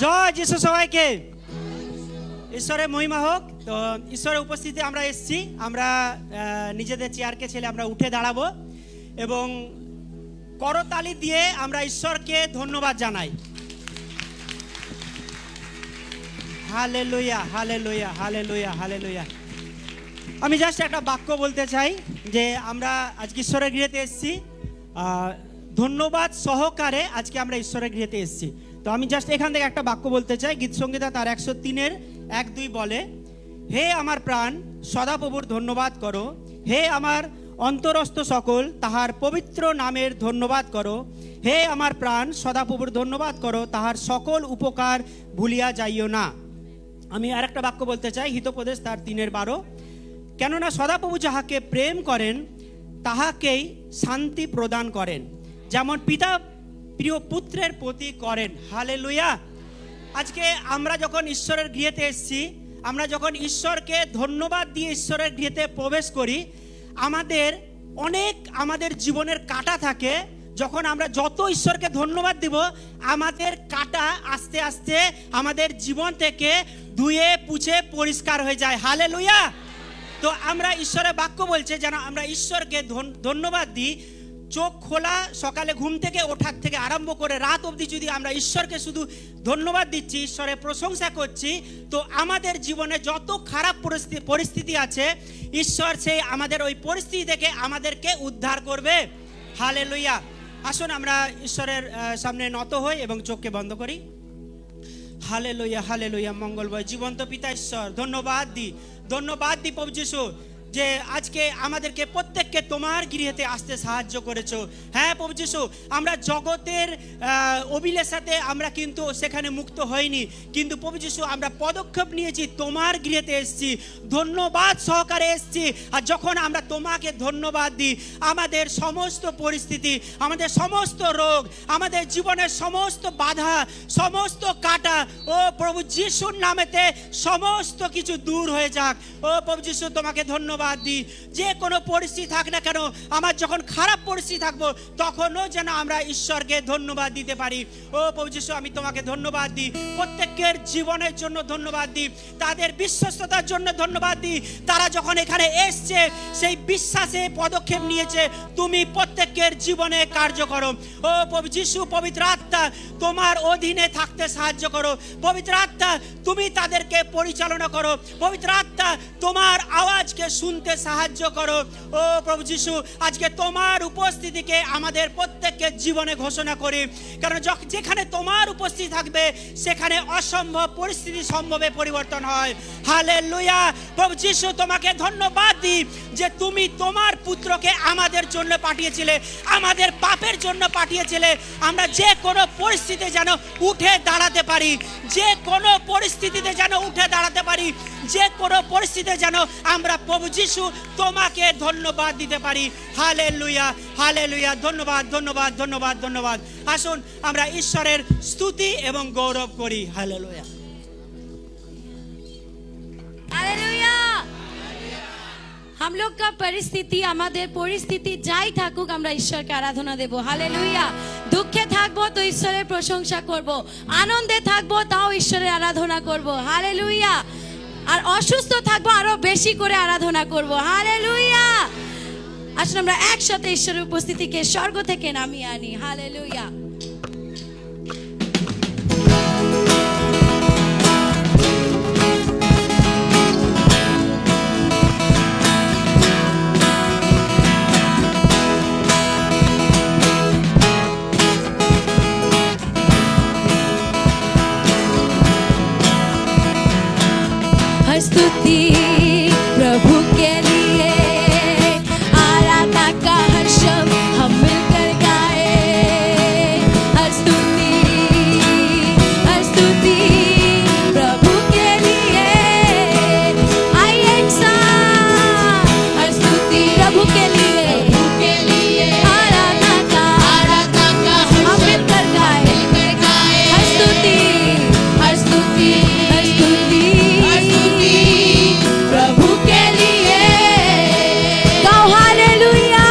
জয় যিশু সবাইকে। ঈশ্বরের মহিমা হোক। তো ঈশ্বরের উপস্থিতি আমরা এসেছি, আমরা নিজেদের চেয়ারকে ছেড়ে আমরা উঠে দাঁড়াবো এবং করতালি দিয়ে আমরা ঈশ্বরকে ধন্যবাদ জানাই। Hallelujah, hallelujah, hallelujah, hallelujah. আমি জাস্ট একটা বাক্য বলতে চাই যে আমরা আজকে ঈশ্বরের গৃহেতে এসেছি, ধন্যবাদ সহকারে আজকে আমরা ঈশ্বরের গৃহেতে এসেছি। তো আমি জাস্ট এখান থেকে একটা বাক্য বলতে চাই। গীত সংগীতা তার 103-এর 1-2 বলে, হে আমার প্রাণ সদাপ্রভুর ধন্যবাদ করো, হে আমার অন্তরস্থ সকল তাহার পবিত্র নামের ধন্যবাদ করো, হে আমার প্রাণ সদাপ্রভুর ধন্যবাদ করো, তাহার সকল উপকার ভুলিয়া যাইও না। আমি আর একটা বাক্য বলতে চাই, হিতোপদেশ তার 3-12, কেননা সদাপ্রভু যাহাকে প্রেম করেন তাহাকেই শান্তি প্রদান করেন, যেমন পিতা প্রিয় পুত্রের প্রতি করেন। হালেলুয়া। আজকে আমরা যখন ঈশ্বরের গৃহেতে এসেছি, আমরা যখন ঈশ্বরকে ধন্যবাদ দিয়ে ঈশ্বরের গৃহেতে প্রবেশ করি, আমাদের জীবনের কাঁটা থাকে। যখন আমরা যত ঈশ্বরকে ধন্যবাদ দিব, আমাদের কাঁটা আস্তে আস্তে আমাদের জীবন থেকে ধুয়ে পুছে পরিষ্কার হয়ে যায়। হালেলুয়া। তো আমরা ঈশ্বরের বাক্য বলছে যেন আমরা ঈশ্বরকে ধন্যবাদ দিই। চোখ খোলা, সকালে ঘুম থেকে ওঠার থেকে আরম্ভ করে রাত অবধি যদি আমরা ঈশ্বরকে শুধু ধন্যবাদ দিচ্ছি, ঈশ্বরের প্রশংসা করছি, তো আমাদের জীবনে যত খারাপ পরিস্থিতি আছে, ঈশ্বর সেই আমাদের ওই পরিস্থিতি থেকে আমাদেরকে উদ্ধার করবে। হালেলুয়া। আসুন আমরা ঈশ্বরের সামনে নত হই এবং চোখকে বন্ধ করি। Hallelujah, hallelujah. মঙ্গলময় জীবন্ত পিতা ঈশ্বর, ধন্যবাদ দিই প্রভু যিশু যে আজকে আমাদেরকে প্রত্যেককে তোমার গৃহেতে আসতে সাহায্য করেছো। হ্যাঁ প্রভু যিশু, আমরা জগতের অভিলাষাতে আমরা কিন্তু সেখানে মুক্ত হইনি, কিন্তু প্রভু যিশু আমরা পদক্ষেপ নিয়েছি, তোমার গৃহেতে এসেছি, ধন্যবাদ সহকারে এসেছি। আর যখন আমরা তোমাকে ধন্যবাদ দিই, আমাদের সমস্ত পরিস্থিতি, আমাদের সমস্ত রোগ, আমাদের জীবনের সমস্ত বাধা, সমস্ত কাটা, ও প্রভু যিশুর নামেতে সমস্ত কিছু দূর হয়ে যাক। ও প্রভু যিশু তোমাকে ধন্যবাদ দিই। যে কোনো পরিস্থিতি থাক না কেন, আমার যখন খারাপ পরিস্থিতি থাকবো, তখনও যেন আমরা ঈশ্বরকে ধন্যবাদ দিতে পারি। ও প্রভু যিশু আমি তোমাকে ধন্যবাদ দিই, প্রত্যেকের জীবনের জন্য ধন্যবাদ দিই, তাদের বিশ্বস্ততার জন্য ধন্যবাদ দিই। তারা যখন এখানে এসছে, সেই বিশ্বাসে পদক্ষেপ নিয়েছে, তুমি প্রত্যেকের জীবনে কার্য করো। ও প্রভু যিশু, পবিত্র আত্মা তোমার অধীনে থাকতে সাহায্য করো। পবিত্র আত্মা তুমি তাদেরকে পরিচালনা করো। পবিত্র আত্মা তোমার আওয়াজকে শুনতে সাহায্য করো। ও প্রভু যিশু, আজকে তোমার উপস্থিতিকে আমাদের প্রত্যেকের জীবনে ঘোষণা করি, কারণ যেখানে তোমার উপস্থিতি থাকবে, সেখানে অসম্ভব পরিস্থিতি সম্ভবে পরিবর্তন হয়। হালেলুয়া। প্রভু যিশু তোমাকে ধন্যবাদ দিই যে তুমি তোমার পুত্রকে আমাদের জন্য পাঠিয়েছিলে, আমাদের পাপের জন্য পাঠিয়েছিলে। আমরা যে কোনো পরিস্থিতিতে যেন উঠে দাঁড়াতে পারি, যে কোনো পরিস্থিতিতে যেন উঠে দাঁড়াতে পারি, যে কোনো পরিস্থিতিতে যেন আমরা প্রভু যিশু তোমাকে ধন্যবাদ দিতে পারি। Hallelujah, hallelujah. ধন্যবাদ, ধন্যবাদ, ধন্যবাদ, ধন্যবাদ। আসুন আমরা ঈশ্বরের স্তুতি এবং গৌরব করি। Hallelujah, hallelujah. हम लोग का परिस्थिति, हमारे परिस्थिति যাই থাকুক, আমরা ঈশ্বরকে আরাধনা দেব। হালেলুয়া। দুঃখে থাকবো তো ঈশ্বরের প্রশংসা করব, আনন্দে থাকবো তাও ঈশ্বরের আরাধনা করব। হালেলুয়া। আর অসুস্থ থাকবো আরো বেশি করে আরাধনা করব। হালেলুয়া। আসুন আমরা একসাথে ঈশ্বরের উপস্থিতিকে স্বর্গ থেকে নামিয়ে আনি। হালেলুয়া। स्तुति प्रभु के लिए, आराधना का हर शब्द हम मिलकर गाए। हर स्तुति प्रभु के लिए। आइए एक साथ, हर स्तुति प्रभु के लिए, आराधना का हम मिलकर गाए। हर स्तुति प्रभु के लिए। गाओ हालेलुया,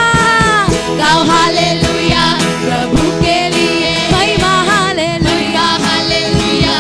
गाओ हालेलुया प्रभु के लिए। महिमा हालेलुया, हालेलुया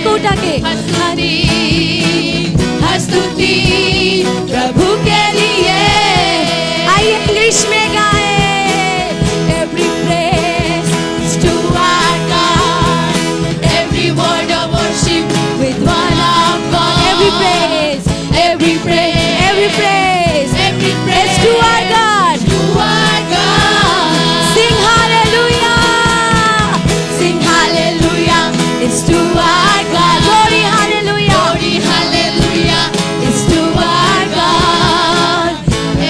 को उठा के स्तुति स्तुति प्रभु के लिए। आइए इंग्लिश में गाए। Every praise is to our God. Every word of worship with one accord. Every praise, every praise, every praise, every praise is to our God. to our God. Sing hallelujah. Sing hallelujah. It's to our God. Glory hallelujah. Glory hallelujah. It's to our God.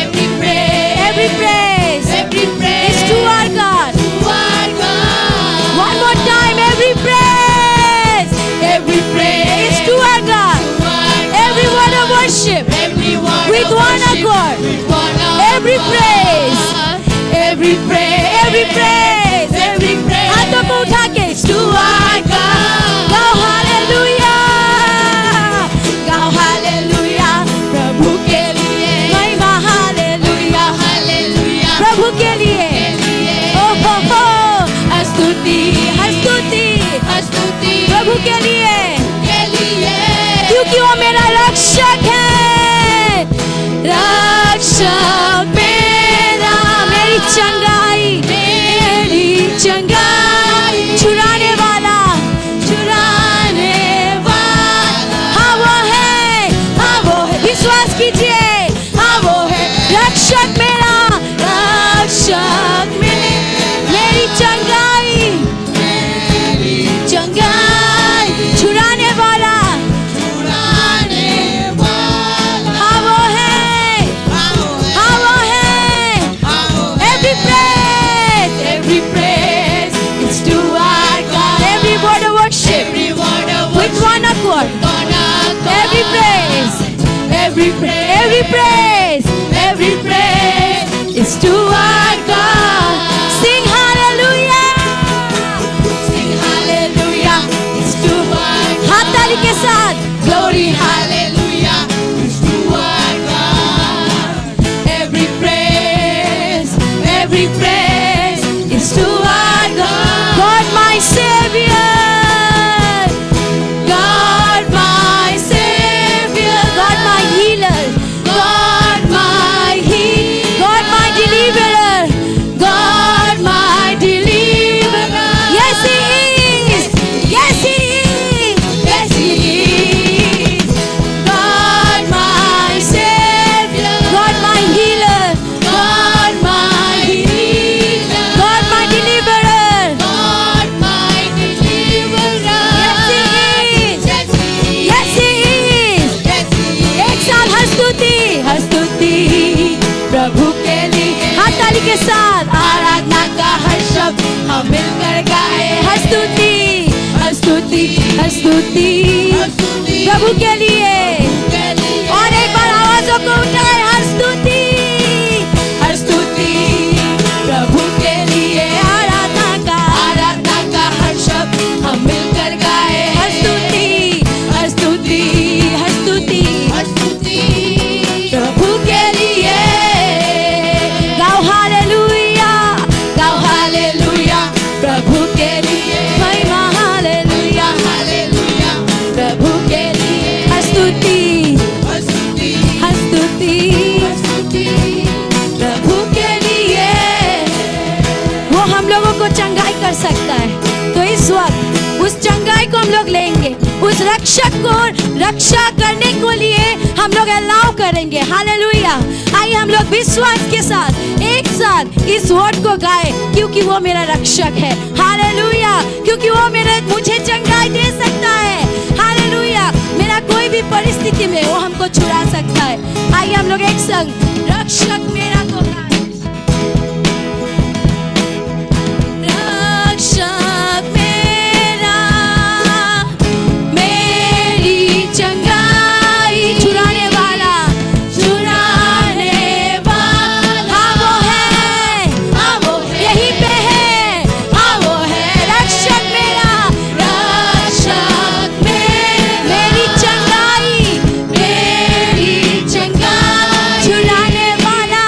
Every praise, Every praise every praise is to our God. to our God. One more time, every praise Every praise is to our God. to our God. Every word of worship Every word with of one worship accord. with one Every accord. praise, Every praise, every praise, every praise हाथों को उठा के to our God. गाओ hallelujah. गाओ hallelujah प्रभु के लिए। महिमा hallelujah hallelujah प्रभु के लिए। के लिए। ओ हो स्तुति स्तुति स्तुति प्रभु के लिए, के लिए। क्योंकि वो मेरा रक्षक है। रक्षक मेरा, मेरी चंगाई, मेरी चंगाई, छुड़ाने वाला, छुड़ाने वाला। हाँ वो है, हाँ वो है, विश्वास कीजिए। हाँ वो है रक्षक मेरा, रक्षक मेरी चंगाई, चंगाई, छुड़ाने वाला, छुड़ाने वाला। हाँ वो है, हाँ वो है, हाँ वो है। हाँ वो है। Every praise, Every praise is to our God. every word of worship Every word of with worship one accord. one accord. Every praise, Every praise, every praise every praise is to our God. Sing hallelujah. Sing hallelujah, it's to our God. हाथ ताली के साथ Glory hallelujah, it's to our God. Every praise is to our God. God my Savior, God my Savior, God my healer, God my healer, God my deliverer. God my deliverer. Yes he is, yes he is. Yes, He is. God my Savior, God my healer, God my healer, God my deliverer. God my deliverer. Yes he is, Yes, He is. yes he is. Yes, He is. एक साथ हर स्तुति, स्तुति प्रभु के लिए। हाथ ताली के साथ आराधना का हर शब्द हम मिलकर गाए। हर स्तुति, स्तुति स्तुति स्तुति प्रभु के लिए। के लिए। और एक बार आवाजों को उठाए, हर स्तुति, स्तुति प्रभु के लिए। आराधना का हर शब्द हम मिलकर गाए। हर स्तुति, स्तुति स्तुति स्तुति प्रभु के लिए। गाओ हालेलुया, गाओ हालेलुया प्रभु के लिए। महिमा हालेलुया। हालेलुया प्रभु के लिए। स्तुति, स्तुति स्तुति स्तुति प्रभु के लिए। वो हम लोगों को चंगाई कर सकता है। तो इस वक्त उस चंगाई को हम लोग लेंगे, उस रक्षक को रक्षा करने को लिए हम लोग अलाउ करेंगे। हालेलुया। आइए हम लोग विश्वास के साथ एक साथ इस वर्ड को गाए, क्योंकि वो मेरा रक्षक है। हालेलुया। क्योंकि वो मुझे चंगाई दे सकता है। हालेलुया। मेरा कोई भी परिस्थिति में वो हमको छुड़ा सकता है। आइए हम लोग एक संग रक्षक मेरा को गाएं। रक्षक मेरा, मेरी चंगाई, छुड़ाने वाला, छुड़ाने वाला। हाँ वो है, हाँ वो है, यहीं पे है। हाँ वो है। रक्षक मेरा, रक्षक मेरी चंगाई, मेरी चंगाई, छुड़ाने वाला,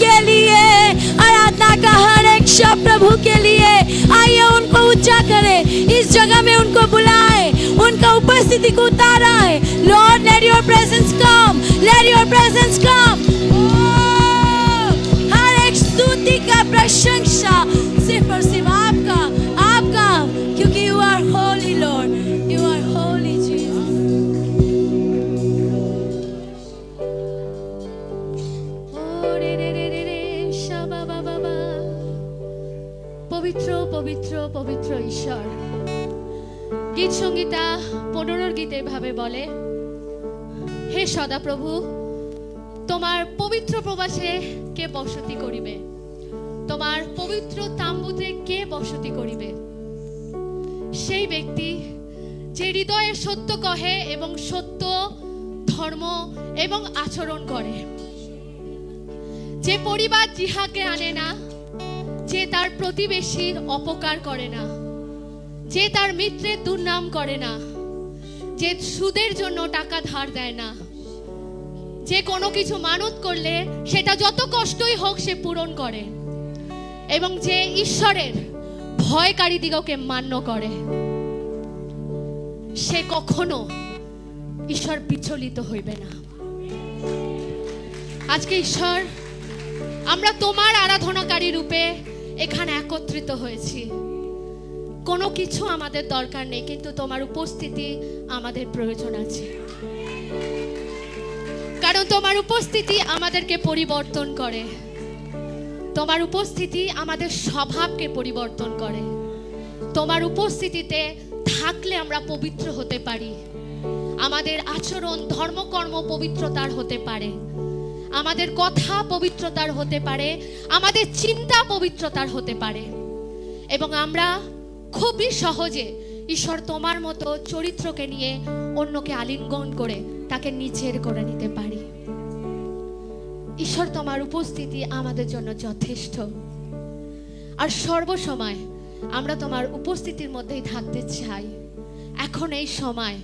के लिए, आराधना का हर एक शब्द प्रभु के लिए। आइए उनको ऊंचा करें, इस जगह में उनको बुलाए, उनका उपस्थिति को उतारा है। Lord let your presence come, let your presence come. हर एक स्तुति का प्रशंसा सिर्फ और सिर्फ आपका, आपका, क्योंकि you are holy lord, you are holy Jesus. পবিত্র পবিত্র পবিত্র ঈশ্বর। গীত সঙ্গীতা 15 গীতে ভাবে বলে, হে সদাপ্রভু, তোমার পবিত্র প্রবাসে কে বসতি করিবে, তোমার পবিত্র তাম্বুতে কে বসতি করিবে? সেই ব্যক্তি যে হৃদয়ে সত্য কহে এবং সত্য ধর্ম এবং আচরণ করে, যে পরিবার জিহাকে আনে না, যে তার প্রতিবেশীর অপকার করে না, যে তার মিত্রের দুর্নাম করে না, যে সুদের জন্য টাকা ধার দেয় না, যে কোনো কিছু মানত করলে সেটা যত কষ্টই হোক সে পূরণ করে, এবং যে ঈশ্বরের ভয়কারী দিগকে মান্য করে, সে কখনো ঈশ্বর বিচলিত হইবে না। আজকে ঈশ্বর, আমরা তোমার আরাধনাকারী রূপে এখানে একত্রিত হয়েছি। কোনো কিছু আমাদের দরকার নেই, কিন্তু তোমার উপস্থিতি আমাদের প্রয়োজন আছে। কারণ তোমার উপস্থিতি আমাদেরকে পরিবর্তন করে, তোমার উপস্থিতি আমাদের স্বভাবকে পরিবর্তন করে। তোমার উপস্থিতিতে থাকলে আমরা পবিত্র হতে পারি, আমাদের আচরণ ধর্মকর্ম পবিত্রতার হতে পারে, আমাদের কথা পবিত্রতার হতে পারে, আমাদের চিন্তা পবিত্রতার হতে পারে, এবং আমরা খুবই সহজে ঈশ্বর তোমার মতো চরিত্রকে নিয়ে অন্যকে আলিঙ্গন করে তাকে নিজের করে নিতে পারি। ঈশ্বর, তোমার উপস্থিতি আমাদের জন্য যথেষ্ট। আর সর্বসময় আমরা তোমার উপস্থিতির মধ্যেই থাকতে চাই। এখন এই সময়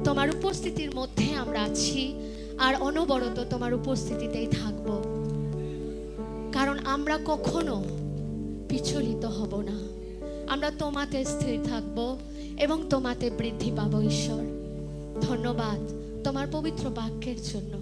তোমার উপস্থিতির মধ্যে আমরা আছি, আর অনবরত তোমার উপস্থিতিতেই থাকব, কারণ আমরা কখনো বিচলিত হব না। আমরা তোমাতে স্থির থাকব এবং তোমাতে বৃদ্ধি পাবো। ঈশ্বর, ধন্যবাদ তোমার পবিত্র বাক্যের জন্য।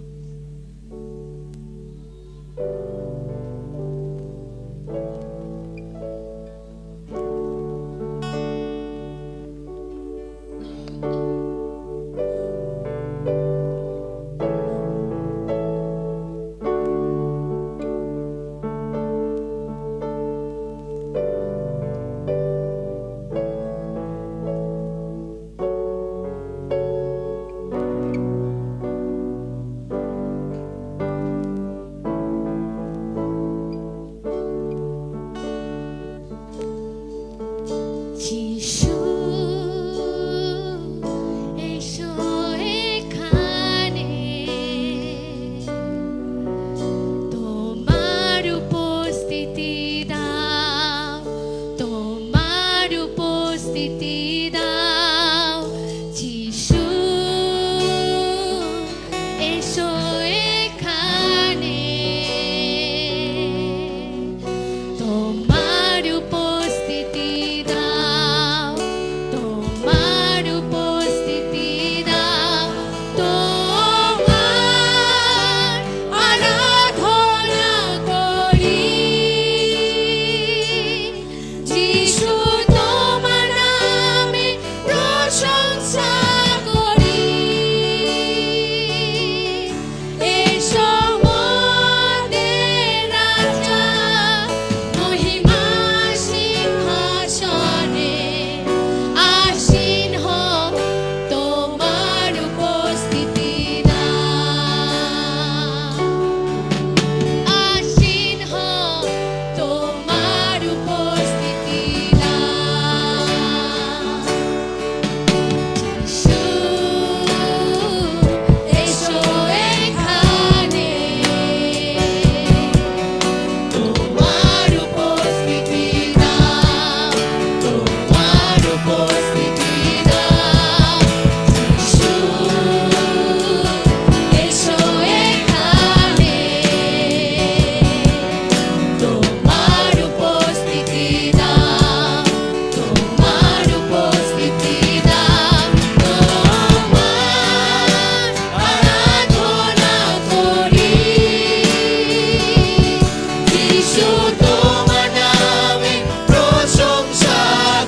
তোমার নামে প্রশংসা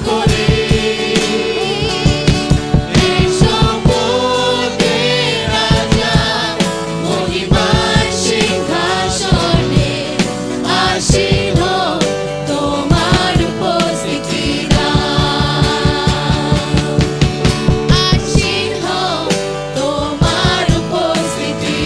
করে এই সম্পদে রাজা মহিমার সিংহাসনে আসীন তোমার উপস্থিতি আসীন তোমার উপস্থিতি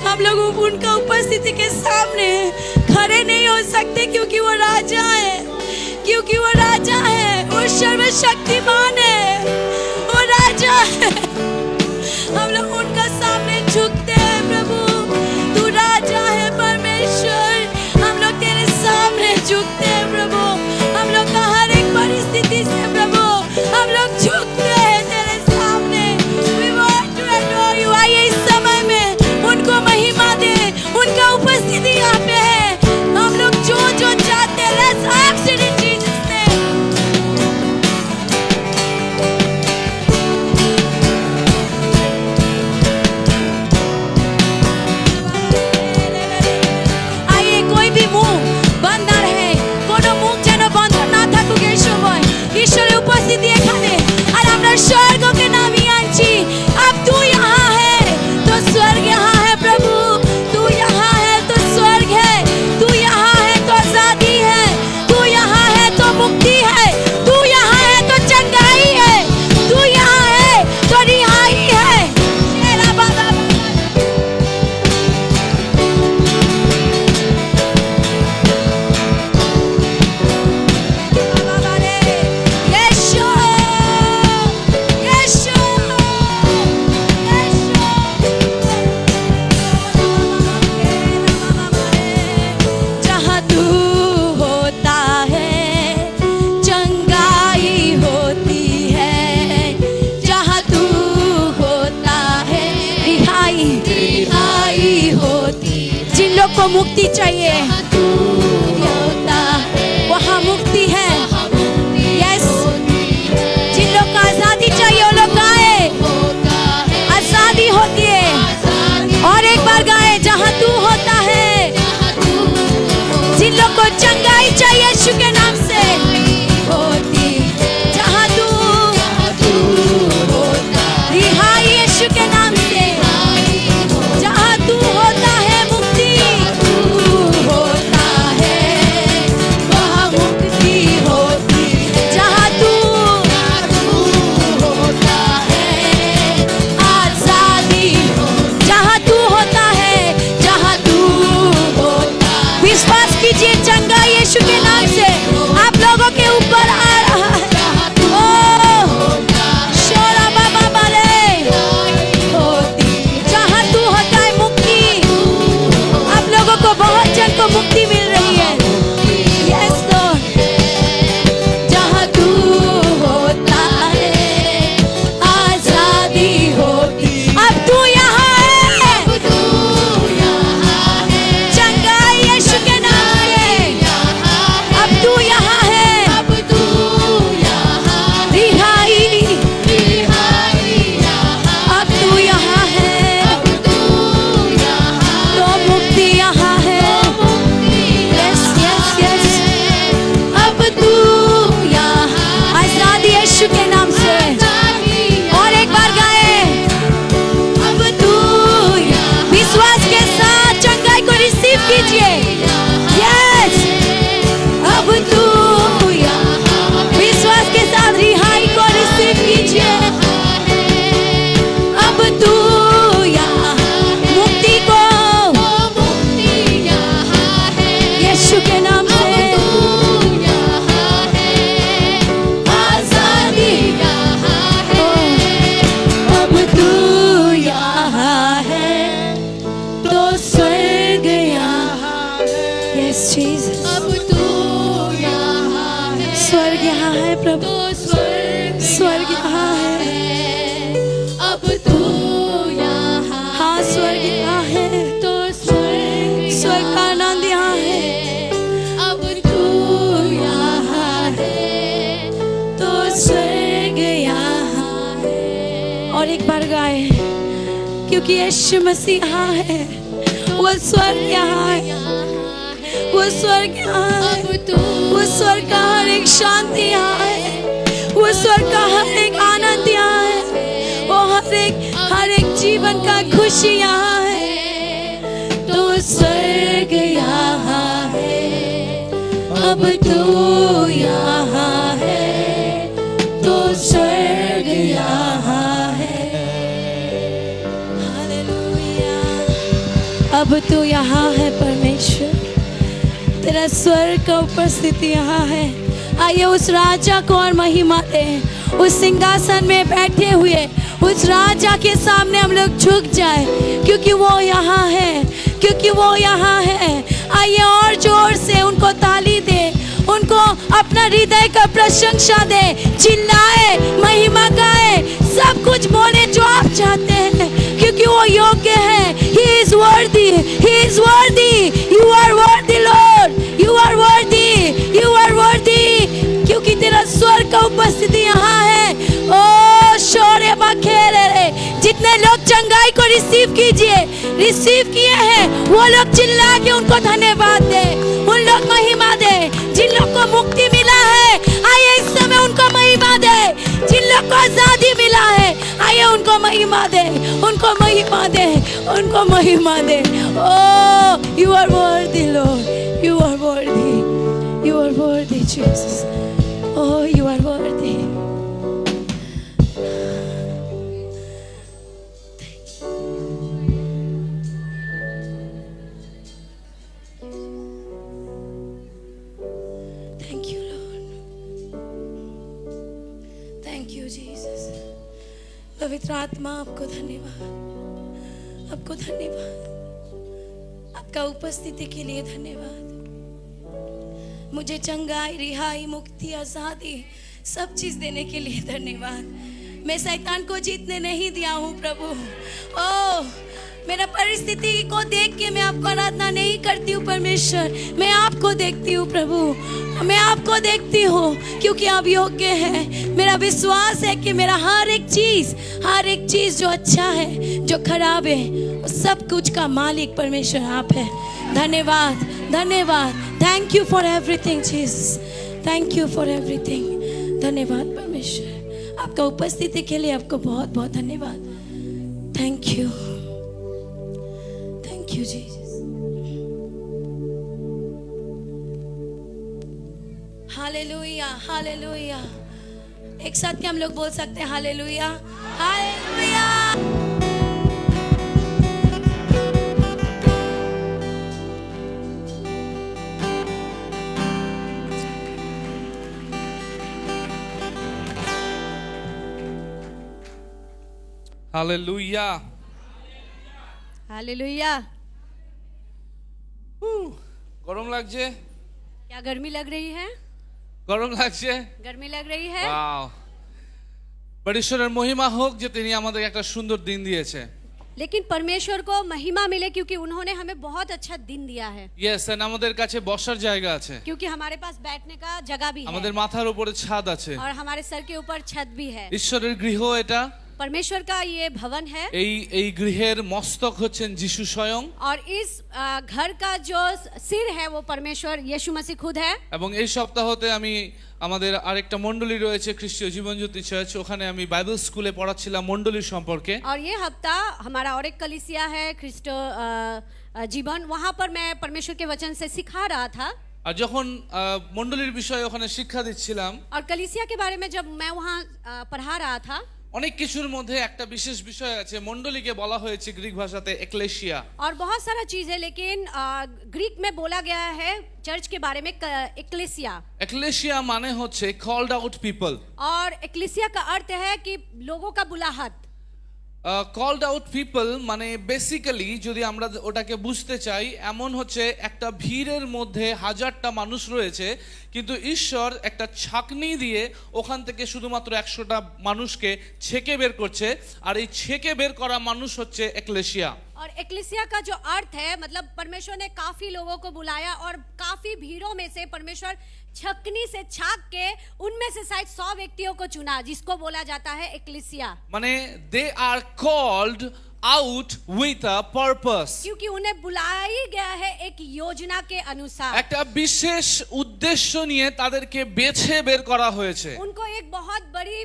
हम लोग उनका उपस्थिति के सामने खड़े नहीं हो सकते, क्योंकि वो राजा है, क्योंकि वो राजा है, वो सर्वशक्तिमान है, वो राजा है। हम लोग उनका सामने झुकते हैं। प्रभु तू राजा है, परमेश्वर, हम लोग तेरे सामने झुकते हैं। प्रभु हम लोग का हर एक परिस्थिति से प्रभु हम लोग झुकते हैं तेरे सामने। We want to adore you। आइए इस समय में उनको महिमा दे, उनका उपस्थिति यहाँ पे है। हम लोग जो जो चाहते हैं, let's ask it in Jesus' name। आइए कोई भी मुंह बंद ना रहे, कोनो মুখ যেন বন্ধ না থাকুক এই সময়। ঈশ্বরের উপস্থিতি এখানে, আর আমরা স্বর্গকে নামিয়ে আনছি। अब तू यहाँ है तो स्वर्ग यहाँ है। प्रभु तू यहाँ है तो स्वर्ग है, तू यहाँ है तो आजादी है, तू यहाँ है तो मुक्ति है, तू यहाँ है तो चंगाई है, तू यहाँ है तो रिहाई है। शेरा बाबा बाबा रे, यीशु यीशु जहाँ तू होता है चंगाई होती है, जहाँ तू होता है रिहाई रिहाई होती। जिन लोग को मुक्ति चाहिए होता है वहाँ मुक्ति है। यस, जिन लोग को आजादी चाहिए वो लोग गाए, आजादी होती है। और एक बार गाए, जहाँ तू होता है। जिन लोग को चंगाई चाहिए यीशु के नाम से होती, जहाँ तू रिहाई यीशु के नाम से, जहाँ तू होता है मुक्ति होता है, वहाँ मुक्ति होती है। जहाँ तू होता है आजादी, जहाँ तू होता है, जहाँ तू होता है। विश्वास कीजिए, चंगा यीशु के नाम से आप लोगों के ऊपर आ रहा है। ओह शोरा बाबा बाले होती, जहाँ तू होता है मुक्ति। आप लोगों को बहुत जन को मुक्ति मिल रही है। यस लॉर्ड, जहाँ तू होता है आजादी होती। अब तू यहाँ है, चंगाई यीशु के नाम से। अब तू यहाँ है, रिहाई। अब तू यहाँ है तो मुक्ति यहाँ है। यस यस यस, अब तू यहाँ आजादी यीशु के नाम से। और एक बार गाए, अब तू विश्वास के साथ चंगाई को रिसीव कीजिए। यस, अब तू विश्वास के साथ रिहाई को रिसीव कीजिए। अब तू यहाँ मुक्ति को यीशु के नाम से आजादी। अब तू यहाँ है तो स्वर्ग यहाँ है। यस जीसस, अब तू यहाँ है स्वर्ग यहाँ है प्रभु, तो स्वर्ग यहाँ है। अब तू यहाँ हाँ स्वर्ग यहाँ है, तो स्वर्ग का आनंद यहाँ है। अब तू यहाँ है तो स्वर्ग यहाँ है। और एक बार गाए, क्योंकि यीशु मसीह यहाँ है, वो स्वर्ग यहाँ है, वो स्वर्ग यहाँ है, अब तू वो स्वर्ग का हर एक शांति यहाँ है, वो स्वर्ग का हर एक आनंद यहाँ है, वो हर एक जीवन का खुशी यहाँ है। तो स्वर्ग यहाँ है, अब तू यहाँ है तो स्वर्ग यहाँ है। हालेलुया। अब तू यहाँ है परमेश्वर, तेरा स्वर्ग का उपस्थिति यहाँ है। आइए उस राजा को और महिमा दें, उस सिंहासन में बैठे हुए उस राजा के सामने हम लोग झुक जाए, क्योंकि वो यहाँ है, क्योंकि वो यहाँ है। आइए और जोर से उनको ताली दे, उनको अपना हृदय का प्रशंसा दे, चिल्लाए, महिमा गाए, सब कुछ बोले जो आप चाहते हैं, क्योंकि वो योग्य है। He is worthy, He is worthy, you are worthy Lord, you are worthy, you are worthy, क्योंकि तेरा स्वर्ग का उपस्थिति यहाँ है। ओ शोरे बखेरे रे, जितने लोग चंगाई को रिसीव रिसीव किए हैं, वो लोग चिल्ला के उनको धन्यवाद दे, उन लोग महिमा दे। जिन लोग को मुक्ति मिला है, आइए इस समय उनको महिमा दे। जिन लोग को आजादी मिला है, आइए उनको महिमा दे, उनको महिमा दे, उनको महिमा दे। Oh you are worthy lord, you are worthy, you are worthy Jesus, oh you are worthy. पवित्र आत्मा आपको धन्यवाद, आपको धन्यवाद, आपका उपस्थिति के लिए धन्यवाद। मुझे चंगाई, रिहाई, मुक्ति, आजादी सब चीज देने के लिए धन्यवाद। मैं शैतान को जीतने नहीं दिया हूँ प्रभु। ओ मेरा परिस्थिति को देख के मैं आपको आराधना नहीं करती हूँ परमेश्वर, मैं आपको देखती हूँ प्रभु, मैं आपको देखती हूँ, क्योंकि आप योग्य हैं। मेरा विश्वास है कि मेरा हर एक चीज जो अच्छा है, जो खराब है, सब कुछ का मालिक परमेश्वर आप है। धन्यवाद, धन्यवाद, thank you for everything Jesus, thank you for everything. धन्यवाद परमेश्वर, आपका उपस्थिति के लिए आपको बहुत बहुत धन्यवाद। Thank you, thank you Jesus. Hallelujah, hallelujah. एक साथ के हम लोग बोल सकते हैं हालेलुया, हालेलुया। Hallelujah, hallelujah. গরম লাগছে? क्या गर्मी लग रही है? গরম লাগছে? गर्मी लग रही है? ওয়াও, ঈশ্বরের মহিমা হোক যে তিনি আমাদের একটা সুন্দর দিন দিয়েছে। लेकिन परमेश्वर को महिमा मिले, क्योंकि उन्होंने हमें बहुत अच्छा दिन दिया है। ইয়েস, এন্ড আমাদের কাছে বসার জায়গা আছে, क्योंकि हमारे पास बैठने का जगह भी আমাদের है মাথার উপরে ছাদ আছে। और हमारे सर के ऊपर छत भी है। ঈশ্বরের গৃহ এটা, परमेश्वर का ये भवन है এই গৃহের মস্তক হচ্ছেন যিশু স্বয়ং, और इस घर का जो सिर है वो परमेश्वर यीशु मसीह खुद है। এবং এই সপ্তাহতে আমি আমাদের আরেকটা মণ্ডলী রয়েছে খ্রিস্টীয় জীবনজ্যোতি চার্চ, ওখানে আমি বাইবেল স্কুলে পড়াচ্ছিলাম মণ্ডলীর সম্পর্কে। और ये हफ्ता हमारा और एक कलीसिया है ख्रिस्टो जीवन, वहाँ पर मैं परमेश्वर के वचन से सिखा रहा था। আর যখন মণ্ডলীর বিষয়ে ওখানে শিক্ষা দিচ্ছিলাম, और कलीसिया के बारे में जब मैं वहाँ पढ़ा रहा था, অনেক কিছুর মধ্যে একটা বিশেষ বিষয় আছে। মণ্ডলীকে বলা হয়েছে গ্রিক ভাষাতে একলেশিয়া, और बहुत सारा चीज है, लेकिन ग्रीक में बोला गया है चर्च के बारे में एक्लेसिया। একলেশিয়া মানে হচ্ছে কল্ড আউট পিপল, और एक्लेसिया का अर्थ है कि लोगों का बुलाहट। কল্ড আউট পিপল মানে বেসিক্যালি যদি আমরা ওটাকে বুঝতে চাই, এমন হচ্ছে একটা ভিড়ের মধ্যে হাজারটা মানুষ রয়েছে, কিন্তু ঈশ্বর একটা ছাঁকনি দিয়ে ওখান থেকে শুধুমাত্র 100টা মানুষকে ছেঁকে বের করছে, আর এই ছেঁকে বের করা মানুষ হচ্ছে একলেশিয়া। और एक्लेसिया का जो अर्थ है, मतलब परमेश्वर ने काफी लोगों को बुलाया और काफी भीड़ों में से परमेश्वर छकनी से छाक के उनमें से शायद 100 व्यक्तियों को चुना, जिसको बोला जाता है एक्लेसिया। মানে they are called out with a purpose, क्योंकि उन्हें बुलाया गया है एक योजना के अनुसार। একটা বিশেষ উদ্দেশ্য নিয়ে তাদেরকে বেছে বের করা হয়েছে। उनको एक बहुत बड़ी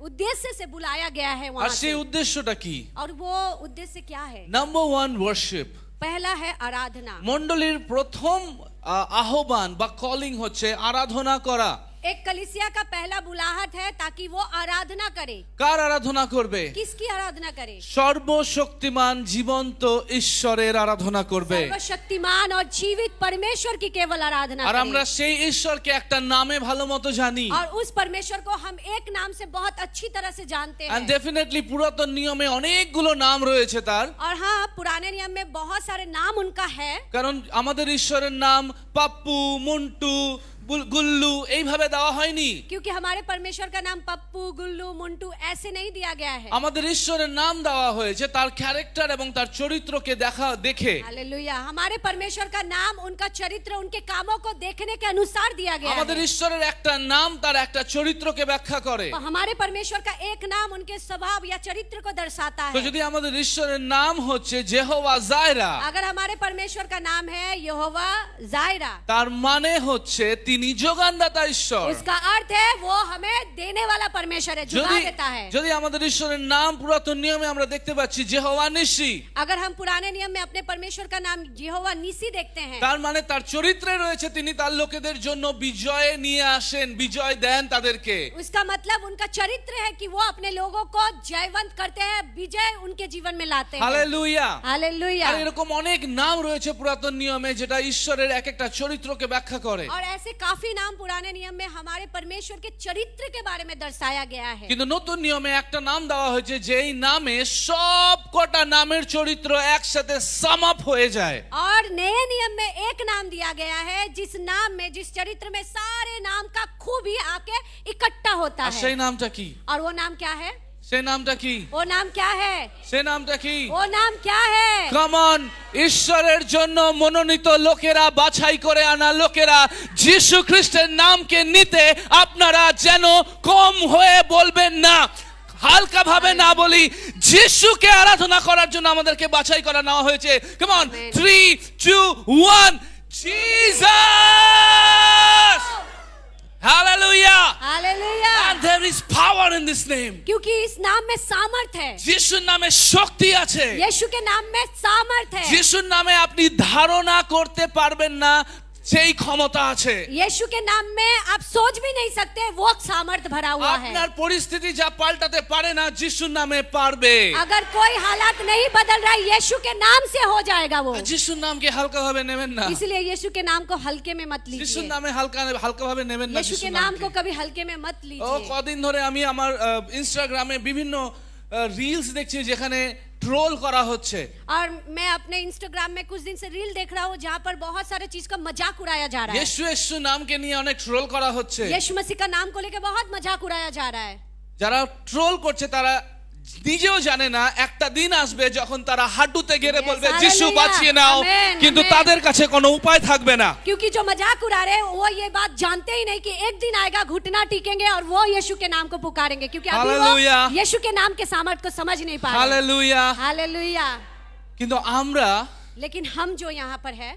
उद्देश्य से बुलाया गया है আর वहाँ সেই से। উদ্দেশ্যটা কি? और वो उद्देश्य क्या है? Number 1 worship. पहला है आराधना। মণ্ডলীর প্রথম আহ্বান বা কলিং হচ্ছে আরাধনা করা। एक कलीसिया का पहला बुलाहट है ताकि वो आराधना करे। কার আরাধনা করবে? किसकी आराधना करे? সর্বশক্তিমান জীবন্ত ঈশ্বরের আরাধনা করবে। सर्वशक्तिमान और जीवित परमेश्वर की केवल आराधना আর আমরা करें। সেই ঈশ্বরকে একটা নামে ভালো মতো জানি। और उस परमेश्वर को हम एक नाम से बहुत अच्छी तरह से जानते এন্ড हैं। ডেফিনেটলি পুরাতন নিয়মে অনেকগুলো নাম রয়েছে তার, और हाँ, पुराने नियम में बहुत सारे नाम उनका है। কারণ আমাদের ঈশ্বরের নাম পাপ্পু, মন্টু, গুল্লু এইভাবে দেওয়া হয়নি। क्योंकि हमारे परमेश्वर का नाम पप्पू, गुल्लू, मुंटू ऐसे नहीं दिया गया है। আমাদের ঈশ্বরের নাম দেওয়া হয়েছে তার ক্যারেক্টার এবং তার চরিত্রকে দেখে। हालेलुया। हमारे परमेश्वर का नाम उनका चरित्र, उनके कामों को देखने के अनुसार दिया गया আমাদের है। ঈশ্বরের একটা নাম তার একটা চরিত্রকে ব্যাখ্যা করে। और हमारे परमेश्वर का एक नाम उनके स्वभाव या चरित्र को दर्शाता তো है। যদি আমাদের ঈশ্বরের নাম হচ্ছে যেহোভা জায়রা, अगर हमारे परमेश्वर का नाम है यहोवा जायरा, তার মানে হচ্ছে তিনি যোগানদাতা ঈশ্বর। उसका अर्थ है वो हमें देने वाला परमेश्वर है, जुगा যদি देता है। যদি আমাদের ঈশ্বরের নাম পুরাতন নিয়মে আমরা দেখতে পাচ্ছি যেহোভা নিসি, अगर हम पुराने नियम में अपने परमेश्वर का नाम यहोवा निसी देखते हैं, তার মানে তার চরিত্রে রয়েছে তিনি তার লোকেদের জন্য বিজয় নিয়ে আসেন, বিজয় দেন তাদেরকে। उसका मतलब उनका चरित्र है कि वो अपने लोगों को जयवंत करते हैं, विजय उनके जीवन में लाते हैं। হালেলুয়া। हालेलुया। আর এরকম অনেক নাম রয়েছে পুরাতন নিয়মে যেটা ঈশ্বরের এক একটা চরিত্রকে ব্যাখ্যা করে। और ऐसे काफी नाम पुराने नियम में हमारे परमेश्वर के चरित्र के बारे में दर्शाया गया है। কিন্তু নতুন নিয়মে একটা নাম দেওয়া হয়েছে যেই নামে সব কটা নামের চরিত্র একসাথে সাম আপ হয়ে যায়। और नए नियम में एक नाम दिया गया है जिस नाम में, जिस चरित्र में सारे नाम का खूबी आके इकट्ठा होता আর है। সেই নামটা কি? और वो नाम क्या है? সেই নামটা কি? वो नाम क्या है? সেই নামটা কি? वो नाम क्या है? কাম অন, ঈশ্বরের জন্য মনোনীত লোকেরা, বাছাই করে আনা লোকেরা যিশু খ্রিস্টের নামকে নিতে আপনারা যেন কম হয়ে বলবেন না, হালকা ভাবে না বলি। যিশুকে আরাধনা করার জন্য আমাদেরকে বাছাই করা নেওয়া হয়েছে। Come on, 3 2 1 Jesus. Hallelujah. Hallelujah. And there is power in this name. क्योंकि इस नाम में सामर्थ है। যিশুর নামে শক্তি আছে। यीशु के नाम में सामर्थ है। যিশুর নামে আপনি ধারণা করতে পারবেন না সেই ক্ষমতা আছে। यीशु के नाम में आप सोच भी नहीं सकते, वो सामर्थ भरा हुआ है। আপনার পরিস্থিতি যা পাল্টাতে পারে না যিশুর নামে পারবে। अगर कोई हालात नहीं बदल रहा है, यीशु के नाम से हो जाएगा वो। যিশুর নামকে হালকা ভাবে নেবেন না। इसलिए यीशु के नाम को हल्के में मत যিশুর लीजिए। নামে হালকা ভাবে নেবেন না। यीशु के যিশুর नाम নামকে। को कभी हल्के में मत ও लीजिए। কদিন ধরে আমি আমার ইনস্টাগ্রামে বিভিন্ন রিলস দেখছি যেখানে ট্রোল করা হচ্ছে। और मैं अपने इंस्टाग्राम में कुछ दिन से रील देख रहा हूँ जहाँ पर बहुत सारे चीज का मजाक उड़ाया जा रहा है। যিশু নামকে নিয়ে অনেক ট্রোল করা হচ্ছে। यीशु मसीह का नाम को लेकर बहुत मजाक उड़ाया जा रहा है। যারা ট্রোল করছে তারা নিজেও জানে না একটা দিন আসবে যখন তারা হাঁটুতে গেড়ে Yes, বলবে hallelujah. যিশু বাঁচিয়ে নাও, Amen, কিন্তু amen. তাদের কাছে কোনো উপায় থাকবে না। क्योंकि जो मजाक उड़ा रहे हैं वो ये बात जानते ही नहीं कि एक दिन आएगा, घुटना टेकेंगे और वो यीशु के नाम को पुकारेंगे, क्योंकि अभी वो Hallelujah. यीशु के नाम के सामर्थ्य को समझ नहीं पा रहे। হালেলুয়া। हालेलुया। কিন্তু আমরা लेकिन हम जो यहाँ पर है,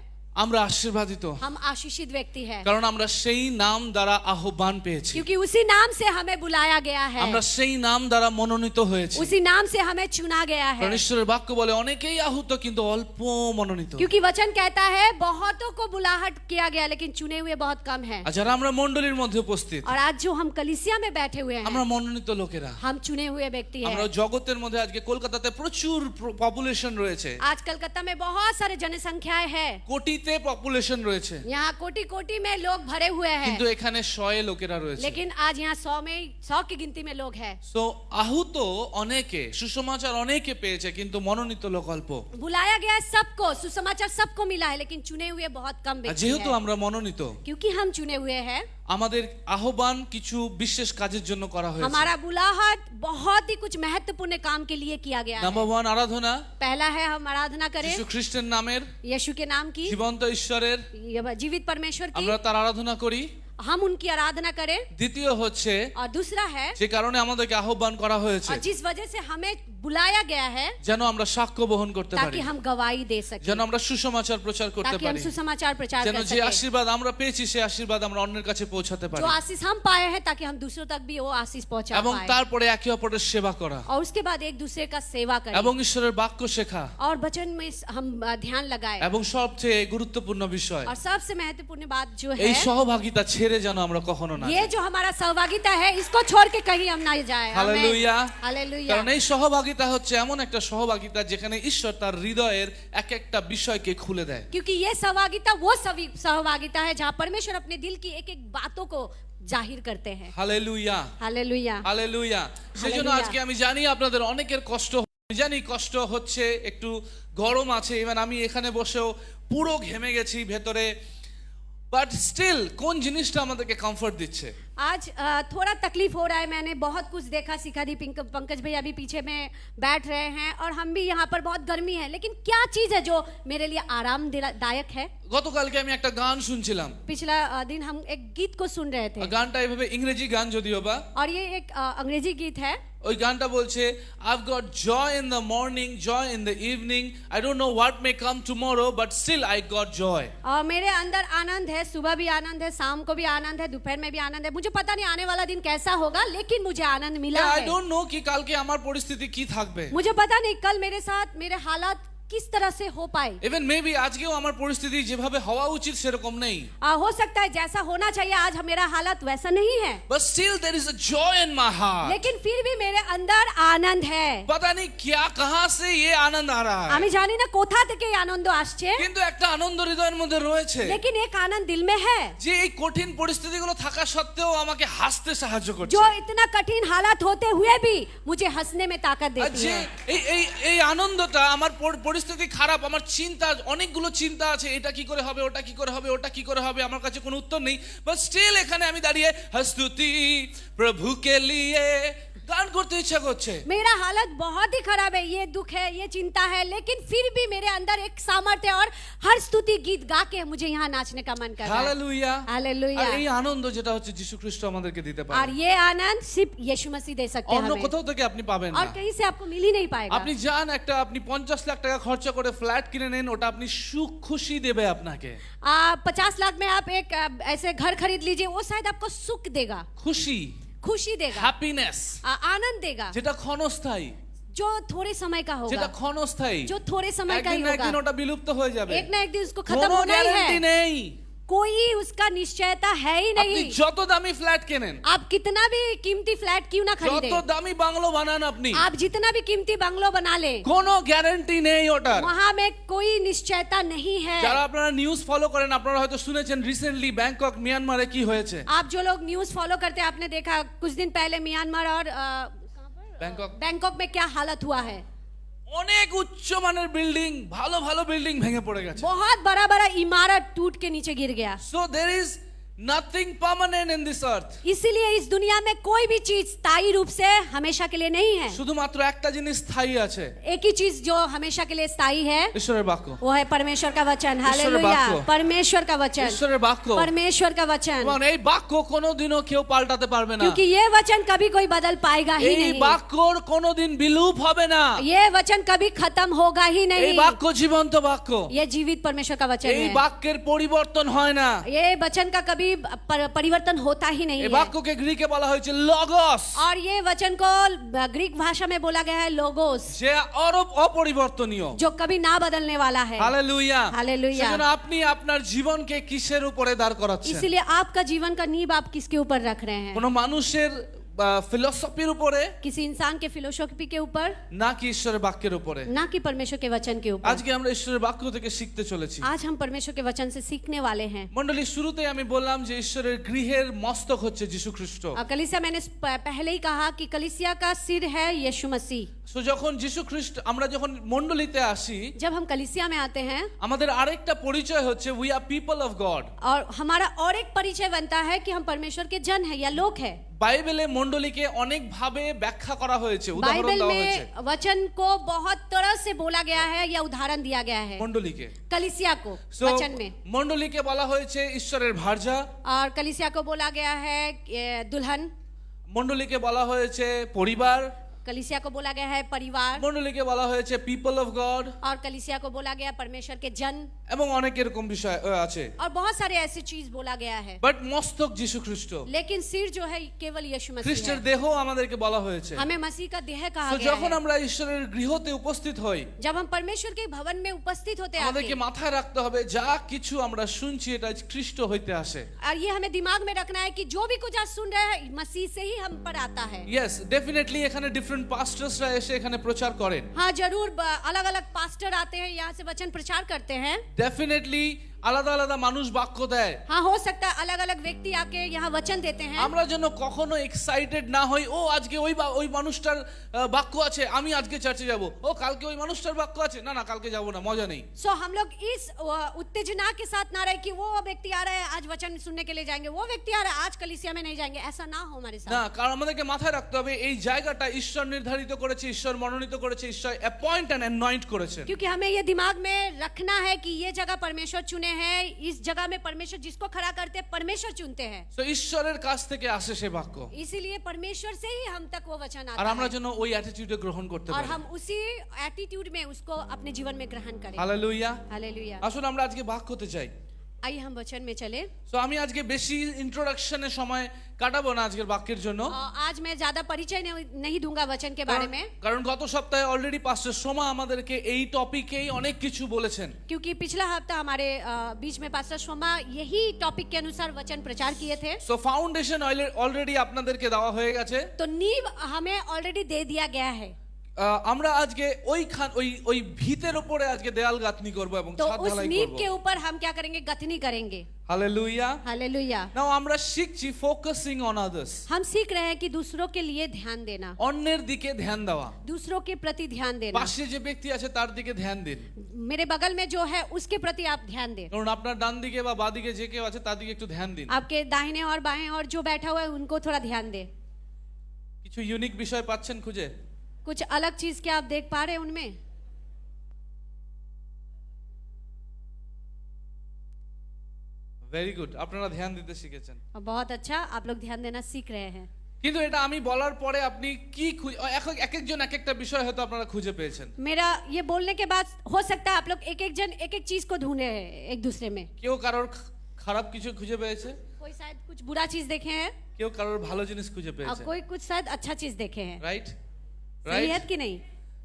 আশীর্বাদিত, हम आशीषित व्यक्ति है, কারণ আমরা সেই নাম দ্বারা আহ্বান পেয়েছি। क्योंकि उसी नाम से हमें बुलाया गया है, আমরা সেই নাম দ্বারা মনোনীত হয়েছি। उसी नाम से हमें चुना गया है। কারণ ঈশ্বরের বাক্য বলে অনেকেই আহুত কিন্তু অল্প মনোনীত। क्योंकि वचन कहता है बहुतों को बुलाहट किया गया लेकिन चुने हुए बहुत कम है। আর যারা আমরা মণ্ডলীর মধ্যে উপস্থিত, और आज जो हम कलीसिया में बैठे हुए আমরা हैं, মনোনীত লোকেরা। हम चुने हुए व्यक्ति আমরা हैं। জগতের মধ্যে আজকে কলকাতাতে প্রচুর পপুলেশন রয়েছে, आज कलकत्ता में बहुत सारे जनसंख्याएं है, কোটিতে পপুলেশন রয়েছে, यहाँ कोटि कोटि में लोग भरे हुए हैं, কিন্তু এখানে শয়ে লোকেরা রয়েছে। लेकिन आज यहाँ 100 की गिनती में लोग हैं। সো আহুত অনেকে, সুসমাচার অনেকে পেয়েছে কিন্তু মনোনীত লোক অল্প। बुलाया गया है सबको, सुसमाचार सबको मिला है, लेकिन चुने हुए बहुत कम আর व्यक्ति যেহেতু हैं। আমরা মনোনীত, क्योंकि हम चुने हुए हैं, আমাদের আহ্বান কিছু বিশেষ কাজের জন্য করা হয়েছে। हमारा बुलाहट बहुत ही कुछ महत्वपूर्ण काम के लिए किया गया है। নাম্বার 1 আরাধনা, पहला है हम आराधना करें যিশু খ্রিস্টের নামের, यीशु के नाम की, জীবন্ত ঈশ্বরের जीवित परमेश्वर की আমরা তার আরাধনা করি। हम उनकी आराधना करें। দ্বিতীয় হচ্ছে और दूसरा है, যে কারণে আমাদেরকে আহ্বান করা হয়েছে और जिस वजह से हमें बुलाया गया है যেন আমরা সাক্ষ্য বহন করতে পারি, ताकि हम गवाही दे सकें, যেন আমরা সুসমাচার প্রচার করতে ताकि हम পারি, सुसमाचार प्रचार যেন कर যে सकें। আশীর্বাদ আমরা পেয়েছি সেই আশীর্বাদ আমরা অন্যের কাছে পৌঁছাতে পারি, जो आशीष हम पाए हैं ताकि हम दूसरों तक भी वो आशीष पहुंचा এবং पाए, তারপরে একে অপরের সেবা করা और उसके बाद एक दूसरे का सेवा करें এবং ঈশ্বরের বাক্য শেখা, और वचन में हम ध्यान लगाए। এবং সবচেয়ে গুরুত্বপূর্ণ বিষয় और सबसे महत्वपूर्ण बात जो এই है, সহভাগিতা ছেড়ে যেন আমরা কখনো না ये जो हमारा सहभागिता है इसको छोड़ के कहीं हम ना जाए। হালেলুয়া। हालेलुया। কারণ এই সহভাগিতা হচ্ছে এমন একটা সহভাগিতা যেখানে ঈশ্বর তার হৃদয়ের এক একটা বিষয়কে খুলে দেয়। क्योंकि ये सहभागिता वो सहभागिता है जहाँ परमेश्वर अपने दिल की एक एक बातों को जाहिर करते हैं। Hallelujah, hallelujah. হালেলুয়া। সেজন্য হালেলুয়া। আজকে আমি জানি আপনাদের অনেকের কষ্ট, আমি জানি কষ্ট হচ্ছে, একটু গরম আছে, ইভেন আমি এখানে বসেও পুরো ঘেমে গেছি ভেতরে, বাট স্টিল কোন জিনিসটা আমাদেরকে কমফর্ট দিচ্ছে? आज थोड़ा तकलीफ हो रहा है, मैंने बहुत कुछ देखा सीखा दी। पंकज भैया भी पीछे में बैठ रहे हैं और हम भी यहाँ पर बहुत गर्मी है, लेकिन क्या चीज है जो मेरे लिए आरामदायक है? গতকালকে আমি একটা গান শুনছিলাম, पिछला दिन हम एक गीत को सुन रहे थे গানটা এভাবে ইংরেজি গান যদিও বা, और ये एक अंग्रेजी गीत है। ওই গানটা বলছে I've got joy in the morning, joy in the evening, I don't know what may come tomorrow but still I got joy। और मेरे अंदर आनंद है, सुबह भी आनंद है, शाम को भी आनंद है, दोपहर में भी आनंद है। मुझे पता नहीं आने वाला दिन कैसा होगा, लेकिन मुझे आनंद मिला I है। don't know कि কালকে আমার পরিস্থিতি কি থাকবে, मुझे पता नहीं कल मेरे साथ मेरे हालात किस तरह से हो पाए। ইভেন মেবি আজকেও আমার পরিস্থিতি যেভাবে হওয়া উচিত সেরকম নেই, हो सकता है जैसा होना चाहिए आज मेरा हालात वैसा नहीं है, but still there is a joy in my heart। लेकिन फिर भी मेरे अंदर आनंद है। पता नहीं क्या कहां से ये आनंद आ रहा है, আমি জানি না কোথা থেকে এই আনন্দ আসছে, কিন্তু একটা আনন্দ হৃদয়ের মধ্যে রয়েছে लेकिन एक आनंद दिल में है যে এই কঠিন পরিস্থিতিগুলো থাকা সত্ত্বেও আমাকে হাসতে সাহায্য করছে। जो इतना कठिन हालात होते हुए भी मुझे हंसने में ताकत আর देती যে है। এই আনন্দটা, আমার পরিস্থিতি খারাপ, আমার চিন্তা, অনেকগুলো চিন্তা আছে, এটা কি করে হবে, ওটা কি করে হবে, ওটা কি করে হবে, আমার কাছে কোনো উত্তর নেই, বাট স্টিল এখানে আমি দাঁড়িয়ে स्तुति प्रभु के लिए গান করতে ইচ্ছা করছে। मेरा हालत बहुत ही खराब है, ये दुख है, ये चिंता है, लेकिन फिर भी मेरे अंदर एक सामर्थ्य और हर स्तुति गीत गा के मुझे यहाँ नाचने का मन कर रहा है। হালেলুয়া। हालेलुया। আর এই আনন্দ যেটা হচ্ছে যিশু খ্রিস্ট আমাদেরকে দিতে और পারে, ये आनंद सिर्फ यीशु मसीह दे सकते हैं অন্য हमें, কোথাও থেকে আপনি পাবেন और না। कहीं से आपको मिल ही नहीं पाएगा। আপনি যান একটা, আপনি 50 লাখ টাকা খরচা করে ফ্ল্যাট কিনে নেন, ওটা আপনি সুখ খুশি দেবে আপনাকে, 50 लाख में आप एक ऐसे घर खरीद लीजिए, वो शायद आपको सुख देगा, খুশি, खुशी देगा, হ্যাপিনেস, आनंद देगा, যেটা ক্ষণস্থায়ী, जो थोड़े समय का যেটা होगा, ক্ষণস্থায়ী, जो थोड़े समय का ही একদিন না একদিন होगा, ওটা বিলুপ্ত হয়ে যাবে, एक ना एक दिन उसको खत्म কোনো होना ही গ্যারান্টি है, নেই। कोई उसका निश्चयता है ही আপনি नहीं। যত দামি ফ্ল্যাট কেনেন, आप कितना भी कीमती फ्लैट क्यों ना खरीदे, যত দামি বাংলো বানান আপনি, आप जितना भी कीमती बंगलो बना ले, কোনো গ্যারান্টি নেই ওটার। वहां में कोई निश्चयता नहीं है। যারা আপনারা নিউজ ফলো করেন আপনারা হয়তো শুনেছেন রিসেন্টলি ব্যাংকক মিয়ানমারে কি হয়েছে। आप जो लोग न्यूज फॉलो करते हैं, आपने देखा कुछ दिन पहले म्यांमार और ব্যাংকক बैंकॉक में क्या हालत हुआ है। অনেক উচ্চমানের বিল্ডিং, ভালো ভালো বিল্ডিং ভেঙে পড়ে গেছে। बहुत बड़ा बड़ा इमारत टूट के नीचे गिर गया। So there is nothing permanent in this earth. इसीलिए इस दुनिया में कोई भी चीज स्थायी रूप से हमेशा के लिए नहीं है। শুধুমাত্র একটা জিনিস স্থায়ী আছে, एक ही चीज जो हमेशा के लिए स्थायी है ঈশ্বরের বাক্য। वो है परमेश्वर का वचन। ईश्वर हालेलुया। वाक्य। परमेश्वर का वचन, ঈশ্বরের বাক্য, परमेश्वर का वचन, এবং এই বাক্য কোনোদিনও কেউ পাল্টাতে পারবে না। क्योंकि ये वचन कभी कोई बदल पाएगा ही এই नहीं। বাক্যর কোনোদিন বিলুপ হবে না। ये वचन कभी खत्म होगा ही এই नहीं। বাক্য জীবন্ত বাক্য। ये जीवित परमेश्वर का वचन এই है। বাক্যের পরিবর্তন হয় না। ये वचन का कभी परिवर्तन होता ही नहीं এই है। বাক্যকে গ্রিকে বলা হয়েছে লগস, और ये वचन को ग्रीक भाषा में बोला गया है लोगोस, যে অপরিবর্তনীয়। जो कभी ना बदलने वाला है। হালেলুয়া। हालेलुया। সেজন্য আপনি আপনার জীবনকে কিসের উপরে দাঁড় করাচ্ছেন? इसीलिए आपका जीवन का नींव आप किसके ऊपर रख रहे हैं? কোন মানুষের ফিলোসফির উপরে, किसी इंसान के फिलोसफी के ऊपर, নাকি ঈশ্বরের বাক্যের উপরে? ना कि परमेश्वर के वचन के ऊपर। আজকে আমরা ঈশ্বরের বাক্য থেকে শিখতে চলেছি। आज हम परमेश्वर के वचन से सीखने वाले हैं। মণ্ডলী, শুরুতেই আমি বললাম যে ঈশ্বরের গৃহের মস্তক হচ্ছে যিশু খ্রিস্ট। कलीसिया, मैंने पहले ही कहा कि कलीसिया का सिर है यीशु मसीह। সো যখন যিশু খ্রিস্ট, আমরা যখন মণ্ডলীতে আসি, जब हम कलीसिया में आते हैं, আমাদের আরেকটা পরিচয় হচ্ছে we are people of god. और हमारा और एक परिचय बनता है कि हम परमेश्वर के जन हैं या लोग हैं। বাইবেলে মণ্ডলীকে অনেক ভাবে ব্যাখ্যা করা হয়েছে, উদাহরণ बाइबल দেওয়া में হয়েছে वचन को बहुत तरह से बोला गया है या उदाहरण दिया गया है মণ্ডলীকে। कलीसिया को সো वचन में। মণ্ডলীকে বলা হয়েছে ঈশ্বরের ভার্যা, और कलीसिया को बोला गया है दुल्हन, মণ্ডলীকে বলা হয়েছে পরিবার, कलीसिया को बोला गया है परिवार, মণ্ডলীকে বলা হয়েছে পিপল অফ গড, और कलीसिया को बोला गया परमेश्वर के जन, এবং অনেক এরকম বিষয় আছে। और बहुत सारे ऐसी चीज बोला गया है। বাট মস্তক যীশু খ্রিস্ট, लेकिन सिर जो है केवल यीशु मसीह খ্রিস্টের है। দেহ আমাদেরকে বলা হয়েছে। हमें मसीह का देह कहा তো गया যখন है। আমরা ঈশ্বরের গৃহতে উপস্থিত হই, जब हम परमेश्वर के भवन में उपस्थित होते हैं আমাদেরকে মাথায় রাখতে হবে যা কিছু আমরা শুনছি এটা খ্রিস্ট হইতে আসে। और ये हमें दिमाग में रखना है कि जो भी कुछ आज सुन रहे हैं मसीह से ही हम पर आता है। ইয়েস, ডেফিনেটলি এখানে ডিফারেন্ট পাস্টার্সরা এসে এখানে প্রচার করেন। हाँ जरूर, अलग अलग पास्टर आते हैं यहाँ से वचन प्रचार करते हैं। ডেফিনেটলি আলাদা আলাদা মানুষ বাক্য দেয়। हाँ हो सकता है अलग अलग व्यक्ति आके यहाँ वचन देते हैं। আমরা যেন কখনো এক্সাইটেড না হই, ও আজকে ওই মানুষটার বাক্য আছে আমি আজকে চার্চে যাব, ও কালকে ওই মানুষটার বাক্য আছে না না কালকে যাব না, মজা নেই। सो हम लोग इस उत्तेजना के साथ ना रहे कि वो व्यक्ति आ रहा है आज वचन सुनने के लिए जाएंगे, वो व्यक्ति आ रहा है आज कलीसिया में नहीं जाएंगे, ऐसा ना हो हमारे না, साथ। কারণ আমাদেরকে মাথায় রাখতে হবে এই জায়গাটা ঈশ্বর নির্ধারিত করেছে, ঈশ্বর মনোনীত করেছে, ঈশ্বর অ্যাপয়েন্ট এন্ড অ্যানয়েন্ট করেছেন। क्योंकि हमें ये दिमाग में रखना है कि ये जगह परमेश्वर चुने हैं, इस जगह में परमेश्वर जिसको खड़ा करते हैं परमेश्वर चुनते हैं। তো ঈশ্বরের কাছ থেকে আসে সে বাক্য, इसीलिए परमेश्वर से ही हम तक वो वचन আর आता আমরা है যেন ওই অ্যাটিটিউডে গ্রহণ করতে और পারি। हम उसी एटीट्यूड में उसको अपने जीवन में ग्रहण करें। হালেলুয়া। हालेलुया। আসুন আমরা আজকে বাক্যতে যাই। आइए हम वचन में चले। সো আমি আজকে বেশি ইন্ট্রোডাকশনে সময় কাটাবো না আজকের বাক্যের জন্য, आज मैं ज्यादा परिचय नहीं दूंगा वचन के बारे में, কারণ গত সপ্তাহে অলরেডি পাস্টার সোমা আমাদেরকে এই টপিকেই অনেক কিছু বলেছেন। क्योंकि पिछला हफ्ता हमारे बीच में पास्टर शोमा यही टॉपिक के अनुसार वचन प्रचार किए थे। সো ফাউন্ডেশন অলরেডি আপনাদেরকে দেওয়া হয়ে গেছে। तो नींव हमें ऑलरेडी दे दिया गया है। আমরা আজকে ওই ভিতের উপরে আজকে দেয়াল গাঁথনি করব এবং तो ছাদ उस ঢালাই नींव করব। के ऊपर हम क्या करेंगे, गथनी करेंगे। হালেলুয়া। हालेलुया। নাও আমরা শিখছি ফোকাসিং অন আদার্স, हम सीख रहे हैं कि दूसरों के लिए ध्यान देना, অন্যের দিকে ধ্যান দেওয়া। दूसरों के प्रति ध्यान देना। পাশে যে ব্যক্তি আছে তার দিকে ধ্যান দিন, मेरे बगल में जो है उसके प्रति आप ध्यान दें। কারণ আপনার ডান দিকে বা বাঁ দিকে যে কেউ আছে তার দিকে একটু ধ্যান দিন। आपके दाहिने और बाएं और जो बैठा हुआ है उनको थोड़ा ध्यान दें। কিছু ইউনিক বিষয় পাচ্ছেন খুঁজে? कुछ अलग चीज क्या आप देख पा रहे हैं उनमें? ভেরি গুড, আপনারা ধ্যান দিতে শিখেছেন। बहुत अच्छा, आप लोग ध्यान देना सीख रहे हैं। কিন্তু এটা আমি বলার পরে আপনি কি এক একজন এক একটা বিষয় হয়তো আপনারা খুঁজে পেয়েছেন। मेरा ये बोलने के बाद हो सकता है आप लोग एक एक जन एक एक चीज को ढूंढे हैं एक दूसरे में। কেউ কারোর খারাপ কিছু খুঁজে পেয়েছে, कोई शायद कुछ बुरा चीज देखे हैं কেউ কারোর ভালো জিনিস খুঁজে और পেয়েছে, कोई कुछ शायद अच्छा चीज देखे हैं। রাইট सही है রাইট। कि नहीं?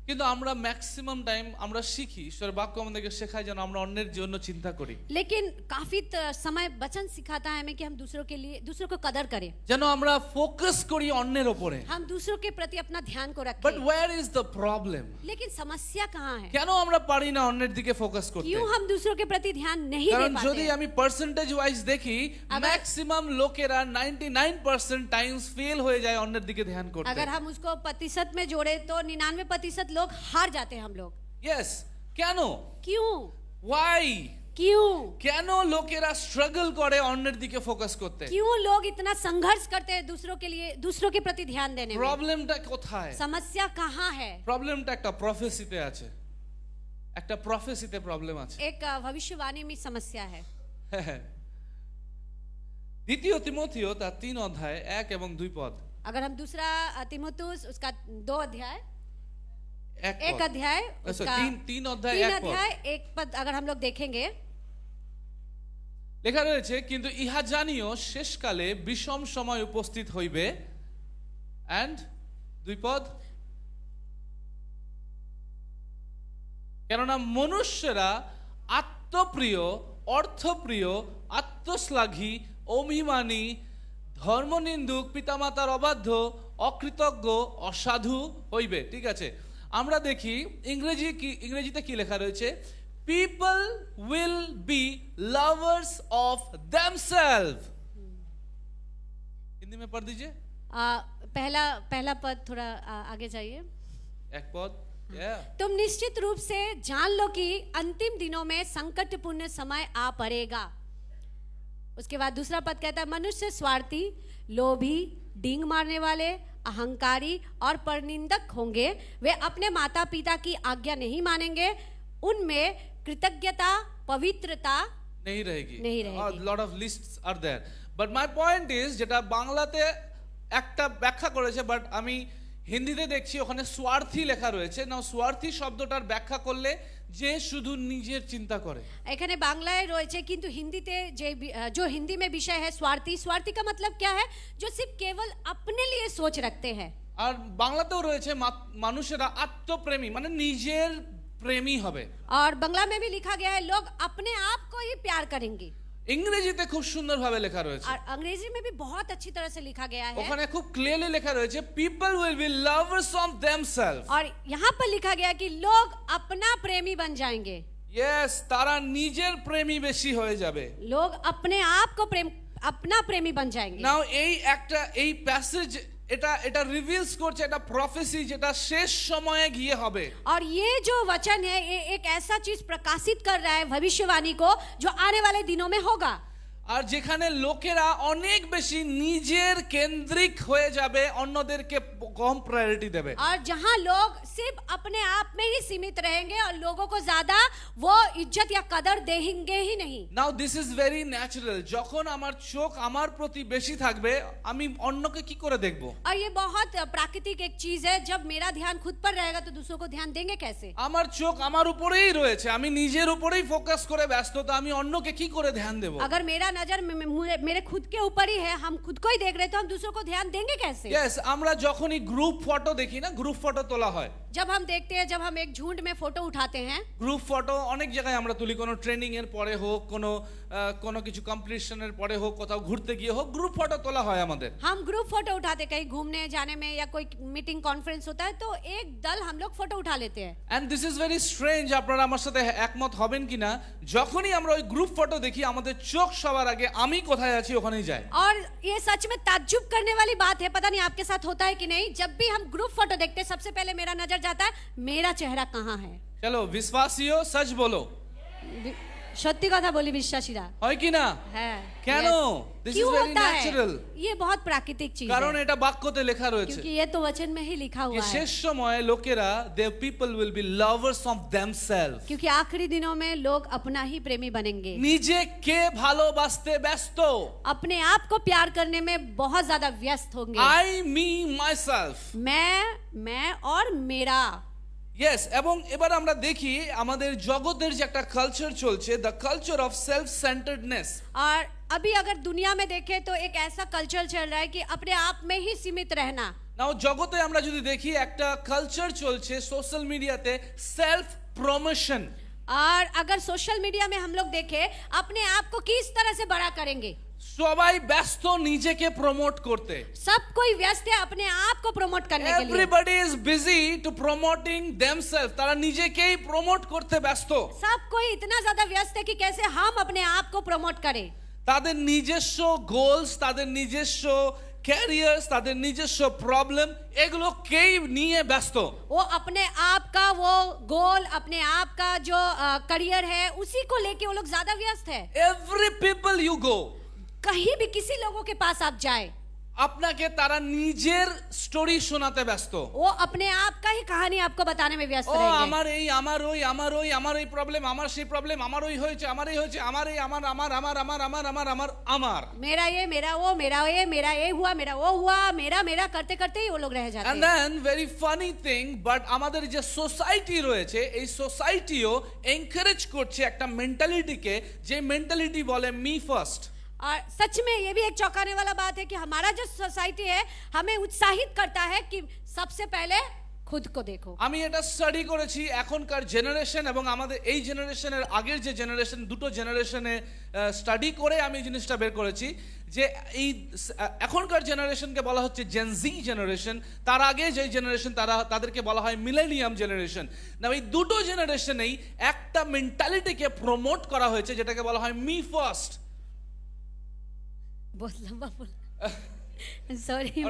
কিন্তু আমরা ম্যাক্সিমাম টাইম আমরা শিখি, ঈশ্বরের বাক্য আমাদেরকে শেখায় যেন আমরা অন্যের জন্য চিন্তা করি, लेकिन काफी समय वचन सिखाता है हमें कि हम दूसरों के लिए दूसरों को कदर करें, যেন আমরা ফোকাস করি অন্যের ওপরে। हम दूसरों के प्रति अपना ध्यान को বাট रखें। Where is the problem? लेकिन समस्या कहाँ है? কেন আমরা পারি না অন্যের দিকে ফোকাস করতে? क्यों हम दूसरों के प्रति ध्यान नहीं दे কারণ पाते যদি हैं? আমি পার্সেন্টেজ ওয়াইজ দেখি ম্যাক্সিমাম লোকেরা 99% টাইমস ফেল হয়ে যায় অন্যের দিকে ধ্যান করতে। अगर हम उसको प्रतिशत में जोड़े तो 99% लोग हार जाते हैं हम लोग। ইয়েস, কেন? क्यों? ওয়াই? क्यों? কেন লোকেরা স্ট্রাগল করে অন্যের দিকে ফোকাস করতে? क्यों लोग इतना संघर्ष करते हैं दूसरों के लिए, दूसरों के प्रति ध्यान देने में? প্রবলেমটা কোথায়? समस्या कहाँ है? প্রবলেমটা একটা প্রফেসিতে আছে, একটা প্রফেসিতে প্রবলেম আছে। एक भविष्यवाणी में समस्या है। দ্বিতীয় তিমোথেও তার 3 অধ্যায় 1 এবং 2 পদ। अगर हम दूसरा तिमुथियुस उसका 2 अध्याय, এক एक পদ। अध्याय उसका 3 অধ্যায় 3 1 পদ अध्याय 1 पद अगर हम लोग देखेंगे, লেখা রয়েছে, কিন্তু ইহা জানিও শেষকালে বিষম সময় উপস্থিত হইবে। এন্ড 2 পদ, কেননা মনুষ্যরা আত্মপ্রিয়, অর্থপ্রিয়, আত্মশ্লাঘী, অভিমানী, ধর্মনিন্দুক, পিতামাতার অবাধ্য, অকৃতজ্ঞ, অসাধু হইবে। ঠিক আছে, আমরা দেখি ইংরেজিতে কি লেখা রয়েছে? People will be lovers of themselves। Hindi में पढ़ दीजिए पहला पद थोड़ा आगे जाइए। एक पद। तुम निश्चित रूप से जान लो कि अंतिम दिनों में संकटपूर्ण समय आ पड़ेगा। उसके बाद दूसरा पद कहता है, मनुष्य स्वार्थी, लोभी, डींग मारने वाले, अहंकारी और परनिंदक होंगे। वे अपने माता पिता की आज्ञा नहीं मानेंगे। उनमें कृतज्ञता, पवित्रता नहीं रहेगी। नहीं रहेगी। Lot of lists are there, but my point is, যেটা বাংলাতে একটা ব্যাখ্যা করেছে বাট আমি হিন্দিতে দেখছি ওখানে স্বার্থী লেখা রয়েছে না, স্বার্থী শব্দটার ব্যাখ্যা করলে যে শুধু নিজের চিন্তা করে। এখানে বাংলায় রয়েছে কিন্তু হিন্দিতে जो हिंदी में विषय है स्वार्थी, स्वार्थी का मतलब क्या है? जो सिर्फ केवल अपने लिए सोच रखते हैं। আর বাংলাতেও রয়েছে মানুষেরা আত্মপ্রেমী, মানে নিজের প্রেমী হবে। और बंगला में भी लिखा गया है लोग अपने आप को ही प्यार करेंगे। ইংরেজিতে খুব সুন্দরভাবে লেখা রয়েছে, और अंग्रेजी में भी बहुत अच्छी तरह से लिखा गया है। ওখানে খুব ক্লিয়ারলি লেখা রয়েছে people will be lovers of themselves. और यहाँ पर लिखा गया कि लोग अपना प्रेमी बन जाएंगे। यस, তারা নিজের প্রেমী বেশি হয়ে যাবে। लोग अपने आप को अपना प्रेमी बन जाएंगे। নাও এই প্যাসেজ এটা রিভিলস করছে একটা প্রফেসি যেটা শেষ সময়ে গিয়ে হবে। और ये जो वचन है ये एक ऐसा चीज प्रकाशित कर रहा है भविष्यवाणी को जो आने वाले दिनों में होगा। আর যেখানে লোকেরা অনেক বেশি নিজের কেন্দ্রিক হয়ে যাবে, অন্যদেরকে কম প্রায়োরিটি দেবে। और जहां लोग सिर्फ अपने आप में ही सीमित रहेंगे और लोगों को ज्यादा वो इज्जत या कदर देंगे ही नहीं। নাও দিস ইজ ভেরি ন্যাচারাল। যখন আমার চোখ আমার প্রতি বেশি থাকবে আমি অন্যকে কি করে দেখব? और ये बहुत प्राकृतिक एक चीज है, जब मेरा ध्यान खुद पर रहेगा तो दूसरों को ध्यान देंगे कैसे? আমার চোখ আমার উপরেই রয়েছে, আমি নিজের উপরেই ফোকাস করে ব্যস্ত, তো আমি অন্যকে কি করে ধ্যান দেব? अगर मेरा नजर मेरे खुद के ऊपर ही है, हम खुद को ही देख रहे तो हम दूसरों को ध्यान देंगे कैसे? यस, আমরা যখনই গ্রুপ ফটো দেখি না, গ্রুপ ফটো তোলা হয়, जब हम देखते हैं, जब हम एक झुंड में फोटो उठाते हैं, গ্রুপ ফটো অনেক জায়গায় আমরা তুলি, কোনো ট্রেনিং এর পরে হোক, কোনো কিছু কমপ্লিশনের পরে হোক, কোথাও ঘুরতে গিয়ে হোক, গ্রুপ ফটো তোলা হয় আমাদের। हम ग्रुप फोटो उठाते कहीं घूमने जाने में या कोई मीटिंग कॉन्फ्रेंस होता है तो एक दल हम लोग फोटो उठा लेते हैं। And this is very strange, আপনারা আমার সাথে একমত হবেন কিনা, যখনই আমরা ওই গ্রুপ ফটো দেখি আমাদের চোখ সবার আগে আমি কোথায় আছি ওখানেই যায়। और ये सच में ताज्जुब करने वाली बात है, पता नहीं आपके साथ होता है कि नहीं, जब भी हम ग्रुप फोटो देखते हैं सबसे पहले मेरा नजर जाता है मेरा चेहरा कहाँ है। চলো বিশ্বাসীও সচ বলো, সত্যি কথা বলি বিশ্বাসীরা, হয় কি না? হ্যাঁ কেন? দিস ইজ क्यों ভেরি होता है? ন্যাচারাল। ये बहुत प्राकृतिक चीज কারণ है এটা বাক্যতে লেখা রয়েছে क्योंकि ये तो वचन में ही लिखा যে हुआ है। শেষ সময়ে লোকেরা they people will be lovers of themselves. क्योंकि आखिरी दिनों में लोग अपना ही प्रेमी बनेंगे, নিজেকে ভালোবাসতে ব্যস্ত। अपने आप को प्यार करने में बहुत ज्यादा व्यस्त होंगे। I me myself. मैं और मेरा। ইয়েস, এবং এবার আমরা দেখি আমাদের জগতের যে একটা কালচার চলছে, দ্য কালচার অফ সেলফ সেন্টার্ডনেস। और अभी अगर दुनिया में देखें तो एक ऐसा कल्चर चल रहा है कि अपने आप में ही सीमित रहना। নাও জগতে আমরা যদি দেখি একটা কালচার চলছে সোশ্যাল মিডিয়াতে সেলফ প্রমোশন। और अगर सोशल मीडिया में हम लोग देखें अपने आप को किस तरह से बड़ा करेंगे, সবাই ব্যস্ত নিজেকে প্রমোট করতে। सब कोई व्यस्त है अपने आप को प्रमोट करने के लिए। Everybody is busy to promoting themselves. তারা নিজেকেই প্রমোট করতে ব্যস্ত। सब कोई इतना ज्यादा व्यस्त है कि कैसे हम अपने आप को प्रमोट करें। তাদের নিজস্ব গোলস, তাদের নিজস্ব ক্যারিয়ার্স, তাদের নিজস্ব প্রবলেম, এগুলো কেই নিয়ে ব্যস্ত। वो अपने आप का वो गोल, अपने आप का जो करियर है उसी को लेके वो लोग ज्यादा व्यस्त है। এভরি পিপল ইউ গো, कहीं भी किसी लोगों के पास आप जाए আপনাকে তারা নিজের স্টোরি শোনাতে ব্যস্ত। वो अपने आप का ही कहानी आपको बताने में व्यस्त ও रहेंगे। আমার এই আমার ওই আমার ওই আমার এই প্রবলেম, আমার সেই প্রবলেম, আমার ওই হয়েছে, আমার এই হয়েছে, আমার এই আমার আমার আমার আমার আমার আমার আমার আমার मेरा ये, मेरा वो, मेरा ये, मेरा ये हुआ, मेरा वो हुआ, मेरा मेरा करते करते ही वो लोग रह जाते এন্ড हैं। দেন ভেরি ফানি থিং, বাট আমাদের যে সোসাইটি রয়েছে এই সোসাইটিও এনকারেজ করছে একটা মেন্টালিটিকে, যে মেন্টালিটি বলে মি ফার্স্ট। और सच में ये भी एक चौंकाने वाला बात है कि हमारा जो सोसाइटी है हमें उत्साहित करता है कि सबसे पहले खुद को देखो। আমি এটা স্টাডি করেছি এখনকার জেনারেশন এবং আমাদের এই জেনারেশনের আগের যে জেনারেশন, দুটো জেনারেশনে স্টাডি করে আমি জিনিসটা বের করেছি যে এই এখনকার জেনারেশনকে বলা হচ্ছে জেনজি জেনারেশন, তার আগে যে জেনারেশন তাদেরকে বলা হয় মিলেনিয়াম জেনারেশন। না, এই দুটো জেনারেশনেই একটা মেন্টালিটিকে প্রমোট করা হয়েছে যেটাকে বলা হয় মি ফার্স্ট। बहुत लंबा बोल सॉरी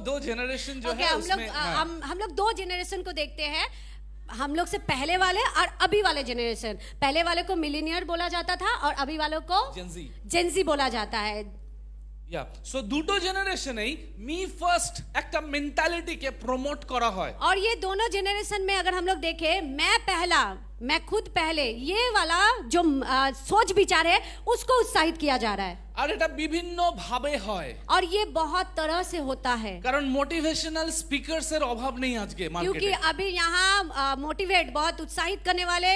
दो जनरेशन जो ओके, है हम लोग उसमें हाँ। हम लोग दो जनरेशन को देखते हैं, हम लोग से पहले वाले और अभी वाले जनरेशन। पहले वाले को मिलेनियर बोला जाता था और अभी वालों को जेनजी जेंजी बोला जाता है। या सो দুটো জেনারেশনেই মি ফার্স্ট একটা মেন্টালিটিকে প্রমোট করা হয়। और ये दोनों जनरेशन में अगर हम लोग देखें मैं पहला, मैं खुद पहले ये वाला जो सोच विचार है उसको उत्साहित किया जा रहा है আর এটা বিভিন্ন ভাবে হয়, और ये बहुत तरह से होता है কারণ মোটিভেশনাল স্পিকারস এর অভাব নেই আজকে क्योंकि মার্কেটে। अभी यहाँ मोटिवेट बहुत उत्साहित करने वाले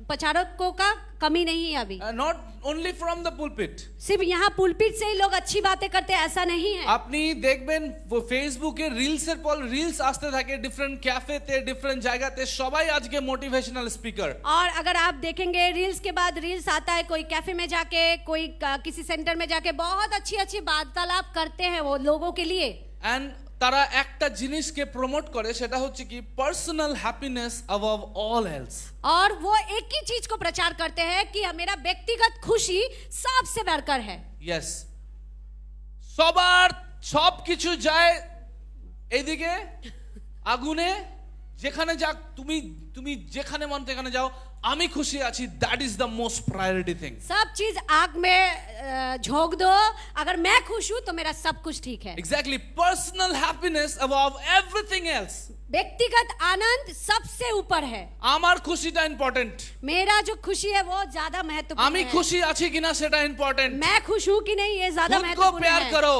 प्रचारकों का कमी नहीं है अभी। Not only from the pulpit. सिर्फ यहाँ पुलपिट से ही लोग अच्छी बातें करते हैं ऐसा नहीं है। আপনি দেখবেন ফেসবুকে রিলসের পর রিলস আসতে থাকে, ডিফারেন্ট ক্যাফেতে ডিফারেন্ট জায়গাতে সবাই আজকে মোটিভেশনাল স্পিকার। और अगर आप देखेंगे रील्स के बाद रील्स आता है, कोई कैफे में जाके, कोई किसी सेंटर में जाके बहुत अच्छी अच्छी वार्तालाप करते हैं वो लोगों के लिए। এন্ড তারা একটা জিনিসকে প্রমোট করে, সেটা হচ্ছে কি personal happiness above all else. और वो एक ही चीज को प्रचार करते हैं कि मेरा व्यक्तिगत खुशी सबसे बढ़कर है। ইয়েস, সবার সবকিছু যায় এইদিকে আগুনে, যেখানে যাক তুমি তুমি যেখানে মন সেখানে যাও, আমি খুশি আছি, that is the most priority thing. सब चीज आग में झोंक दो, अगर मैं खुश हूं तो मेरा सब कुछ ठीक है। Exactly, personal happiness above everything else. व्यक्तिगत आनंद सबसे ऊपर है। আমার খুশিটা ইম্পর্টেন্ট, मेरा जो खुशी है वो ज्यादा महत्वपूर्ण আমি है। খুশি আছি কিনা সেটা ইম্পর্টেন্ট। मैं खुश हूं कि नहीं ये ज्यादा खुद को महत्वपूर्ण प्यार है। करो,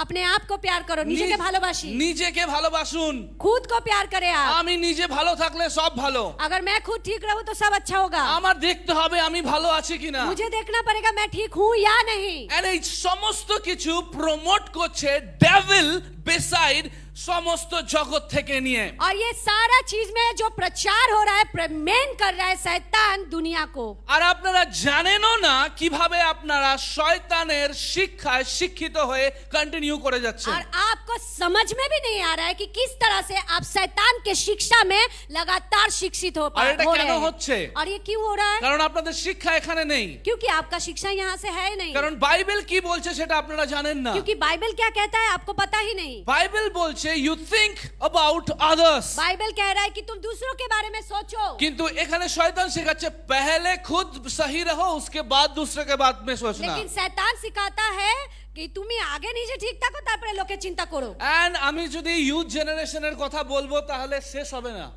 अपने आप को प्यार करो, নিজেকে ভালোবাসি, নিজেকে ভালোবাসুন। खुद को प्यार करे आप। আমি নিজে ভালো থাকলে সব ভালো। अगर मैं खुद ठीक रहूं तो सब अच्छा होगा। আমার দেখতে হবে আমি ভালো আছি কিনা। मुझे देखना पड़ेगा मैं ठीक हूं या नहीं। আর এই সমস্ত কিছু প্রমোট করছে ডেভিল বেসাইড সমস্ত জগৎ থেকে নিয়ে। और ये सारा चीज में जो प्रचार हो रहा है, प्रमेन कर रहा है शैतान दुनिया को। আর আপনারা জানেনও না কিভাবে আপনারা শয়তানের শিক্ষায় শিক্ষিত হয়ে কন্টিনিউ করে যাচ্ছেন। और आपको समझ में भी नहीं आ रहा है कि किस तरह से आप शैतान के शिक्षा में लगातार शिक्षित हो और এটা हो কেন रहे হচ্ছে? हैं। और ये क्यों हो रहा है? কারণ আপনাদের শিক্ষা এখানে নেই। क्योंकि आपका शिक्षा यहाँ से है ही नहीं। কারণ বাইবেল কি বলছে সেটা আপনারা জানেন না। क्योंकि बाइबल क्या कहता है आपको पता ही नहीं। বাইবেল বলছে you think about others, Bible कह रहा है कि तुम दूसरों के बारे में सोचो। কিন্তু এখানে শয়তান শেখাচ্ছে पहले खुद सही रहो उसके बाद दूसरे के बात में सोचना। लेकिन शैतान सिखाता है कि তুমি আগে নিজে ঠিক থাকো তারপরে লোকে চিন্তা করো। এন্ড আমি যদি ইউথ জেনারেশনের কথা বলবো তাহলে শেষ হবে না।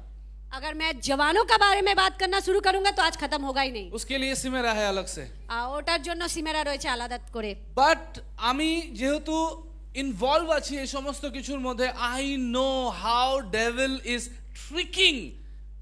अगर मैं जवानों का बारे में बात करना शुरू करूंगा तो आज खत्म होगा ही नहीं। उसके लिए সিমেরা है अलग से। ওটার জন্য সিমেরা রয়েছে আলাদা করে। বাট আমি যেহেতু ইনভলভ আছি এই সমস্ত কিছুর মধ্যে, I know how devil is tricking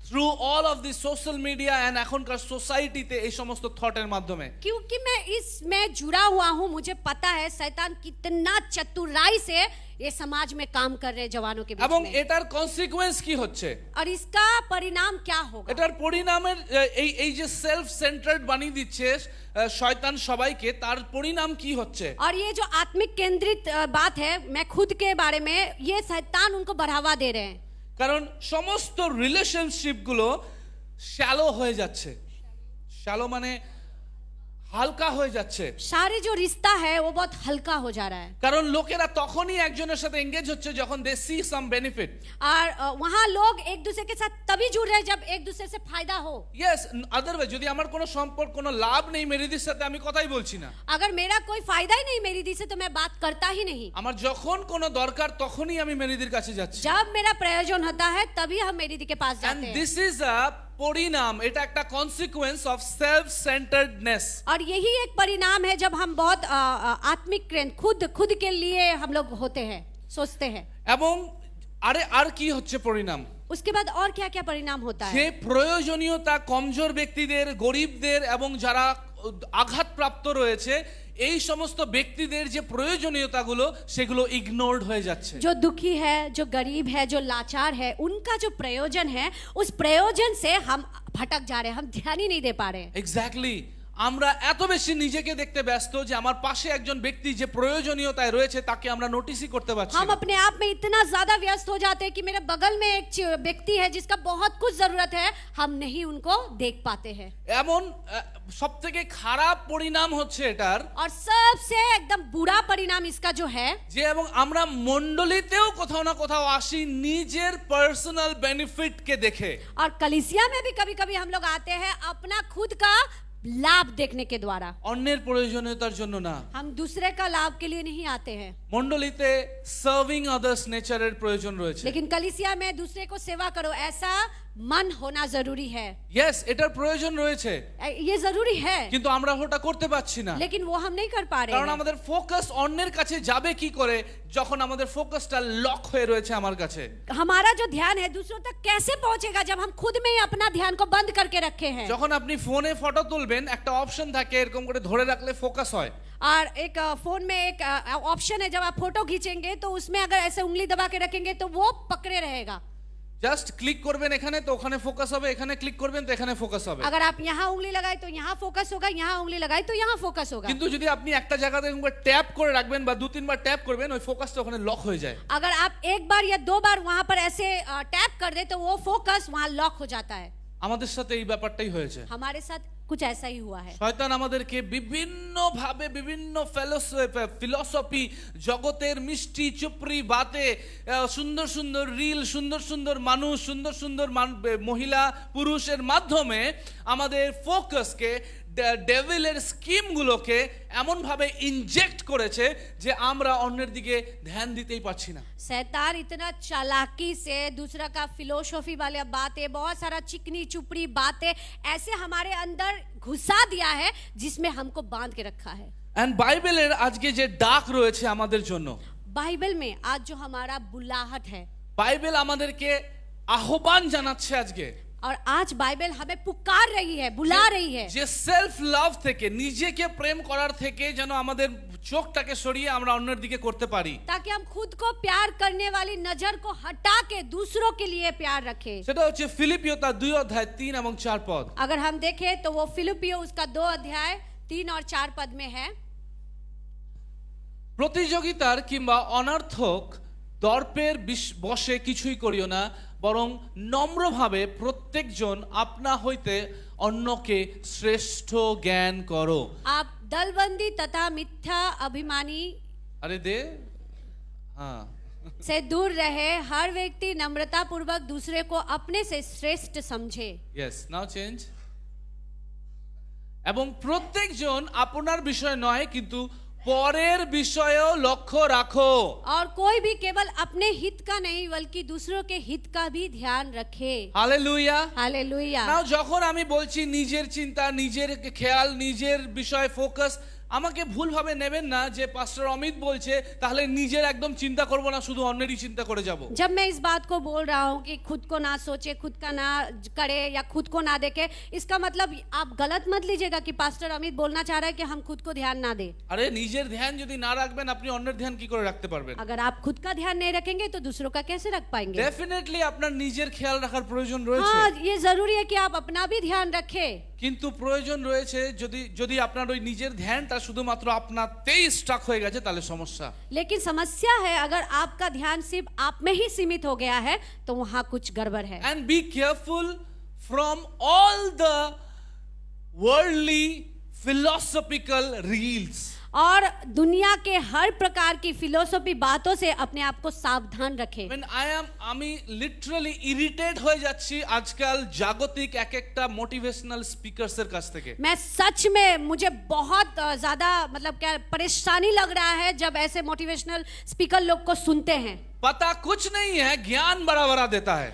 through all of the social media and এখনকার সোসাইটিতে এই সমস্ত থটের মাধ্যমে। क्योंकि मैं इसमें जुड़ा हुआ हूँ, मुझे पता है शैतान कितना चतुराई से ये समाज में काम कर रहे हैं जवानों के बीच এবং में। এটার কনসিকুয়েন্স কি হচ্ছে? और इसका परिणाम क्या होगा? এটার পরিণামের এই এই যে সেলফ সেন্টার্ড বানিয়ে দিচ্ছে শয়তান সবাইকে, তার পরিণাম কি হচ্ছে? और ये जो आत्मिक केंद्रित बात है, मैं खुद के बारे में, ये शैतान उनको बढ़ावा दे रहे हैं। কারণ সমস্ত রিলেশনশিপ গুলো শ্যালো হয়ে যাচ্ছে। শ্যালো মানে হালকা হয়ে যাচ্ছে। सारे जो रिश्ता है वो बहुत हल्का हो जा रहा है। কারণ লোকেরা তখনই একজনের সাথে এঙ্গেজ হচ্ছে যখন দে সি সাম বেনিফিট। और वहाँ लोग एक दूसरे के साथ तभी जुड़ रहे हैं जब एक दूसरे से फायदा हो। ইয়েস, আদারওয়াইজ যদি আমার কোনো সম্পর্ক কোনো লাভ নেই মেরিদির সাথে, আমি কথাই বলছি না। अगर मेरा कोई फायदा ही नहीं मेरी दी से तो मैं बात करता ही नहीं। আমার যখন কোনো দরকার তখনই আমি মেরিদির কাছে যাচ্ছি। जब मेरा प्रयोजन होता है तभी हम मेरी दी के पास এন্ড जाते हैं। দিস ইজ আ পরিণাম, এটা একটা কনসিকুয়েন্স অফ সেলফ সেন্টার্ডনেস। और यही एक परिणाम है जब हम बहुत आत्मिक खुद के लिए हम लोग होते हैं, सोचते हैं। এবং আর কি হচ্ছে পরিণাম? उसके बाद और क्या क्या परिणाम होता যে है? প্রয়োজনীয়তা কমজোর ব্যক্তিদের, গরিবদের এবং যারা আঘাতপ্রাপ্ত রয়েছে এই সমস্ত ব্যক্তিদের যে প্রয়োজনীয়তাগুলো সেগুলো ইগনোরড হয়ে যাচ্ছে। जो दुखी है, जो गरीब है, जो लाचार है, उनका जो प्रयोजन है, उस प्रयोजन से हम भटक जा रहे हैं, हम ध्यान ही नहीं दे पा रहे हैं। এক্স্যাক্টলি, আমরা এত বেশি নিজেকে দেখতে ব্যস্ত যে আমার পাশে একজন ব্যক্তি যে প্রয়োজনীয়তায় রয়েছে তাকে আমরা নোটিসই করতে পারছি हम না। अपने आप में इतना ज्यादा व्यस्त हो जाते हैं कि मेरे बगल में एक व्यक्ति है जिसका बहुत कुछ जरूरत है, हम नहीं उनको देख पाते हैं। এমন সবথেকে খারাপ পরিণাম হচ্ছে এটার और सबसे एकदम बुरा परिणाम इसका जो है, যে এবং আমরা মণ্ডলীতেও কোথাও না কোথাও আসি নিজের পার্সোনাল বেনিফিটকে দেখে। और कलीसिया में भी कभी कभी हम लोग आते हैं अपना खुद का लाभ देखने के द्वारा। অন্যের প্রয়োজনীয়তার জন্য না। हम दूसरे का लाभ के लिए नहीं आते हैं। মণ্ডলীতে সার্ভিং আদার্স নেচারের প্রয়োজন রয়েছে। लेकिन कलीसिया में दूसरे को सेवा करो ऐसा मन होना जरूरी है। ইয়েস, এটার প্রয়োজন রয়েছে, ये जरूरी है, কিন্তু আমরা ওটা করতে পারছি না। लेकिन वो हम नहीं कर पा रहे কারণ हैं। আমাদের ফোকাস অন্যের কাছে যাবে কি করে যখন আমাদের ফোকাসটা লক হয়ে রয়েছে আমার কাছে। हमारा जो ध्यान है दूसरों तक कैसे पहुंचेगा जब हम खुद में ही अपना ध्यान को बंद करके रखे हैं। যখন আপনি ফোনে ফটো তুলবেন একটা অপশন থাকে এরকম করে ধরে রাখলে ফোকাস হয়। और एक फोन में एक ऑप्शन है, जब आप फोटो खींचेंगे तो उसमें अगर ऐसे उंगली दबा के रखेंगे तो वो पकड़े रहेगा। জাস্ট ক্লিক করবেন এখানে তো ওখানে ফোকাস হবে, এখানে ক্লিক করবেন তো এখানে ফোকাস হবে। अगर आप यहाँ उंगली लगाए तो यहाँ फोकस होगा, यहाँ उंगली लगाए तो यहाँ फोकस होगा। কিন্তু যদি আপনি একটা জায়গাতে এরকম করে ট্যাপ করে রাখবেন বা 2-3 বার ট্যাপ করবেন ওই ফোকাসটা ওখানে লক হয়ে যায়। अगर आप एक बार या 2 बार वहां पर ऐसे टैप कर दे तो वो फोकस वहां लॉक हो जाता है। আমাদের সাথে এই ব্যাপারটাই হয়েছে। हमारे साथ कुछ ऐसा ही हुआ है। শয়তান আমাদেরকে বিভিন্নভাবে বিভিন্ন ফিলসফি জগতের মিষ্টি চুপড়ি বাতে সুন্দর সুন্দর রিল, সুন্দর সুন্দর মানুষ, সুন্দর সুন্দর মহিলা পুরুষের মাধ্যমে আমাদের ফোকাসকে ডেভিলের স্কিমগুলোকে এমনভাবে ইনজেক্ট করেছে যে আমরা অন্যের দিকে ধ্যান দিতেই পারছি না। शैतान इतना चालाकी से दूसरा का फिलोसफी वाले बातें, बहुत सारा चिकनी चुपड़ी बातें ऐसे हमारे अंदर घुसा दिया है जिसमें हमको बांध के रखा है। এন্ড বাইবেলের আজকে যে ডাক রয়েছে আমাদের জন্য, बाइबल में आज जो हमारा बुलाहट है, বাইবেল আমাদেরকে আহ্বান জানাচ্ছে আজকে और आज बाइबल हमें पुकार रही है, बुला रही है যে সেলফ লাভ থেকে, নিজেকে প্রেম করার থেকে যেন আমাদের চোখটাকে সরিয়ে আমরা অন্যের দিকে করতে পারি, ताकि हम खुद को प्यार करने वाली नजर को हटा के दूसरों के लिए प्यार रखें। সেটা হচ্ছে ফিলিপিও তার 2 অধ্যায় 3 এবং 4 পদ। अगर हम देखें तो वो फिलिपियो उसका 2 अध्याय 3 और 4 पद में है। প্রতিযোগিতার কিংবা অনর্থক দর্পের বশে কিছুই করিও না, বরং নম্রভাবে প্রত্যেকজন আপনা হইতে অন্যকে শ্রেষ্ঠ জ্ঞান করো। आप दलबंदी तथा मिथ्या अभिमानी আরে দে, হ্যাঁ, से दूर रहे, हर व्यक्ति नम्रता पूर्वक दूसरे को अपने से श्रेष्ठ समझे। ইয়েস, নাও চেঞ্জ। এবং প্রত্যেকজন আপনার বিষয় নয় কিন্তু পরের বিষয়েও লক্ষ্য রাখো। और कोई भी केवल अपने हित का नहीं बल्कि दूसरों के हित का भी ध्यान रखे। হালেলুয়া। हालेलुया। নাও যখন আমি বলছি নিজের চিন্তা, নিজের খেয়াল, নিজের বিষয়ে ফোকাস, আমাকে ভুলভাবে নেবেন না যে পাস্টার অমিত বলছে তাহলে নিজের একদম চিন্তা করব না, শুধু অন্যেরই চিন্তা করে যাব। जब मैं इस बात को बोल रहा हूँ कि खुद को ना सोचे, खुद का ना करे या खुद को ना देखे, इसका मतलब आप गलत मत लीजिएगा कि पास्टर अमित बोलना चाह रहा है कि हम खुद को ध्यान ना दे। আরে নিজের ধ্যান যদি না রাখবেন আপনি অন্যের ধ্যান কি করে রাখতে পারবেন? अगर आप खुद का ध्यान नहीं रखेंगे तो दूसरों का कैसे रख पाएंगे? ডেফিনেটলি আপনার নিজের খেয়াল রাখার প্রয়োজন রয়েছে, हाँ, ये जरूरी है कि आप अपना भी ध्यान रखें। কিন্তু প্রয়োজন রয়েছে যদি যদি আপনার ওই নিজের ধ্যানটা শুধুমাত্র আপনাতেই স্টাক হয়ে গেছে তাহলে সমস্যা। लेकिन समस्या है अगर आपका ध्यान सिर्फ आप में ही सीमित हो गया है तो वहां कुछ गड़बड़ है। And be careful from all the worldly philosophical reels. और दुनिया के हर प्रकार की फिलोसफी बातों से अपने आप को सावधान रखें। When আমি লিটারালি ইরিটেট হয়ে যাচ্ছি আজকাল জাগতিক এক একটা মোটিভেশনাল স্পিকারসের কাছ থেকে। मैं सच में मुझे बहुत ज्यादा मतलब क्या परेशानी लग रहा है जब ऐसे मोटिवेशनल स्पीकर लोग को सुनते हैं। पता कुछ नहीं है, ज्ञान बड़ा बड़ा देता है।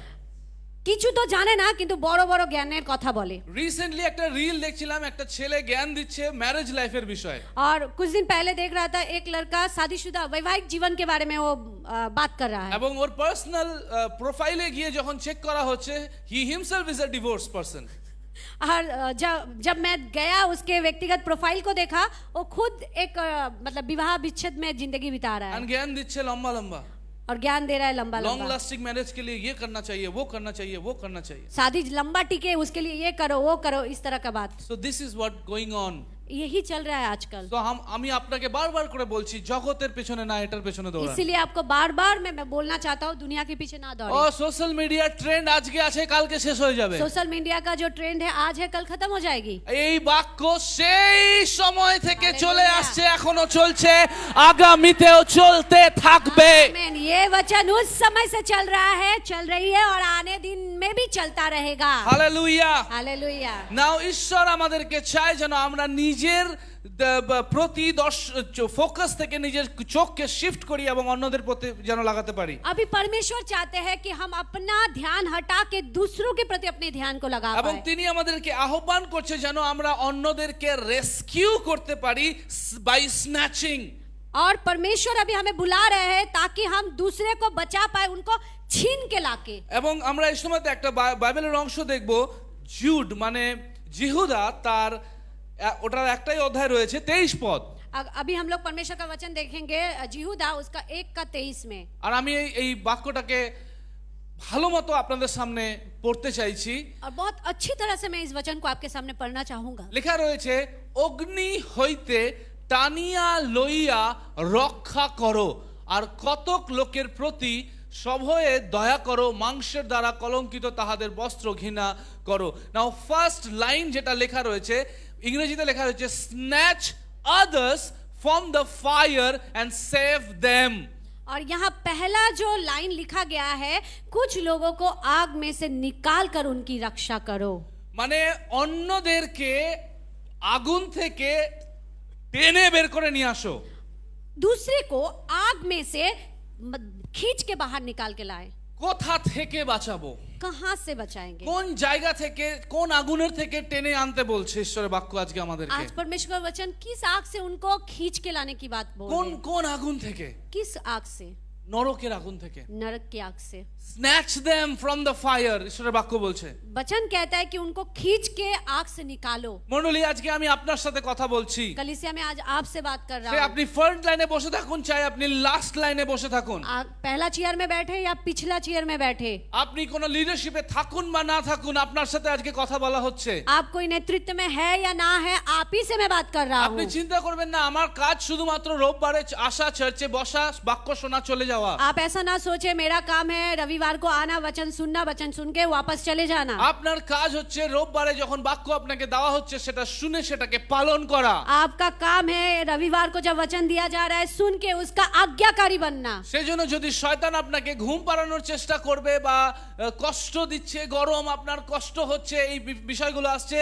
কিছু তো জানে না কিন্তু বড় বড় জ্ঞানের কথা বলে। রিসেন্টলি একটা রিল দেখছিলাম, একটা ছেলে জ্ঞান দিচ্ছে ম্যারেজ লাইফের বিষয়ে। और कुछ दिन पहले देख रहा था एक लड़का शादीशुदा वैवाहिक जीवन के बारे में वो बात कर रहा है। এবং ওর পার্সোনাল প্রোফাইলে গিয়ে যখন চেক করা হচ্ছে he himself is a divorce person. और जब मैं गया उसके व्यक्तिगत प्रोफाइल को देखा, वो खुद एक मतलब विवाह विच्छेद में जिंदगी बिता रहा है আর জ্ঞাन দিচ্ছে লম্বা লম্বা, और ज्ञान दे रहा है लंबा लॉन्ग लंबा। लास्टिंग मैरिज के लिए ये करना चाहिए, वो करना चाहिए, वो करना चाहिए। शादी लंबा टिके उसके लिए ये करो वो करो, इस तरह का बात so this is what going on. यही चल रहा है आजकल। তো আমি আপনাকে বারবার করে বলছি জগতের পেছনে না, এটার পেছনে দৌড়ান। इसीलिए आपको बार बार मैं बोलना चाहता हूँ दुनिया के पीछे ना ও दौड़े। সোশ্যাল মিডিয়া ট্রেন্ড আজকে আছে কালকে শেষ হয়ে যাবে। सोशल मीडिया का जो ट्रेंड है आज है कल खत्म हो जाएगी। এই बाक्য সেই সময় থেকে চলে আসছে, এখনো চলছে, আগামীতেও চলতে থাকবে। आमीन। ये वचन उस समय से चल रहा है, चल रही है और आने दिन में भी चलता रहेगा। হালেলুয়া। हालेलुया। নাও ঈশ্বর আমাদেরকে চায় যেন আমরা নিজের প্রতি ফোকাস থেকে নিজের চোখকে শিফট করি এবং অন্যদের প্রতি যেন লাগাতে পারি। अभी परमेश्वर चाहते हैं कि हम अपना ध्यान हटा के दूसरों के प्रति अपने ध्यान को लगा এবং पाए। তিনি আমাদেরকে আহ্বান করছে যেন আমরা অন্যদেরকে রেস্কিউ করতে পারি বাই স্ন্যাচিং। और परमेश्वर अभी हमें बुला रहे हैं ताकि हम दूसरे को बचा पाए, उनको छीन के लाके। এবং আমরা এই সময়তে একটা বাইবেলের অংশ দেখব, জুড মানে জিহুদা, তার ওটার একটাই অধ্যায় রয়েছে 23 পদ। अभी हम लोग परमेश्वर का वचन देखेंगे जिहूदा उसका 1:23 में। আর আমি এই বাক্যটাকে ভালো মতো আপনাদের সামনে পড়তে চাইছি। और बहुत अच्छी तरह से मैं इस वचन को आपके सामने पढ़ना चाहूंगा। লেখা রয়েছে, অগ্নি হইতে টানিয়া লইয়া রক্ষা করো, আর কতক লোকের প্রতি সভয়ে দয়া করো, মাংসের দ্বারা কলঙ্কিত তাহাদের বস্ত্র ঘৃণা করো। নাও ফার্স্ট লাইন যেটা লেখা রয়েছে, ইংরেজিতে লেখা রয়েছে, snatch others from the fire and save them. और यहाँ पहला जो लाइन लिखा गया है, कुछ लोगों को आग में से निकाल कर उनकी रक्षा करो। মানে অন্যদেরকে আগুন থেকে টেনে বের করে নিয়ে আসো। दूसरे को आग में से खींच के बाहर निकाल के लाए। কোথা থেকে বাঁচাবো? कहाँ से बचाएंगे? কোন জায়গা থেকে, কোন আগুনের থেকে টেনে আনতে বলছে ঈশ্বরের বাক্য আজকে আমাদেরকে? आज परमेश्वर का वचन किस आग से उनको खींच के लाने की बात बोल কোন रहे हैं? কোন আগুন থেকে? किस आग से? নরকের আগুন থেকে। नरक की आग से। Snatch them from the fire, ঈশ্বরের বাক্য বলছে। वचन कहता है कि उनको खींच के आग से निकालो। মণ্ডলী, আজকে আমি আপনার সাথে কথা বলছি। कलीसिया में आज आपसे बात कर সে रहा हूँ। আপনি ফ্রন্ট লাইনে বসে থাকুন, চাই আপনি লাস্ট লাইনে বসে থাকুন, आप पहला चेयर में बैठे या पिछला चेयर में बैठे, আপনি কোন লিডারশিপে থাকুন বা না থাকুন, আপনার সাথে আজকে কথা বলা হচ্ছে। आप कोई नेतृत्व में है या ना है, आप ही से मैं बात कर रहा আপনি हूँ। চিন্তা করবেন না আমার কাজ শুধুমাত্র রোববারে আসা, চার্চে বসা, বাক্য শোনা, চলে যাওয়া। आप ऐसा ना सोचे मेरा काम है रविवार को आना, वचन सुनना, वचन सुन के वापस चले जाना। আপনার কাজ হচ্ছে রোববারে যখন বাক্য আপনাকে দেওয়া হচ্ছে সেটা শুনে সেটাকে পালন করা। आपका काम है रविवार को जब वचन दिया जा रहा है सुन के उसका आज्ञाकारी बनना। সেজন্য যদি শয়তান আপনাকে ঘুম পাড়ানোর চেষ্টা করবে বা কষ্ট দিচ্ছে, গরম, আপনার কষ্ট হচ্ছে, এই বিষয়গুলো আসছে,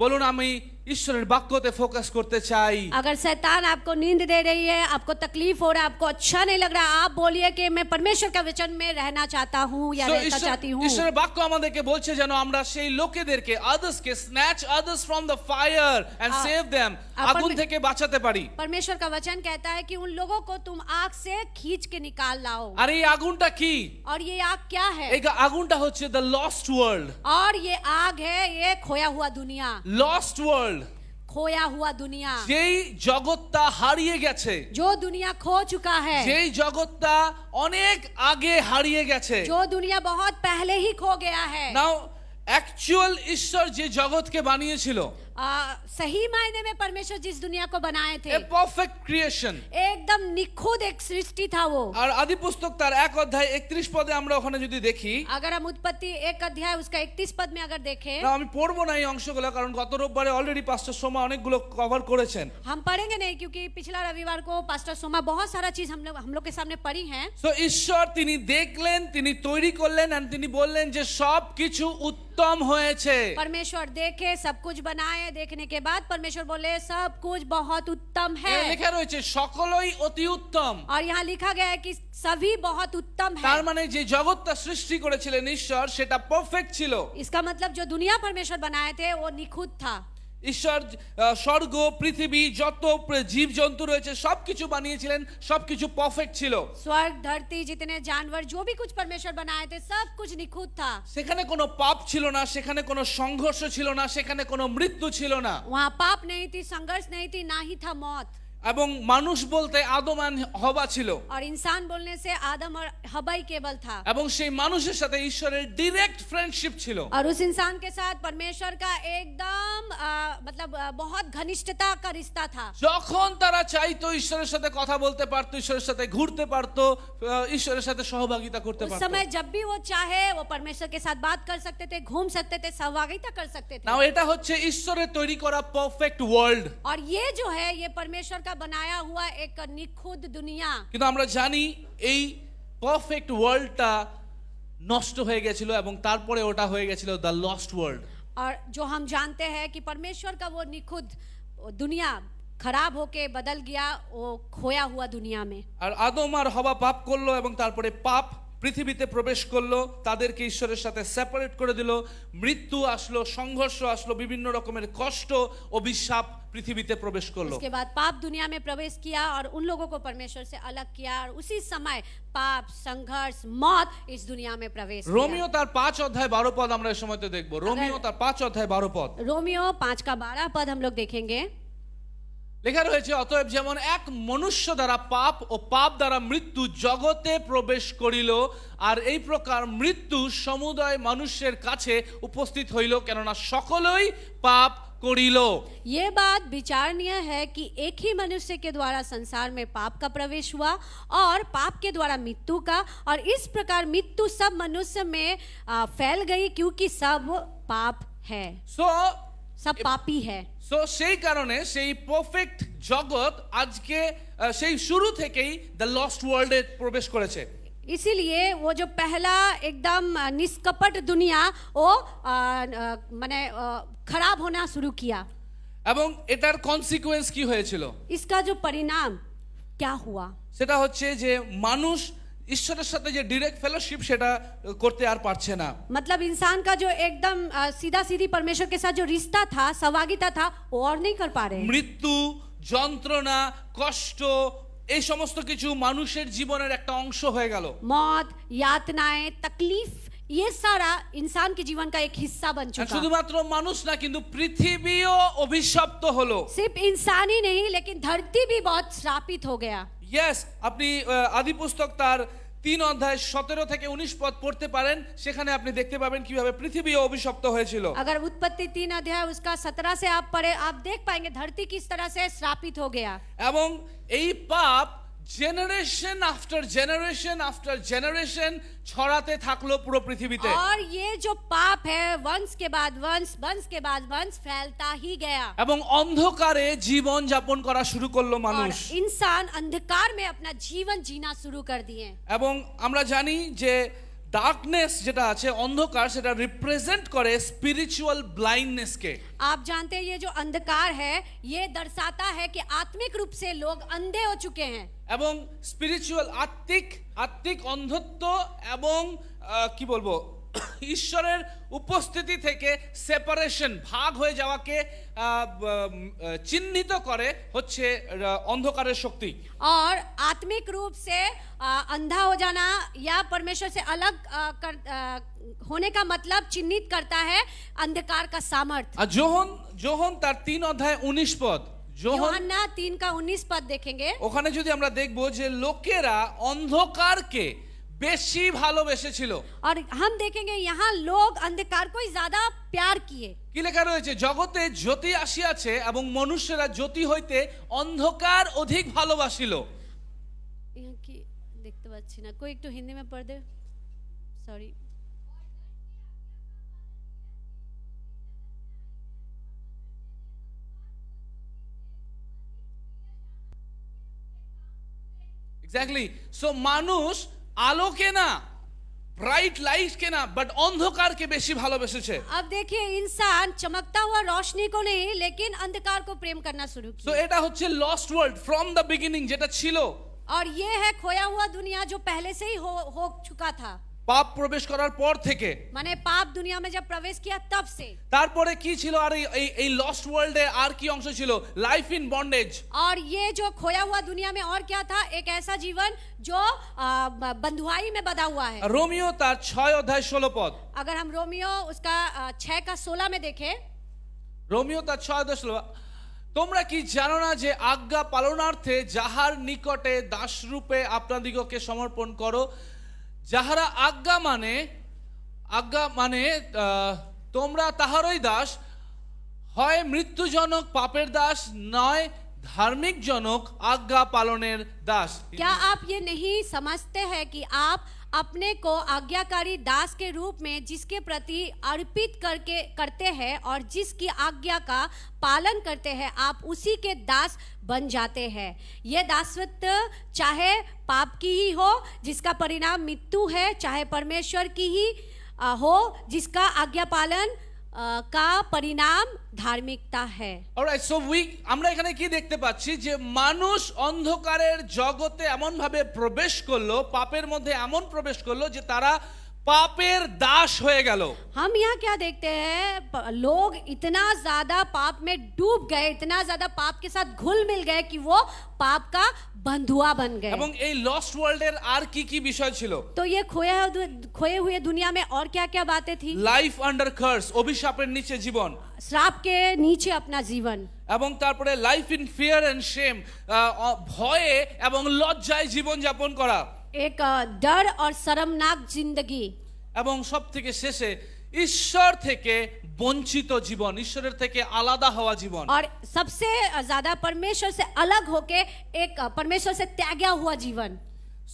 বলুন আমি ঈশ্বরের বাক্যতে ফোকাস করতে চাই। अगर शैतान आपको नींद दे रही है, आपको तकलीफ हो रहा है, आपको अच्छा नहीं लग रहा, आप बोलिए कि मैं परमेश्वर का वचन में रहना चाहता हूँ या So, रहना चाहती हूँ। ঈশ্বরের বাক্য আমাদেরকে বলছে যেন আমরা সেই লোকেদেরকে, আদার্সকে, snatch others from the fire and save them, আগুন থেকে বাঁচাতে পারি। परमेश्वर का वचन कहता है कि उन लोगों को तुम आग से खींच के निकाल लाओ। আর এই আগুনটা কি? और ये आग क्या है? এই আগুনটা হচ্ছে দ্য লস্ট ওয়ার্ল্ড। और ये आग है ये खोया हुआ दुनिया। লস্ট ওয়ার্ল্ড, खोया हुआ दुनिया, যেই জগৎটা হারিয়ে গেছে, जो दुनिया खो चुका है, যেই জগৎটা অনেক আগে হারিয়ে গেছে। जो दुनिया बहुत पहले ही खो गया है। নাও অ্যাকচুয়াল ঈশ্বর যে জগৎকে বানিয়েছিল, सही मायने में परमेश्वर जिस दुनिया को बनाए थे, এ পারফেক্ট ক্রিয়েশন। एकदम निखुद एक सृष्टि था वो। আর আদি পুস্তক তার 1 অধ্যায় 31 পদে আমরা ওখানে যদি দেখি, अगर हम उत्पत्ति 1 अध्याय उसका 31 पद में अगर देखें, না আমি পড়বো না এই অংশগুলো, কারণ গত রোববারে অলরেডি পাস্টার সোমা অনেকগুলো কভার করেছেন। हम पढ़ेंगे नहीं क्योंकि पिछला रविवार को पास्टर सोमा बहुत सारा चीज हम लोग के सामने पढ़ी है। তো ঈশ্বর তিনি দেখলেন, তিনি তৈরি করলেন, আর তিনি বললেন যে সব কিছু উত্তম হয়েছে। परमेश्वर देखे सब कुछ बनाए, देखने के बाद परमेश्वर बोले सब कुछ बहुत उत्तम है। এখানে লেখা রয়েছে সকলই অতি উত্তম। और यहाँ लिखा गया है कि सभी बहुत उत्तम है। তার মানে যে জগৎটা সৃষ্টি করেছিলেন ঈশ্বর সেটা পারফেক্ট ছিল। इसका मतलब जो दुनिया परमेश्वर बनाए थे वो निखुद था। ঈশ্বর স্বর্গ, পৃথিবী, যত জীব জন্তু রয়েছে সবকিছু বানিয়েছিলেন, সবকিছু পারফেক্ট ছিল। स्वर्ग, धरती, जितने जानवर जो भी कुछ परमेश्वर बनाए थे सब कुछ निखुद था। সেখানে কোনো পাপ ছিল না, সেখানে কোনো সংঘর্ষ ছিল না, সেখানে কোনো মৃত্যু ছিল না। वहाँ पाप नहीं थी, संघर्ष नहीं थी, ना ही था मौत। এবং মানুষ বলতে আদম আর হবা ছিল। और इंसान बोलने से आदम और हवा ही केवल था। এবং সেই মানুষের সাথে ঈশ্বরের ডাইরেক্ট ফ্রেন্ডশিপ ছিল। और उस इंसान के साथ परमेश्वर का एकदम मतलब बहुत घनिष्ठता का रिश्ता था। যখন তারা চাইতো ঈশ্বরের সাথে কথা বলতে পারতো, ঈশ্বরের সাথে ঘুরতে পারতো, ঈশ্বরের সাথে সহভাগিতা করতে उस পারতো। समय जब भी वो चाहे वो परमेश्वर के साथ बात कर सकते थे, घूम सकते थे, सहभागिता कर सकते थे। নাও এটা হচ্ছে ঈশ্বরের তৈরি করা পারফেক্ট ওয়ার্ল্ড। और ये जो है ये परमेश्वर का बनाया हुआ एक निखुद दुनिया। কিন্তু আমরা জানি এই পারফেক্ট ওয়ার্ল্ডটা নষ্ট হয়ে গেছিল এবং তারপরে ওটা হয়ে গেছিল দ্য লস্ট ওয়ার্ল্ড। और जो हम जानते हैं कि परमेश्वर का वो निखुद दुनिया खराब होके बदल गया वो खोया हुआ दुनिया में। আর আদম আর হওয়া পাপ করলো এবং তারপরে পাপ পৃথিবীতে প্রবেশ করলো, তাদেরকে ঈশ্বরের সাথে সেপারেট করে দিল, মৃত্যু আসলো, সংঘর্ষ আসলো, বিভিন্ন রকমের কষ্ট, অভিশাপ পৃথিবীতে প্রবেশ করলো। उसके बाद पाप दुनिया में प्रवेश किया और उन लोगों को परमेश्वर से अलग किया और उसी समय पाप, संघर्ष, मौत इस दुनिया में प्रवेश किया। রোমিও তার 5:12 আমরা এই সময়তে দেখবো। রোমিও তার 5:12 रोमियो 5:12 हम लोग देखेंगे। লেখা রয়েছে, অতএব যেমন এক মনুষ্য দ্বারা পাপ ও পাপ দ্বারা মৃত্যু জগতে প্রবেশ করিল, আর এই প্রকার মৃত্যু সমুদয় মানুষের কাছে উপস্থিত হইল, কেননা সকলেই পাপ করিল। ये बात विचारणीय है कि एक ही मनुष्य के द्वारा संसार में पाप का प्रवेश हुआ और पाप के द्वारा मृत्यु का, और इस प्रकार मृत्यु सब मनुष्य में फैल गई क्योंकि सब पाप है, সো सब पापी है। সেই কারণে সেই পারফেক্ট জগৎ আজকে সেই শুরু থেকেই দ্য লস্ট ওয়ার্ল্ডে প্রবেশ করেছে। इसीलिए वो जो पहला एकदम निष्कपट दुनिया वो माने खराब होना शुरू किया। এবং এটার কনসিকুয়েন্স কি হয়েছিল? इसका जो परिणाम क्या हुआ, সেটা হচ্ছে যে মানুষ ঈশ্বরের সাথে যে ডিরেক্ট ফেলোশিপ সেটা করতে আর পারছে না। मतलब इंसान का जो एकदम सीधा सीधी परमेश्वर के साथ जो रिश्ता था, सहभागिता था, वो और नहीं कर पा रहे। মৃত্যু, যন্ত্রণা, কষ্ট, এই সমস্ত কিছু মানুষের জীবনের একটা অংশ হয়ে গেল। मौत, यातनाएं, तकलीफ, ये सारा इंसान के जीवन का एक हिस्सा बन আর चुका। শুধুমাত্র মানুষ না, কিন্তু পৃথিবীও অভিশপ্ত হলো। सिर्फ इंसान ही नहीं लेकिन धरती भी बहुत श्रापित हो गया। ইয়েস, আপনি আদি পুস্তক তার 3:17-19 পড়তে পারেন, সেখানে আপনি দেখতে পাবেন কিভাবে পৃথিবীও অভিশপ্ত হয়েছিল। अगर उत्पत्ति 3 उसका 17 से आप पढ़े, आप देख पाएंगे धरती किस तरह से श्रापित हो गया। এবং এই পাপ generation after generation after generation ছড়াতে থাকলো পুরো পৃথিবীতে। और ये जो पाप है वंश के बाद वंश, वंश के बाद वंश फैलता ही गया। এবং অন্ধকারে জীবন যাপন করা শুরু করলো और মানুষ। इंसान अंधकार में अपना जीवन जीना शुरू कर दिए। এবং আমরা জানি যে ডার্কনেস যেটা আছে, অন্ধকার, সেটা রিপ্রেজেন্ট করে স্পিরিচুয়াল ব্লাইন্ডনেসকে। आप जानते हैं ये जो अंधकार है ये दर्शाता है कि आत्मिक रूप से लोग अंधे हो चुके हैं। এবং স্পিরিচুয়াল আত্মিক অন্ধত্ব এবং কি বলবো, ঈশ্বরের উপস্থিতি থেকে সেপারেশন, ভাগ হয়ে যাওয়াকে চিহ্নিত করে হচ্ছে অন্ধকারের শক্তি। और आत्मिक रूप से अंधा हो जाना या परमेश्वर से अलग होने का मतलब चिन्हित करता है अंधकार का सामर्थ। আর যোহন তার 3:19 यूहन्ना 3:19 देखेंगे। ওখানে যদি আমরা দেখবো যে লোকেরা অন্ধকারকে বেশি ভালোবেসেছিল। और हम देखेंगे यहाँ लोग अंधकार को ही ज्यादा प्यार किए। কি লেখা রয়েছে? জগতে জ্যোতি আসিয়াছে এবং মনুষ্যরা জ্যোতি হইতে অন্ধকার অধিক ভালোবাসিল। यहाँ की देखते पाচ্ছি না, कोई একটু हिंदी में पढ़ दे, सॉरी। এক্স্যাক্টলি। সো মানুষ আলোকে না, ব্রাইট লাইটকে না, বাট অন্ধকারকে বেশি ভালোবেসেছে। अब देखिए इंसान चमकता हुआ रोशनी को नहीं लेकिन अंधकार को प्रेम करना शुरू সো किया। এটা হচ্ছে lost world from the beginning, যেটা ছিল। और ये है खोया हुआ दुनिया जो पहले से ही हो चुका था। পাপ প্রবেশ করার পর থেকে, माने पाप दुनिया में जब प्रवेश किया तब से। তারপরে কি ছিল? আর এই লস্ট ওয়ার্ল্ডে আর কি অংশ ছিল? Life in bondage. और ये जो खोया हुआ दुनिया में और क्या था? एक ऐसा जीवन जो बंधुआई में बंधा हुआ है। রোমিও তার 6:16। अगर हम रोमियो उसका 6:16 में देखें, রোমিও তার 6:16, তোমরা কি জানো না যে আজ্ঞা পালনার্থে যাহার নিকটে দাসরূপে আপনাদিগকে সমর্পণ করো, যাহারা আজ্ঞা মানে তোমরা তাহারই দাস, হয় মৃত্যুজনক পাপের দাস, নয় ধার্মিক জনক आज्ञा पालनेर दास। क्या आप ये नहीं समझते हैं कि आप अपने को आज्ञाकारी दास के रूप में जिसके प्रति अर्पित करते हैं और जिसकी आज्ञा का पालन करते हैं, आप उसी के दास बन जाते हैं। ये दासत्व चाहे पाप की ही हो जिसका परिणाम मृत्यु है, चाहे परमेश्वर की ही हो जिसका आज्ञा पालन का परिणाम धार्मिकता है। অলরাইট, সো আমরা এখানে কি দেখতে পাচ্ছি যে মানুষ অন্ধকারের জগতে এমন ভাবে প্রবেশ করলো, পাপের মধ্যে এমন প্রবেশ করলো যে তারা পাপের দাস হয়ে গেল। हम यहाँ क्या देखते हैं, लोग इतना ज्यादा पाप में डूब गए, इतना ज्यादा पाप के साथ घुल मिल गए कि वो पाप का बंधुआ बन गए। এবং এই লস্ট ওয়ার্ল্ডের আর কি কি বিষয় ছিল? तो ये खोए हुए दुनिया में और क्या क्या बातें थी? লাইফ আন্ডার কার্স, অভিশাপের নিচে জীবন, श्राप के नीचे अपना जीवन, এবং তারপরে life in fear and shame, ভয়ে এবং লজ্জায় জীবন যাপন করা, एक डर और शर्मनाक जिंदगी, এবং সব থেকে শেষে ঈশ্বর থেকে বঞ্চিত জীবন, ঈশ্বরের থেকে আলাদা হওয়া জীবন। और सबसे ज्यादा परमेश्वर से अलग होके एक परमेश्वर से त्यागा हुआ जीवन।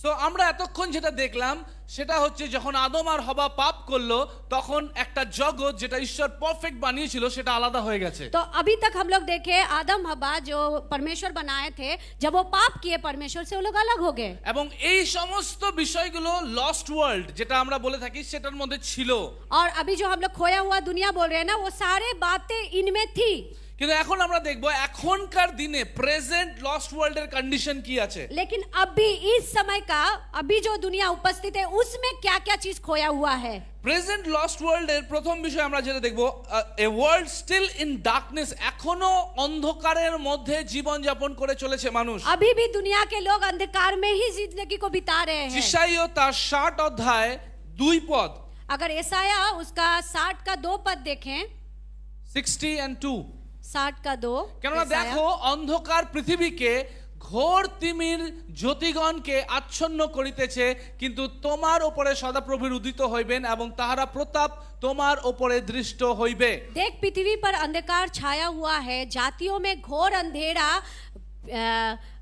সো আমরা এতক্ষণ যেটা দেখলাম সেটা হচ্ছে যখন আদম আর হবা পাপ করলো তখন একটা জগৎ যেটা ঈশ্বর পারফেক্ট বানিয়েছিল সেটা আলাদা হয়ে গেছে। तो अभी तक हम लोग देखे आदम हवा जो परमेश्वर बनाए थे, जब वो पाप किए परमेश्वर से वो लोग अलग हो गए। এবং এই সমস্ত বিষয়গুলো লস্ট ওয়ার্ল্ড যেটা আমরা বলে থাকি সেটার মধ্যে ছিল। और अभी जो हम लोग खोया हुआ दुनिया बोल रहे हैं ना, वो सारे बातें इनमें थी। কিন্তু এখন আমরা দেখবো এখনকার দিনে প্রেজেন্ট লস্ট ওয়ার্ল্ডের কন্ডিশন কি আছে। लेकिन अभी इस समय का, अभी जो दुनिया उपस्थित है उसमें क्या क्या चीज खोया हुआ है। প্রেজেন্ট লস্ট ওয়ার্ল্ডের প্রথম বিষয় আমরা যেটা দেখবো, a world still in darkness, এখনো অন্ধকারের মধ্যে জীবন যাপন করে চলেছে মানুষ। अभी भी दुनिया के लोग अंधकार में ही जिंदगी को बिता रहे हैं। ঈশাইয়া তার 60 অধ্যায় 2 পদ, अगर एसाया उसका 60 का 2 पद देखें, 60 and 2, 60 का 2, কেননা দেখো অন্ধকার পৃথিবীকে ঘোর তিমির জ্যোতিগণকে আচ্ছন্ন করিতেছে, কিন্তু তোমার উপরে সদাপ্রভুর উদিত হইবেন এবং তাহারা প্রতাপ তোমার উপরে দৃষ্ট হইবে। देख पृथ्वी पर अंधकार छाया हुआ है, जातियों में घोर अंधेरा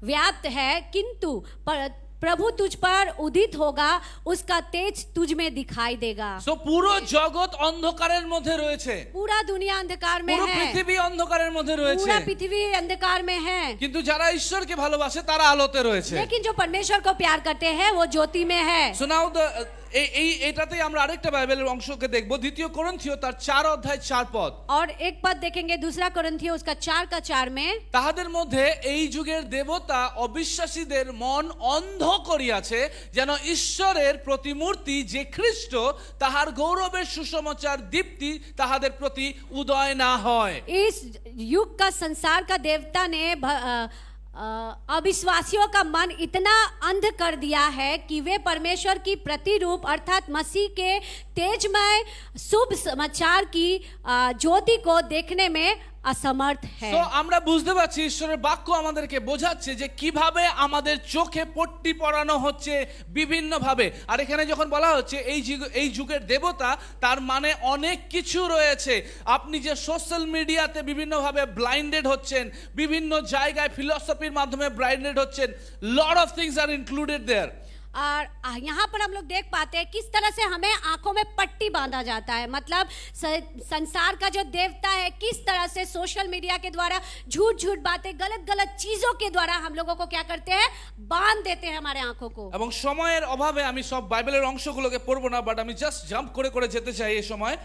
व्याप्त है, किंतु प्रभु तुझ पर उदित होगा, उसका तेज तुझ में दिखाई देगा। সো পুরো জগৎ অন্ধকারের মধ্যে রয়েছে, पूरा दुनिया अंधकार में পুরো है, পৃথিবী অন্ধকারের মধ্যে রয়েছে, पूरा पृथ्वी अंधकार में है। কিন্তু যারা ঈশ্বরকে ভালোবাসে তারা আলোতে রয়েছে। लेकिन जो परमेश्वर को प्यार करते हैं वो ज्योति में है। সো নাও এটাতেই আমরা আরেকটা বাইবেলের অংশকে দেখবো, 2 কোরিন্থীয় তার 4 অধ্যায় 4 পদ। और एक पद देखेंगे 2 कोरिन्थियों उसका 4 का 4 में, তাহাদের মধ্যে এই যুগের দেবতা অবিশ্বাসীদের মন অন্ধ করিয়াছে, যেন ঈশ্বরের প্রতিমূর্তি যে খ্রিস্ট তাহার গৌরবের সুসমাচার দীপ্তি তাহাদের প্রতি উদয় না হয়। इस युग का संसार का देवता ने अविश्वासियों का मन इतना अंध कर दिया है कि वे परमेश्वर की प्रतिरूप अर्थात मसीह के तेजमय शुभ समाचार की ज्योति को देखने में असमर्थ है। তো আমরা বুঝতে পারছি ঈশ্বরের বাক্য আমাদেরকে বোঝাচ্ছে যে কিভাবে আমাদের চোখে পট্টি পরানো হচ্ছে বিভিন্ন ভাবে। আর এখানে যখন বলা হচ্ছে এই যুগের দেবতা, তার মানে অনেক কিছু রয়েছে। আপনি যে সোশ্যাল মিডিয়াতে বিভিন্ন ভাবে ব্লাইন্ডেড হচ্ছেন, বিভিন্ন জায়গায় ফিলসফির মাধ্যমে ব্লাইন্ডেড হচ্ছেন, lot of things are included there. और यहाँ पर हम लोग देख पाते हैं किस तरह से हमें आंखों में पट्टी बांधा जाता है, मतलब संसार का जो देवता है किस तरह से सोशल मीडिया के द्वारा झूठ झूठ बातें, गलत गलत चीजों के द्वारा हम लोगों को क्या करते हैं, बांध देते हैं हमारे आंखों को। এবং সময়ের অভাবে আমি সব বাইবেলের অংশগুলোকে পড়বো না, বাট আমি জাস্ট জাম্প করে করে যেতে চাই এই সময়।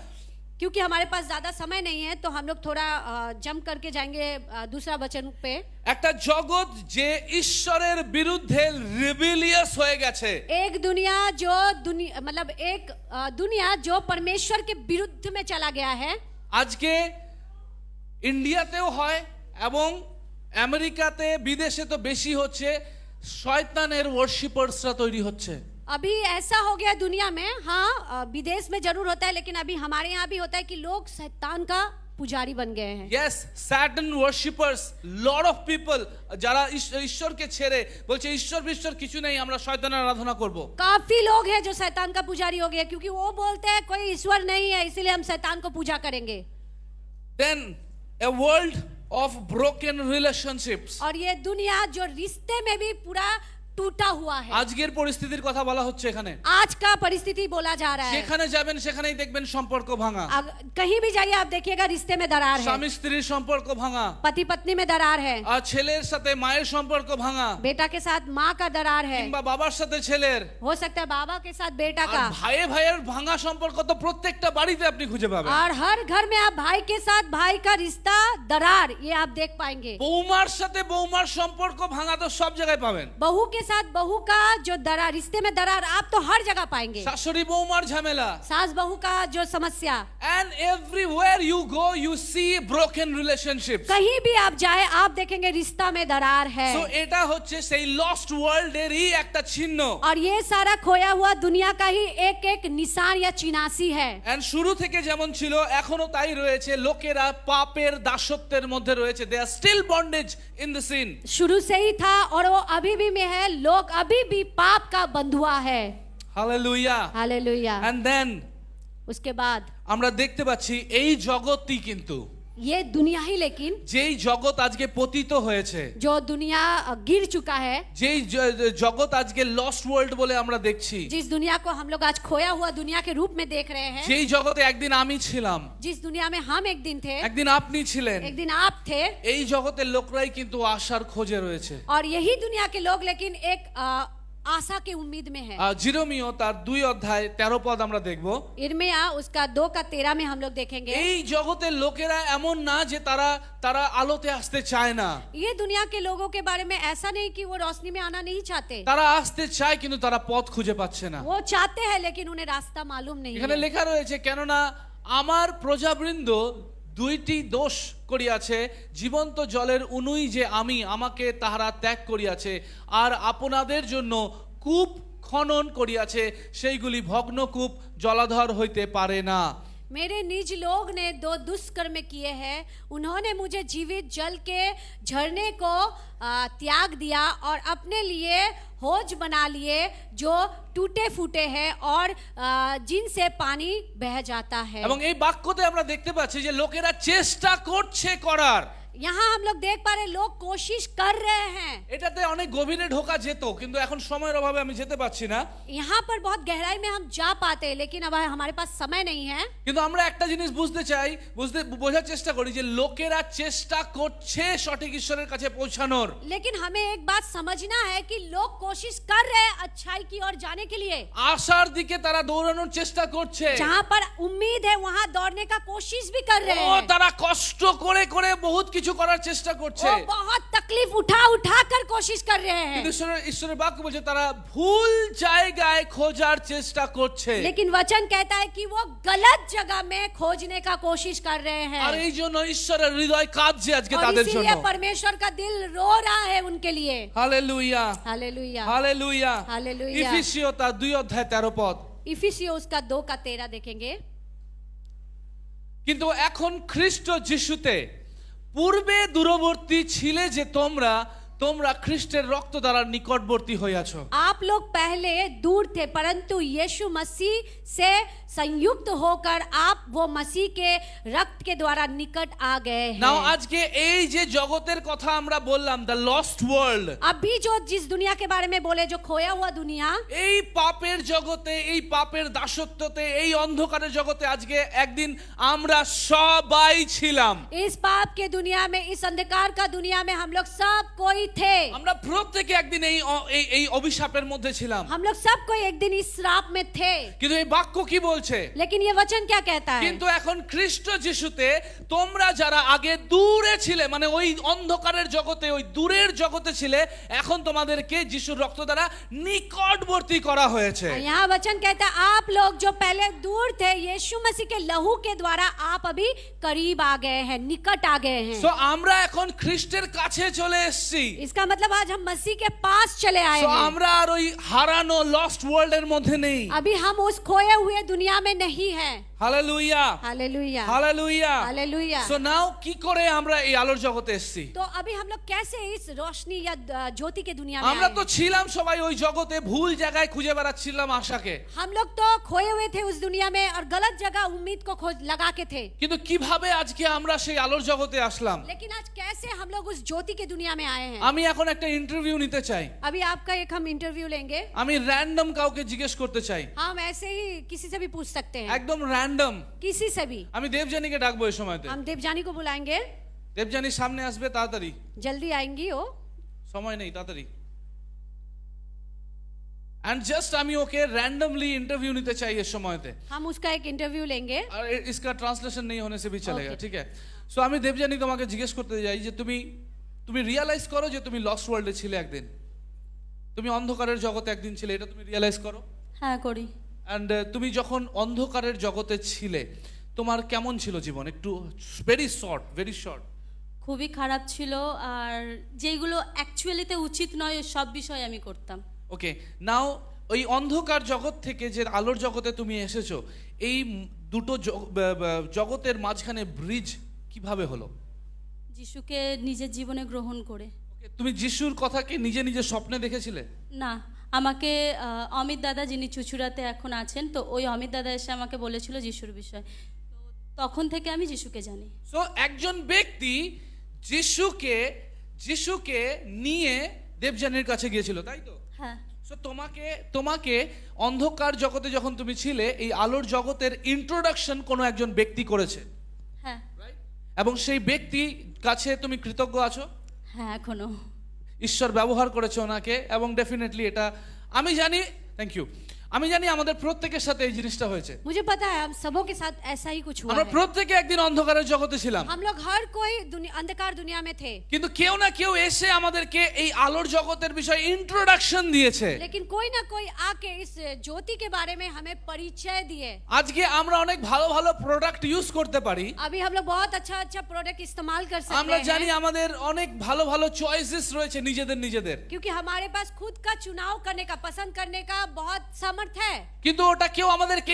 क्योंकि हमारे पास ज्यादा समय नहीं है तो हम लोग थोड़ा जंप करके जाएंगे दूसरा वचन पे। একটা জগৎ যে ঈশ্বরের বিরুদ্ধে রিবেলিয়াস হয়ে গেছে, एक दुनिया जो मतलब एक दुनिया जो परमेश्वर के विरुद्ध में चला गया है। আজকে ইন্ডিয়াতেও হয় এবং আমেরিকাতে বিদেশে তো বেশি হচ্ছে, শয়তানের ওয়ার্শিপার্সরা তৈরি হচ্ছে। अभी ऐसा हो गया दुनिया में, हाँ विदेश में जरूर होता है, लेकिन अभी हमारे यहाँ भी होता है कि लोग शैतान का पुजारी बन गए हैं। Yes, Satan worshippers, lot of people যারা ঈশ্বরকে ছেড়ে বলছে ঈশ্বর বিশ্বর কিছু নেই, আমরা শয়তানের আরাধনা করব। काफी लोग हैं जो शैतान का पुजारी हो गए, क्योंकि वो बोलते हैं कोई ईश्वर नहीं है इसीलिए हम शैतान को पूजा करेंगे। Then a world of broken relationships, और ये दुनिया जो रिश्ते में भी पूरा टूटा हुआ है। আজকের পরিস্থিতির কথা বলা হচ্ছে এখানে। आज का परिस्थिति बोला जा रहा है। যেখানে যাবেন সেখানেই দেখবেন সম্পর্ক ভাঙা, कहीं भी जाइए आप देखिएगा रिश्ते में दरार है, স্বামী স্ত্রীর সম্পর্ক ভাঙা, पति पत्नी में दरार है, আর ছেলের সাথে মায়ের সম্পর্ক ভাঙা, बेटा के साथ माँ का दरार है, কিংবা বাবার সাথে ছেলের, हो सकता है बाबा के साथ बेटा আর का, ভাইয়ে ভাইয়ের ভাঙা সম্পর্ক তো প্রত্যেকটা বাড়িতে আপনি খুঁজে পাবেন। और हर घर में आप भाई के साथ भाई का रिश्ता दरार ये आप देख पाएंगे। বৌমার সাথে বৌমার সম্পর্ক ভাঙা তো সব জায়গায় পাবেন। बहू के साथ बहू का जो दरार, रिश्ते में दरार आप तो हर जगह पाएंगे। শাশুড়ি বৌমার ঝামেলা, सास बहू का जो समस्या, and everywhere you go you see broken relationships. कहीं भी आप जाए आप देखेंगे रिश्ता में दरार है। সো এটা হচ্ছে সেই লস্ট ওয়ার্ল্ডেরই একটা চিহ্ন। और ये सारा खोया हुआ दुनिया का ही एक एक निशान या चिनासी है। এন্ড শুরু থেকে যেমন ছিল এখনো তাই রয়েছে, লোকেরা পাপের দাসত্বের মধ্যে রয়েছে। They are still bondage in the sin. शुरू से ही था और वो अभी भी में है, लोग अभी भी पाप का बंधुआ है। হালেলুয়া। हालेलुया। এন্ড দেন उसके बाद আমরা দেখতে পাচ্ছি এই জগৎই কিন্তু, ये दुनिया ही, लेकिन যেই জগৎ আজকে পতিত হয়েছে, जो दुनिया गिर चुका है, যেই জগৎ আজকে লস্ট ওয়ার্ল্ড বলে আমরা দেখছি, जिस दुनिया को हम लोग आज खोया हुआ दुनिया के रूप में देख रहे हैं, যেই জগতে একদিন আমি ছিলাম, जिस दुनिया में हम एक दिन थे, একদিন আপনি ছিলেন, एक दिन आप थे, এই জগতের লোকরাই কিন্তু আশার খোঁজে রয়েছে। और यही दुनिया के लोग लेकिन एक आशा के उम्मीद में है। জিরোমিও তার 2 অধ্যায় 13 পদ আমরা দেখব। इर्मिया उसका 2:13 में हम लोग देखेंगे। এই জগতের লোকেরা এমন না যে তারা আলোতে আসতে চায় না, ये दुनिया के लोगों के बारे में ऐसा नहीं कि वो रोशनी में आना नहीं चाहते, তারা আসতে চায় কিন্তু তারা পথ খুঁজে পাচ্ছে না। वो चाहते हैं लेकिन उन्हें रास्ता मालूम नहीं এখানে है। লেখা রয়েছে, কেননা আমার প্রজাবৃন্দ 2টি দোষ করিয়াছে, জীবন্ত জলের উনুই যে আমি, আমাকে তাহারা ত্যাগ করিয়াছে, আর আপনাদের জন্য কূপ খনন করিয়াছে, সেইগুলি ভগ্নকূপ, জলাধর হইতে পারে না। मेरे निज लोग ने 2 दुष्कर्म किए हैं, उन्होंने मुझे जीवित जल के झरने को त्याग दिया और अपने लिए होज बना लिए जो टूटे फूटे हैं और जिनसे पानी बह जाता है। এবং এই বাক্যতে আমরা দেখতে পাচ্ছি যে লোকেরা চেষ্টা করছে করার। यहाँ हम लोग देख पा रहे लोग कोशिश कर रहे हैं। এটাতে অনেক গভীরে ঢোকা যেত, কিন্তু এখন সময়ের অভাবে আমি যেতে পারছি না। यहाँ पर बहुत गहराई में हम जा पाते हैं लेकिन अब हमारे पास समय नहीं है। কিন্তু আমরা একটা জিনিস বুঝতে চাই, বোঝার চেষ্টা করি যে লোকেরা চেষ্টা করছে সঠিক ঈশ্বরের কাছে পৌঁছানোর। लेकिन हमें एक बात समझना है कि लोग कोशिश कर रहे हैं अच्छाई की ओर जाने के लिए। আশার দিকে তারা দৌড়ানোর চেষ্টা করছে। जहाँ पर उम्मीद है वहाँ दौड़ने का कोशिश भी कर रहे ও हैं। তারা কষ্ট করে করে বহুত কিছু করার চেষ্টা করছে, वो बहुत तकलीफ उठा उठा कर कोशिश कर रहे কিন্তু हैं। ঈশ্বরের বাক্য বলছে তারা ভুল জায়গায় খোঁজার চেষ্টা করছে। लेकिन वचन कहता है कि वो गलत जगह में खोजने का कोशिश कर रहे আর हैं এই জন্য ঈশ্বরের হৃদয় কাঁদছে আজকে और তাদের इसीलिए জন্য। परमेश्वर का दिल रो रहा है उनके लिए। Hallelujah, hallelujah. হালেলুয়া। हालेलुया। ইফিসীয় তার 2 অধ্যায় 13 পদ। इफिसियों उसका 2:13 देखेंगे। কিন্তু এখন খ্রিস্ট যিশুতে পূর্বে দূরবর্তী ছিলে যে তোমরা খ্রিস্টের রক্ত দ্বারা নিকটবর্তী হইয়াছো। आप लोग पहले दूर थे परंतु यीशु मसीह से संयुक्त होकर आप वो मसीह के रक्त के द्वारा निकट आ गए নাও हैं। আজকে এই যে জগতের কথা আমরা বললাম, দ্য লস্ট ওয়ার্ল্ড, अभी जो जिस दुनिया के बारे में बोले जो खोया हुआ दुनिया, এই পাপের জগতে, এই পাপের দাসত্বতে, এই অন্ধকারের জগতে আজকে একদিন আমরা সবাই ছিলাম। इस पाप के दुनिया में, इस अंधकार का दुनिया में हम लोग सब कोई थे। আমরা প্রত্যেকে একদিন এই অভিশাপের মধ্যে ছিলাম। हम लोग सब कोई एक दिन इस श्राप में थे। কিন্তু এই বাক্য কি বলছে? लेकिन ये वचन क्या कहता है? কিন্তু এখন খ্রিস্ট যিশুতে তোমরা যারা আগে দূরে ছিলে, মানে ওই অন্ধকারের জগতে, ওই দূরের জগতে ছিলে, এখন তোমাদেরকে যিশুর রক্ত দ্বারা নিকটবর্তী করা হয়েছে। यहाँ वचन कहता है आप लोग जो पहले दूर थे यीशु मसीह के लहू के द्वारा आप अभी करीब आ गए हैं, निकट आ गए हैं। সো আমরা এখন খ্রিস্টের কাছে চলে এসেছি। इसका मतलब आज हम मसीह के पास चले आए সো हैं। আমরা আর ওই হারানো লস্ট ওয়ার্ল্ডের মধ্যে নেই। अभी हम उस खोए हुए दुनिया में नहीं हैं। Hallelujah. Hallelujah Hallelujah. Hallelujah So now কি করে আমরা এই আলোর জগতে এসেছি? तो अभी हम लोग कैसे इस रोशनी या ज्योति के दुनिया में আমরা आए তো हैं? ছিলাম সবাই ওই জগতে, ভুল জায়গায় খুঁজে বেড়াচ্ছিলাম আশাকে। हम लोग तो खोए हुए थे उस दुनिया में और गलत जगह उम्मीद को खोज लगा के थे। কিন্তু কিভাবে আজকে আমরা সেই আলোর জগতে আসলাম? लेकिन आज कैसे हम लोग उस ज्योति के दुनिया में आए हैं? আমি এখন একটা ইন্টারভিউ নিতে চাই। अभी आपका एक हम इंटरव्यू लेंगे। আমি র্যান্ডম কাউকে জিজ্ঞেস করতে চাই, हम ऐसे ही किसी से भी पूछ सकते हैं, একদম র্যান্ডম। किसी से भी। আমি দেবজানীকে ডাকবো এই সময়তে। हम देवजानी को बुलाएंगे, দেবজানী সামনে আসবে তাড়াতাড়ি, जल्दी आएंगी वो। সময় নেই, তাড়াতাড়ি। एंड जस्ट আমি ওকে র্যান্ডমলি इंटरव्यू নিতে চাই এই সময়তে। हम उसका एक इंटरव्यू लेंगे। আর इसका ट्रांसलेशन नहीं होने से भी चलेगा, Okay. ठीक है? সো আমি দেবজানী তোমাকে জিজ্ঞেস করতে যাই যে তুমি রিয়ালাইজ করো যে তুমি লস্ট ওয়ার্ল্ডে ছিলে একদিন, তুমি অন্ধকারের জগতে একদিন ছিলে, এটা তুমি রিয়ালাইজ করো। হ্যাঁ করি। অ্যান্ড তুমি যখন অন্ধকারের জগতে ছিলে তোমার কেমন ছিল জীবন? একটু ভেরি শর্ট। খুবই খারাপ ছিল, আর যেগুলো অ্যাকচুয়ালিতে উচিত নয় সব বিষয় আমি করতাম। ওকে, নাও ওই অন্ধকার জগৎ থেকে যে আলোর জগতে তুমি এসেছো, এই দুটো জগতের মাঝখানে ব্রিজ কিভাবে হলো? যিশুকে নিজের জীবনে গ্রহণ করে। Okay, তুমি যিশুর কথা কি নিজে নিজে স্বপ্নে দেখেছিলে? না, আমাকে অমিত দাদা, যিনি চুচুড়াতে এখন আছেন, তো ওই অমিত দাদা এসে আমাকে বলেছিল যিশুর বিষয়, তো তখন থেকে আমি যিশুকে জানি। সো একজন ব্যক্তি যিশুকে নিয়ে দেবজানীর কাছে গিয়েছিল, তাই তো? হ্যাঁ। সো তোমাকে অন্ধকার জগতে যখন তুমি ছিলে, এই আলোর জগতের ইন্ট্রোডাকশন কোনো একজন ব্যক্তি করেছে, হ্যাঁ। এবং সেই ব্যক্তি কাছে তুমি কৃতজ্ঞ আছো? হ্যাঁ, এখনো। ঈশ্বর ব্যবহার করেছে ওনাকে, এবং ডেফিনেটলি এটা আমি জানি। Thank you. আমি জানি আমাদের প্রত্যেকের সাথে এই জিনিসটা হয়েছে। मुझे पता है हम सबों के साथ ऐसा ही कुछ हुआ আমরা है। প্রত্যেকে একদিন অন্ধকারের জগতে ছিলাম, हम लोग हर कोई अंधकार दुनिया में थे, কিন্তু কেউ না কেউ এসে আমাদেরকে এই আলোর জগতের বিষয়ে ইন্ট্রোডাকশন দিয়েছে। लेकिन कोई ना कोई आके इस ज्योति के बारे में हमें परिचय दिए। আজকে আমরা অনেক ভালো ভালো প্রোডাক্ট ইউজ করতে পারি, अभी हम लोग बहुत अच्छा अच्छा प्रोडक्ट इस्तेमाल कर सकते আমরা জানি हैं, আমাদের অনেক ভালো ভালো চয়েসেস রয়েছে নিজেদের, क्योंकि हमारे पास खुद का चुनाव करने का, पसंद करने का बहुत सामर्थ्य है। কিন্তু ওটা কেউ আমাদেরকে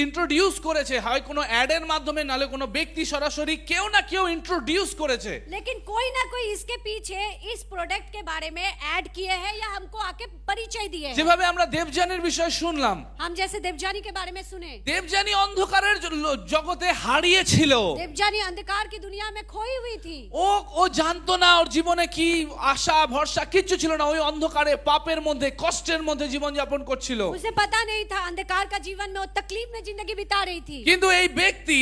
ইন্ট্রোডিউস করেছে, হয় কোনো অ্যাডের মাধ্যমে, নালে কোনো ব্যক্তি সরাসরি কেউ না কেউ ইন্ট্রোডিউস করেছে। लेकिन कोई ना कोई इसके पीछे इस प्रोडक्ट के बारे में ऐड किए हैं या हमको आके परिचय दिए हैं। যেভাবে আমরা দেবজানীর বিষয়ে শুনলাম, हम जैसे देवजानी के बारे में सुने, দেবজানী অন্ধকারের জগতে হারিয়েছিল। देवजानी अंधकार की दुनिया में खोई हुई थी। ও জানতো না ওর জীবনে কি আশা ভরসা কিচ্ছু ছিল না, ওই অন্ধকারে পাপের মধ্যে কষ্টের মধ্যে জীবন যাপন করছিল। उसे पता नहीं था, अंधकार का जीवन में वो तकलीफ में जिंदगी बिता रही थी। কিন্তু এই ব্যক্তি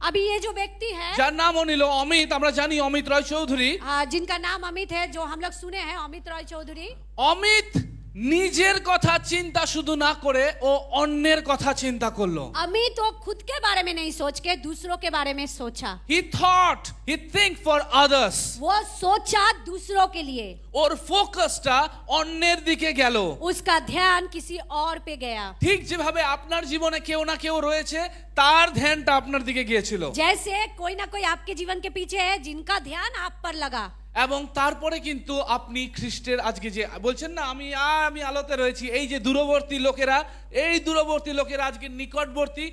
अभी ये जो व्यक्ति है, যার নাম নিল অমিত, আমরা জানি অমিত রায় চৌধুরী, जिनका नाम अमित है, जो हम लोग सुने हैं अमित रॉय चौधरी, অমিত নিজের কথা চিন্তা শুধু না করে ও অন্যের কথা চিন্তা করলো। अमित वो खुद के बारे में नहीं सोच के दूसरों के बारे में सोचा। he think for others, वो सोचा दूसरों के लिए, ওর ফোকাসটা অন্যের দিকে গেল। उसका ध्यान किसी और पे गया। ঠিক যেভাবে আপনার জীবনে কেউ না কেউ রয়েছে, তার ধ্যানটা আপনার দিকে গিয়েছিল, जैसे कोई ना कोई आपके जीवन के पीछे है जिनका ध्यान आप पर लगा। এবং তারপরে কিন্তু আপনি খ্রিস্টের আজকে যে বলছেন না আমি আলোতে রয়েছি, এই যে দূরবর্তী লোকেরা আজকে নিকটবর্তী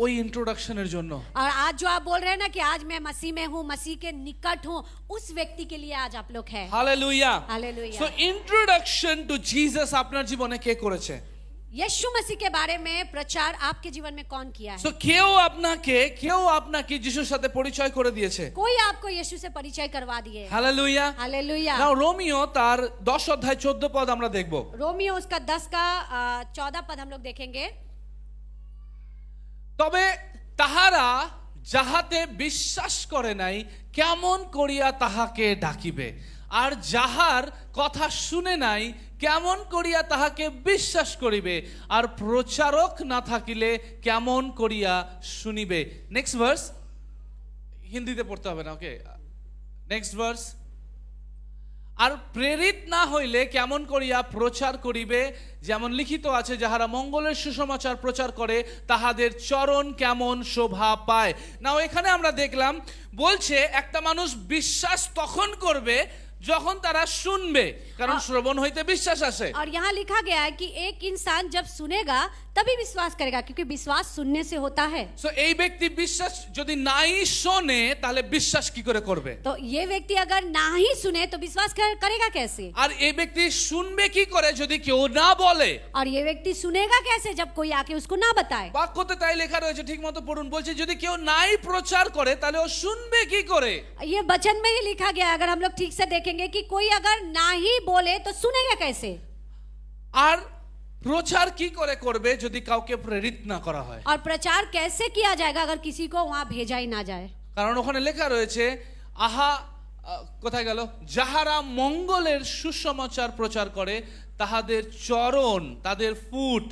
ওই ইন্ট্রোডাকশনের জন্য। और आज जो आप बोल रहे हैं ना कि आज मैं मसीह में हूँ, मसीह के निकट हूँ, उस व्यक्ति के लिए आज आप लोग हैं। Hallelujah. Hallelujah. So introduction to Jesus আপনার জীবনে কে করেছে? यीशु मसीह के बारे में प्रचार आपके जीवन में कौन किया है? সো কেউ আপনাকে যিশুর সাথে পরিচয় করে দিয়েছে। कोई आपको यीशु से परिचय करवा दिए। হালেলুয়া। हालेलुया। নাও রোমিও তার 10 অধ্যায় 14 পদ আমরা দেখব। रोमियो उसका 10 का 14 पद हम लोग देखेंगे। তবে তাহারা যাহাতে বিশ্বাস করে নাই কেমন করিয়া তাহাকে ডাকিবে, আর যাহার কথা শুনে নাই কেমন করিয়া তাহাকে বিশ্বাস করিবে, আর প্রচারক না থাকিলে কেমন করিয়া শুনিবে। নেক্সট ভার্স, হিন্দিতে পড়তে হবে না, ওকে? Next verse. আর প্রেরিত না হইলে কেমন করিয়া প্রচার করিবে, যেমন লিখিত আছে, যাহারা মঙ্গলের সুসমাচার প্রচার করে তাহাদের চরণ কেমন শোভা পায়। নাও এখানে আমরা দেখলাম বলছে একটা মানুষ বিশ্বাস তখন করবে যখন তারা শুনবে, কারণ শ্রবণ হইতে বিশ্বাস আসে। और यहाँ लिखा गया है कि एक इंसान जब सुनेगा तभी विश्वास करेगा, क्योंकि विश्वास सुनने से होता है। সো এই ব্যক্তি বিশ্বাস যদি নাই শোনে তাহলে বিশ্বাস কি করে করবে? तो ये व्यक्ति अगर ना ही सुने तो विश्वास करेगा कैसे? আর এই ব্যক্তি শুনবে কি করে যদি কেউ না বলে? और ये व्यक्ति सुनेगा कैसे जब कोई आके उसको ना बताए? বাক্যতে তাই লেখা রয়েছে, ঠিক মতো পড়ুন। বলছে যদি কেউ নাই প্রচার করে তাহলে ও শুনবে কি করে? ये वचन में ही लिखा गया है, अगर हम लोग ठीक से देखेंगे कि कोई अगर ना ही बोले तो सुनेगा कैसे? আর প্রচার কি করে করবে যদি কাউকে প্রেরিত না করা হয়? और प्रचार कैसे किया जाएगा अगर किसी को वहां भेजा ही ना जाए? কারণ ওখানে লেখা রয়েছে কোথায় গেল, যাহারা মঙ্গলের সুসমাচার প্রচার করে তাহাদের চরণ, তাদের ফুট,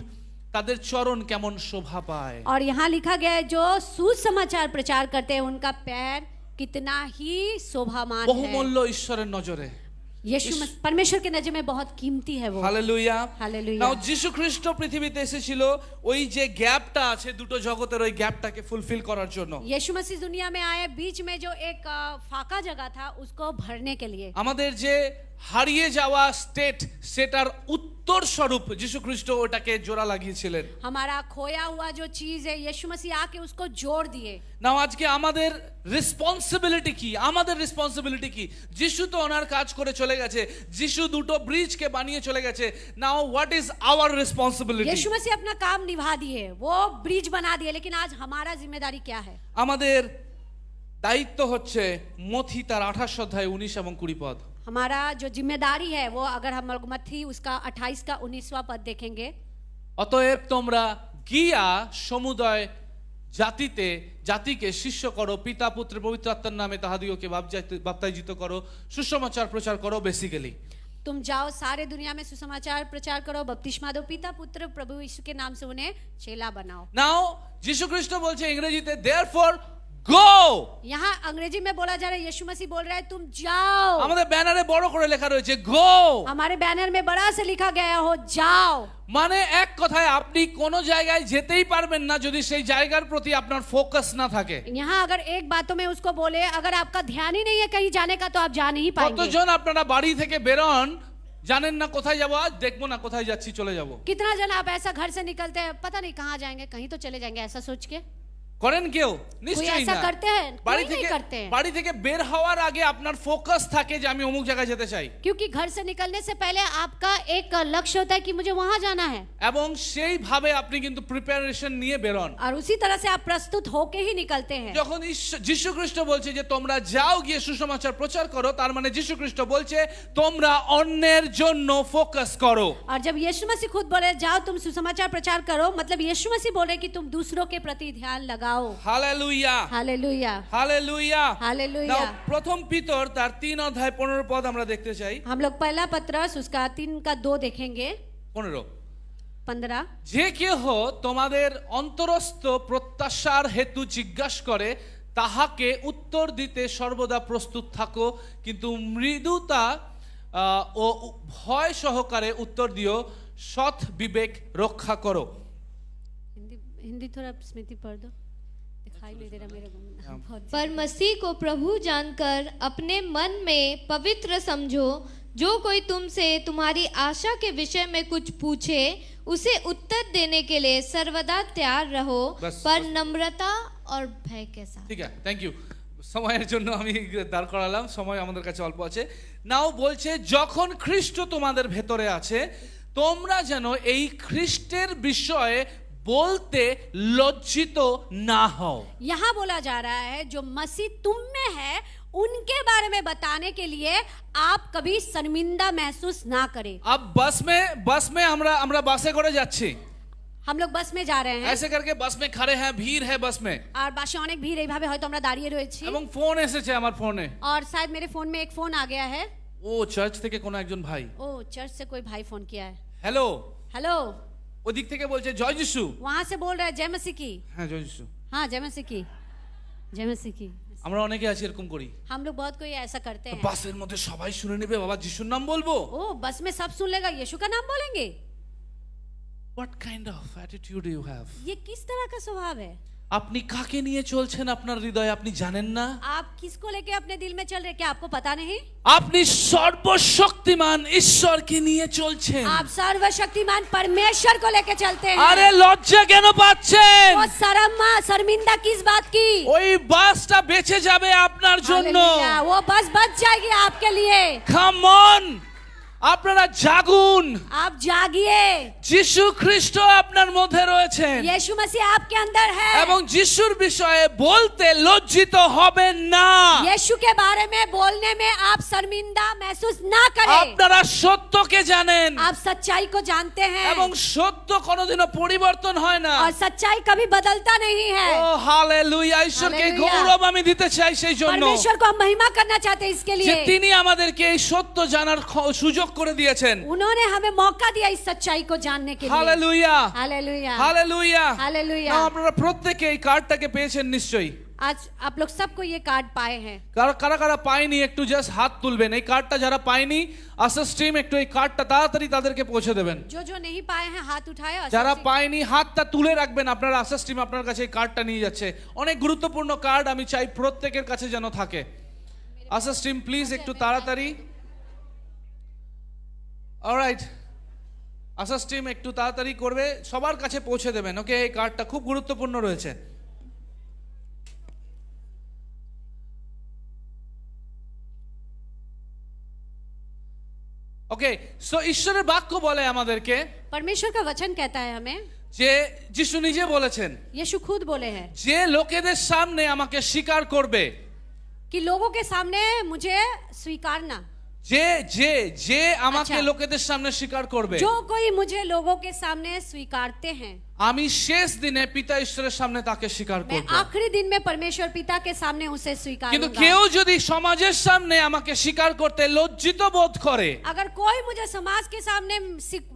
তাদের চরণ কেমন শোভা পায়। और यहाँ लिखा गया है जो सुसमाचार प्रचार करते हैं उनका पैर कितना ही शोभामान है। বহুমূল্য ঈশ্বরের নজরে। परमेश्वर के नजर में बहुत कीमती है वो। হালেলুয়া। हालेलुया। নাও যিশু খ্রিস্ট পৃথিবীতে এসেছিল ওই যে গ্যাপটা আছে দুটো জগতের, ওই গ্যাপটাকে ফুলফিল করার জন্য। यीशु मसीह दुनिया में आए, बीच में जो एक फाका जगह था उसको भरने के लिए। আমাদের যে হারিয়ে যাওয়া স্টেট, সেটার উত্তর স্বরূপ যিশু খ্রিস্ট ওটাকে জোড়া লাগিয়েছিলেন। हमारा खोया हुआ जो चीज है यीशु मसीह आके उसको जोड़ दिए। নাও আজকে আমাদের রেসপন্সিবিলিটি কি? আমাদের রেসপন্সিবিলিটি কি? যিশু তো ওনার কাজ করে চলে গেছে, যিশু দুটো ব্রিজকে বানিয়ে চলে গেছে। Now what is our responsibility? यीशु मसीह अपना काम निभा दिए, वो ब्रिज बना दिए, लेकिन आज हमारा जिम्मेदारी क्या है? আমাদের দায়িত্ব হচ্ছে মথি তার 28 অধ্যায় 19 এবং 20 পদ। हमारा जो जिम्मेदारी है वो अगर हम लोग मत्ती उसका 28 का 19वां पद देखेंगे। অতএব তোমরা গিয়া সমুদয় জাতিকে শিষ্য করো, পিতা পুত্র পবিত্র আত্মার নামে তাহাদিগকে বাপ্তাইজিত করো, সুসমাচার প্রচার করো। বেসিক্যালি तुम जाओ सारे दुनिया में सुसमाचार प्रचार करो, बपतिस्मा दो, पिता पुत्र प्रभु यीशु के नाम से उन्हें चेला बनाओ। নাও যিশু খ্রিস্ট বলছে ইংরেজিতে देयरफॉर গো। यहाँ अंग्रेजी में बोला जा रहा है, यीशु मसीह बोल रहा है तुम जाओ। আমাদের ব্যানারে বড় করে লেখা রয়েছে গো। हमारे बैनर में बड़ा से लिखा गया हो जाओ। মানে এক কথায় আপনি কোন জায়গায় যেতেই পারবেন না যদি সেই জায়গার প্রতি আপনার ফোকাস না থাকে। यहाँ अगर एक बातों में उसको बोले, अगर आपका ध्यान ही नहीं है कहीं जाने का तो आप जा नहीं पाएंगे। কতজন আপনারা বাড়ি থেকে বেরোন, জানেন না কোথায় যাবো, আজ দেখবো না কোথায় যাচ্ছি, চলে যাব। कितना जन आप ऐसा घर से निकलते हैं, पता नहीं कहाँ जाएंगे, कहीं तो चले जाएंगे ऐसा सोच के? করেন কেউ? कोई নিশ্চয়ই ऐसा না। करते हैं? বাড়ি कोई नहीं থেকে करते हैं। বাড়ি থেকে বের হওয়ার আগে আপনার ফোকাস থাকে যে আমি অমুক জায়গায় যেতে চাই, क्योंकि घर से निकलने से पहले आपका एक लक्ष्य होता है कि मुझे वहां जाना है, এবং সেইভাবে আপনি কিন্তু প্রিপারেশন নিয়ে বেরোন। और उसी तरह से आप प्रस्तुत होके ही निकलते हैं। যখন যিশু খ্রিস্ট বলছে যে তোমরা যাও গিয়ে সুসমাচার প্রচার করো, তার মানে যিশু খ্রিস্ট বলছে তোমরা অন্যের জন্য ফোকাস করো। और जब यीशु मसीह खुद बोले जाओ तुम सुसमाचार प्रचार करो, मतलब यीशु मसीह बोले कि तुम दूसरों के प्रति ध्यान लगाओ। হালেলুয়া। हालेलुया। হালেলুয়া। हालेलुया। নাও প্রথম পিতর তার 3 অধ্যায় 15 পদ আমরা দেখতে চাই। हम लोग पहला पत्रस उसका 3 का 2 देखेंगे। 15 15 যে কেহ তোমাদের অন্তরস্থ প্রত্যাশার হেতু জিজ্ঞাসা করে তাহাকে উত্তর দিতে সর্বদা প্রস্তুত থাকো, কিন্তু মৃদুতা ও ভয় সহকারে উত্তর দিও, সৎ বিবেক রক্ষা করো। हिंदी थोड़ा स्मृति पढ़ दो, दिखाई नहीं दे रहा मेरे को बहुत। पर मसीह को प्रभु जानकर अपने मन में पवित्र समझो। जो कोई तुमसे तुम्हारी आशा के विषय में कुछ पूछे उसे उत्तर देने के लिए सर्वदा तैयार रहो, पर नम्रता और भय के साथ। ঠিক আছে, থ্যাংক ইউ। সময়ের জন্য আমি দাঁড় করালাম, সময় আমাদের কাছে অল্প আছে। নাও বলছে যখন খ্রিস্ট তোমাদের ভেতরে আছে তোমরা যেন এই খ্রিস্টের বিষয়ে বলতে লজ্জিত না হও। यहाँ बोला जा रहा है जो मसीह तुम में है उनके बारे में बताने के लिए आप कभी शर्मिंदा महसूस ना करें। अब बस में আমরা বাসে করে যাচ্ছি, हम लोग बस में जा रहे हैं ऐसे करके बस में खड़े हैं, भीड़ है बस में, আর বাসে অনেক ভিড়, এইভাবে হয়তো আমরা দাঁড়িয়ে রয়েছি, এবং ফোন এসেছে আমার ফোনে। और शायद मेरे फोन में एक फोन आ गया है। ও চার্চ থেকে কোন একজন ভাই, ओ चर्च से कोई भाई फोन किया है। হ্যালো, हेलो, ওদিক থেকে বলছে জয় যিশু। वहां से बोल रहा है जय मसीह की। হ্যাঁ জয় যিশু। हाँ जय मसीह की, जय मसीह की। আমরা অনেকে আছি এরকম করি। हम लोग बहुत कोई ऐसा करते हैं। বাসের মধ্যে সবাই শুনে নেবে বাবা যিশুর নাম বলবো। ओ बस में सब सुन लेगा, यीशु का नाम बोलेंगे। What kind of attitude you have? ये किस तरह का स्वभाव है? আপনি কাকে নিয়ে চলছেন আপনার হৃদয়ে আপনি জানেন না? आप किसको लेके अपने दिल में चल रहे, क्या आपको पता नहीं? আপনি সর্বশক্তিমান ঈশ্বরকে নিয়ে চলছেন। आप सर्वशक्तिमान परमेश्वर को लेके चलते हैं। আরে লজ্জা কেন পাচ্ছেন? वो शर्मिंदा किस बात की? ওই বাসটা বেঁচে যাবে আপনার জন্য। हालेलुया, वो बस बच जाएगी आपके लिए। কাম অন, আপনারা জাগুন। आप जागिए, যিশু খ্রিস্ট আপনার মধ্যে রয়েছেন यीशु मसीह आपके अंदर है। এবং যিশুর বিষয়ে বলতে লজ্জিত হবেন না। यीशु के बारे में बोलने में आप शर्मिंदा महसूस ना करें। আপনারা সত্যকে জানেন आप सच्चाई को जानते हैं এবং সত্য কোনোদিনও পরিবর্তন হয় না। और सच्चाई कभी बदलता नहीं है। ও হালেলুয়া, ঈশ্বরকে হালেলুয়া। গৌরব আমি দিতে চাই সেই জন্য परमेश्वर को हम महिमा करना चाहते हैं इसके যে लिए। তিনি আমাদেরকে এই সত্য জানার সুযোগ করে দিয়েছেন। उन्होंने हमें मौका दिया इस सच्चाई को जानने के लिए। Hallelujah, hallelujah, hallelujah. हालेलुया। না, আপনারা প্রত্যেকে এই কার্ডটাকে পেয়েছেন নিশ্চয়ই। आज आप लोग सबको ये कार्ड पाए हैं। কারা কারা পায়নি একটু জাস্ট হাত তুলবেন। এই কার্ডটা যারা পায়নি আসাস টিম একটু এই কার্ডটা তাড়াতাড়ি তাদেরকে পৌঁছে দেবেন। जो जो नहीं पाए हैं हाथ उठाए। और যারা सबसे- পায়নি হাতটা তুলে রাখবেন। আপনার আসাস টিম আপনার কাছে এই কার্ডটা নিয়ে যাচ্ছে। অনেক গুরুত্বপূর্ণ কার্ড, আমি চাই প্রত্যেকের কাছে যেন থাকে। আসাস টিম প্লিজ একটু তাড়াতাড়ি। অলরাইট, আসাস টিম একটু তাড়াতাড়ি করবে, সবার কাছে পৌঁছে দেবেন। ওকে, এই কার্ডটা খুব গুরুত্বপূর্ণ রয়েছে। ওকে, সো ঈশ্বরের বাক্য বলে আমাদেরকে परमेश्वर का वचन कहता है हमें, যে যিশু নিজে বলেছেন यीशु खुद बोले हैं যে লোকেদের সামনে আমাকে স্বীকার করবে, कि लोगों के सामने मुझे स्वीकारना। যে যে যে আমাকে আচ্ছা। লোকেদের সামনে স্বীকার করবে, जो कोई मुझे लोगों के सामने स्वीकारते हैं, আমি শেষ দিনে পিতা ঈশ্বরের সামনে তাকে স্বীকার मैं করব। आखिरी दिन में परमेश्वर पिता के सामने उसे কিন্তু स्वीकारूंगा। কেউ যদি সমাজের সামনে আমাকে স্বীকার করতে লজ্জিত বোধ করে, अगर कोई मुझे समाज के सामने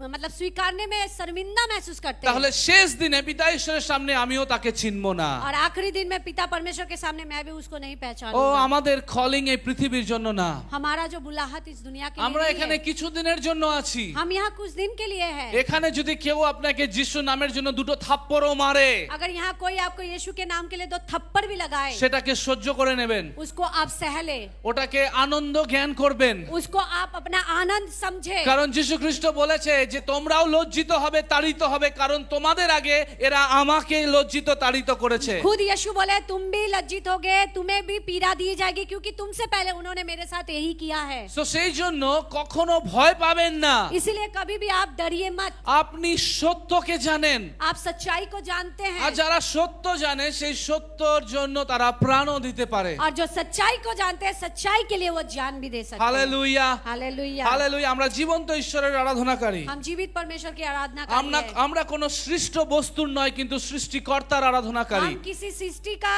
मतलब स्वीकारने में शर्मिंदा महसूस करते তাহলে हैं, শেষ দিনে পিতা ঈশ্বরের সামনে আমিও তাকে চিনব না। और आखिरी दिन में पिता परमेश्वर के सामने मैं भी उसको नहीं ও पहचानूंगा। আমাদের কলিং এই পৃথিবীর জন্য না, हमारा जो बुलाहट इस दुनिया के আমরা लिए এখানে नहीं है। কিছু দিনের জন্য আছি। हम यहाँ कुछ दिन के लिए हैं। এখানে যদি কেউ আপনাকে যিশু নামের জন্য দুটো থাপ্পড়ও মারে, अगर यहाँ कोई आपको यीशु के नाम के लिए 2 थप्पड़ भी लगाए, সেটাকে সহ্য করে নেবেন, उसको आप सह ले, ওটাকে আনন্দ জ্ঞান করবেন। उसको आप अपना आनंद समझे। কারণ যিশু খ্রিস্ট বলেছে যে তোমরাও লজ্জিত হবে, তাড়িত হবে, কারণ তোমাদের আগে এরা আমাকে লজ্জিত তাড়িত করেছে। खुद यीशु बोले तुम भी लज्जित होगे, तुम्हें भी पीड़ा दी जाएगी, क्योंकि तुमसे पहले उन्होंने मेरे साथ यही किया है। তো সেই জন্য কখনো ভয় পাবেন না। इसीलिए कभी भी आप डरिए मत। আপনি সত্যকে জানেন, आप सच्चाई को जानते আর हैं, যারা সত্য জানে সেই সত্যর জন্য তারা প্রাণও দিতে পারে। और जो सच्चाई को जानते हैं सच्चाई के लिए वो जान भी दे सकते हैं। Hallelujah, hallelujah. হালেলুয়া। আমরা জীবন্ত ঈশ্বরের আরাধনাকারী। हम जीवित परमेश्वर की आराधना আমরা करते हैं। আমরা কোনো সৃষ্ট বস্তুর নয়, কিন্তু সৃষ্টিকর্তার আরাধনাকারী। हम किसी सृष्टि का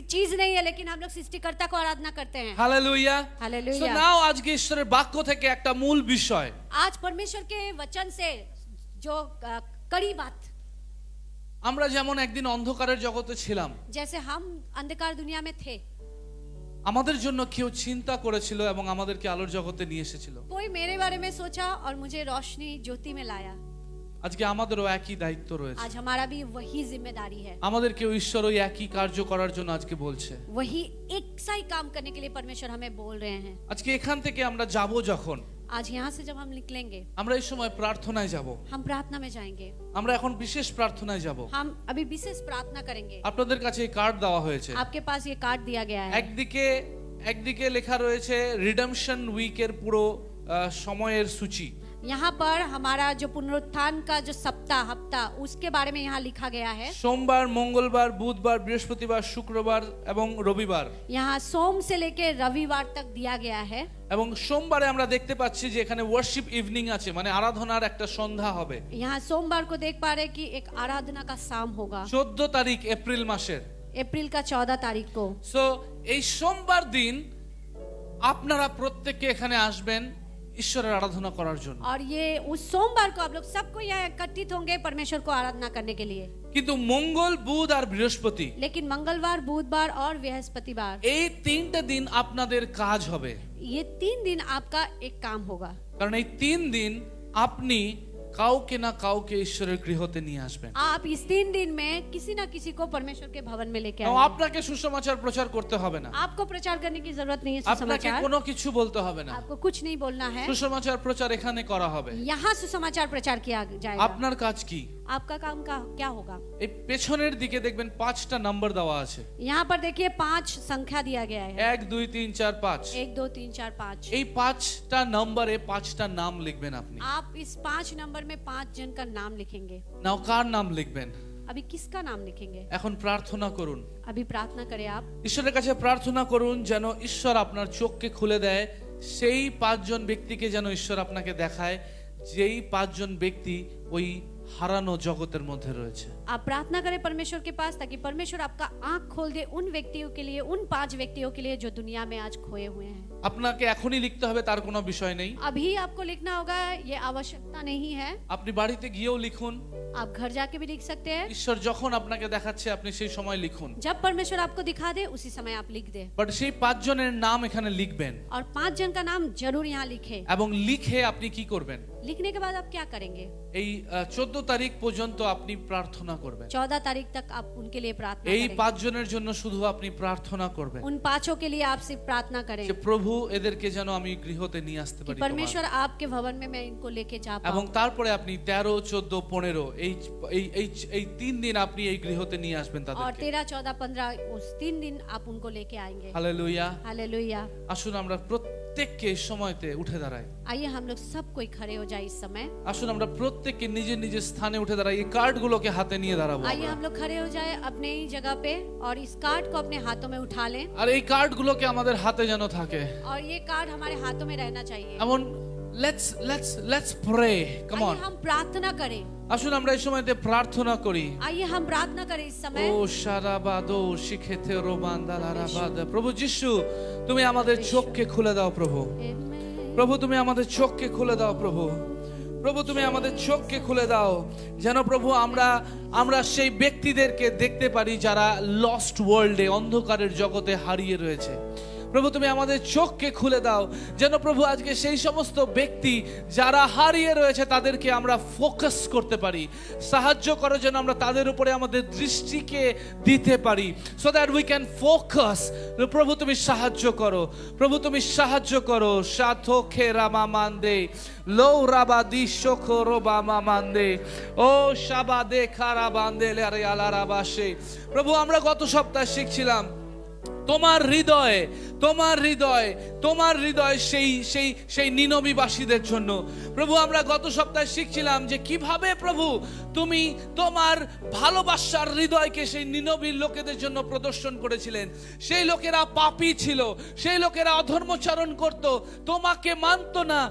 चीज नहीं है, लेकिन हम लोग सृष्टिकर्ता को आराधना करते हैं। হালেলুয়া। हालेलुया। So now আজকে ঈশ্বরের বাক্য থেকে একটা মূল বিষয়, आज परमेश्वर के वचन से जो कड़ी बात, আমরা যেমন একদিন অন্ধকারের জগতে ছিলাম, जैसे हम अंधकार दुनिया में थे, আমাদের জন্য কেউ চিন্তা করেছিল এবং আমাদেরকে আলোর জগতে নিয়ে এসেছিল। कोई मेरे बारे में सोचा और मुझे रोशनी ज्योति में लाया। আজকে আমাদেরও একই দায়িত্ব রয়েছে। आज हमारा भी वही जिम्मेदारी है। আমাদেরকেও ঈশ্বর ওই একই কার্য করার জন্য আজকে বলছে। वही एक सा ही काम करने के लिए परमेश्वर हमें बोल रहे हैं। আজকে এখান থেকে আমরা যাব যখন, आज यहाँ से जब हम निकलेंगे, আমরা এই সময় প্রার্থনায় যাব। हम प्रार्थना में जाएंगे। আমরা এখন বিশেষ প্রার্থনায় যাব। हम अभी विशेष प्रार्थना करेंगे। আপনাদের কাছে এই কার্ড দেওয়া হয়েছে। आपके पास ये कार्ड दिया गया है। একদিকে লেখা রয়েছে রিডেম্পশন উইকের পুরো সময়ের সূচি। यहाँ पर हमारा जो पुनरुत्थान का जो सप्ताह हफ्ता उसके बारे में यहाँ लिखा गया है। সোমবার, মঙ্গলবার, বুধবার, বৃহস্পতিবার, শুক্রবার এবং রবিবার। यहाँ सोम से लेकर रविवार तक दिया गया है। এবং সোমবারে আমরা দেখতে পাচ্ছি যে এখানে ওয়ার্শিপ ইভিনিং আছে, মানে আরাধনার একটা সন্ধ্যা হবে। यहाँ सोमवार को देख पा रहे कि एक आराधना का शाम होगा, 14 তারিখ এপ্রিল মাসের। अप्रैल का 14 तारीख को। সো এই সোমবার দিন আপনারা প্রত্যেককে এখানে আসবেন ঈশ্বরের আরাধনা করার জন্য। और ये उस सोमवार को आप लोग सबको यहाँ एकत्रित होंगे परमेश्वर को आराधना करने के लिए। কিন্তু মঙ্গল, বুধ আর বৃহস্পতি, लेकिन मंगलवार, बुधवार और बृहस्पतिवार, এই 3টে দিন আপনাদের কাজ হবে। ये 3 दिन आपका एक काम होगा। কারণ এই 3 দিন আপনি কাউকে না কাউকে ঈশ্বরের গৃহতে নিয়ে আসবেন। आप इस 3 दिन में किसी ना किसी को परमेश्वर के भवन में लेके এবং आएंगे। আপনাকে সুসমাচার প্রচার করতে হবে না, आपको प्रचार करने की जरूरत नहीं है আপনাকে सुसमाचार, কোনো কিছু বলতে হবে না, आपको कुछ नहीं बोलना है। সুসমাচার প্রচার এখানে করা হবে। यहाँ सुसमाचार प्रचार किया जाएगा। আপনার কাজ কি? आपका काम का क्या होगा? এই পেছনের দিকে দেখবেন 5টা নাম্বার দেওয়া আছে, यहाँ पर देखिए 5 संख्या दिया गया है। 1 2 3 4 5। 1 2 3 4 5। এই 5টা নম্বরে 5টা নাম লিখবেন আপনি। आप इस 5 नंबर में 5 जन का नाम लिखेंगे। নাও কার নাম লিখবেন? अभी किसका नाम लिखेंगे? এখন প্রার্থনা করুন, अभी प्रार्थना करें आप। ঈশ্বরের কাছে প্রার্থনা করুন যেন ঈশ্বর আপনার চোখকে খুলে দেয়, সেই 5 জন ব্যক্তিকে যেন ঈশ্বর আপনাকে দেখায়, যেই 5 জন ব্যক্তি ওই হারানো জগতের মধ্যে রয়েছে। आप प्रार्थना करें परमेश्वर के पास ताकि परमेश्वर आपका आंख खोल दे उन व्यक्तियों के लिए, उन 5 व्यक्तियों के लिए जो दुनिया में आज खोए हुए हैं। আপনাকে এখনই লিখতে হবে তার কোনো বিষয় নেই, अभी आपको लिखना होगा, ये आवश्यकता नहीं है। আপনি বাড়িতে গিয়েও লিখুন, आप घर जाके भी लिख सकते हैं। ঈশ্বর যখন আপনাকে দেখাচ্ছে আপনি সেই সময় লিখুন। जब परमेश्वर आपको दिखा दे उसी समय आप लिख दे। বাট সেই 5 জনের নাম এখানে লিখবেন और 5 जन का नाम जरूर यहाँ लिखे। এবং লিখে আপনি কি করবেন? लिखने के बाद आप क्या करेंगे? এই 14 তারিখ পর্যন্ত আপনি প্রার্থনা করবেন। 14 तारीख तक आप उनके लिए प्रार्थना এই करेंगे। 5 জনের জন্য শুধু আপনি প্রার্থনা করবেন उन 5 के लिए आप सिर्फ प्रार्थना करें যে প্রভু এদেরকে যেন আমি গৃহতে নিয়ে আসতে कि পারি परमेश्वर आपके भवन में मैं इनको लेके जा এবং पाऊं। তারপরে আপনি 13 14 15 এই এই এই এই 3 দিন আপনি এই গৃহতে নিয়ে আসবেন और তাদেরকে। 13 14 15 उस 3 दिन आप उनको लेके आएंगे। হালেলুয়া। हालेलुया। আসুন আমরা প্রত্যেককে এই সময়তে উঠে দাঁড়াই। आइए हम लोग सब कोई खड़े हो जाए इस समय। আসুন আমরা প্রত্যেককে নিজের নিজের স্থানে উঠে দাঁড়াই, এই কার্ডগুলোকে হাতে নিয়ে দাঁড়াবো आइए আমরা। हम लोग खड़े हो जाए अपने ही जगह पे और इस कार्ड को अपने हाथों में उठा लें আর এই কার্ডগুলোকে আমাদের হাতে যেন থাকে और ये कार्ड हमारे हाथों में रहना चाहिए। এমন লেটস প্রে, কাম অন। आइए हम प्रार्थना करें। আসুন আমরা এই সময়তে প্রার্থনা করি। आइए हम प्रार्थना करें इस समय। ও সারাবাদো শিখেতে রোমান্দালারাবাদ। প্রভু যিশু তুমি আমাদের চোখকে খুলে দাও প্রভু। প্রভু তুমি আমাদের চোখকে খুলে দাও প্রভু। প্রভু তুমি আমাদের চোখকে খুলে দাও যেন প্রভু আমরা সেই ব্যক্তিদেরকে দেখতে পারি যারা লস্ট ওয়ার্ল্ডে, অন্ধকারের জগতে হারিয়ে রয়েছে। প্রভু তুমি আমাদের চোখকে খুলে দাও যেন প্রভু আজকে সেই সমস্ত ব্যক্তি যারা হারিয়ে রয়েছে তাদেরকে আমরা ফোকাস করতে পারি। সাহায্য করো যেন আমরা তাদের উপরে আমাদের দৃষ্টিকে দিতে পারি, so that we can focus. প্রভু তুমি সাহায্য করো, প্রভু তুমি সাহায্য করো। সাথোখে রামা মান্দে লো রাবাদি শোখো রোবামা মান্দে ও শাবাদে খারা বান্দে লে আলারাবাসে। প্রভু আমরা গত সপ্তাহে শিখছিলাম তোমার হৃদয়, তোমার হৃদয়, তোমার হৃদয় সেই নিনবীবাসীদের জন্য। প্রভু আমরা গত সপ্তাহে শিখছিলাম যে কিভাবে প্রভু তুমি তোমার ভালোবাসার হৃদয়কে সেই নিনবীর লোকেদের জন্য প্রদর্শন করেছিলেন। সেই লোকেরা পাপী ছিল, সেই লোকেরা অধর্মচারণ করত, তোমাকে মানত না,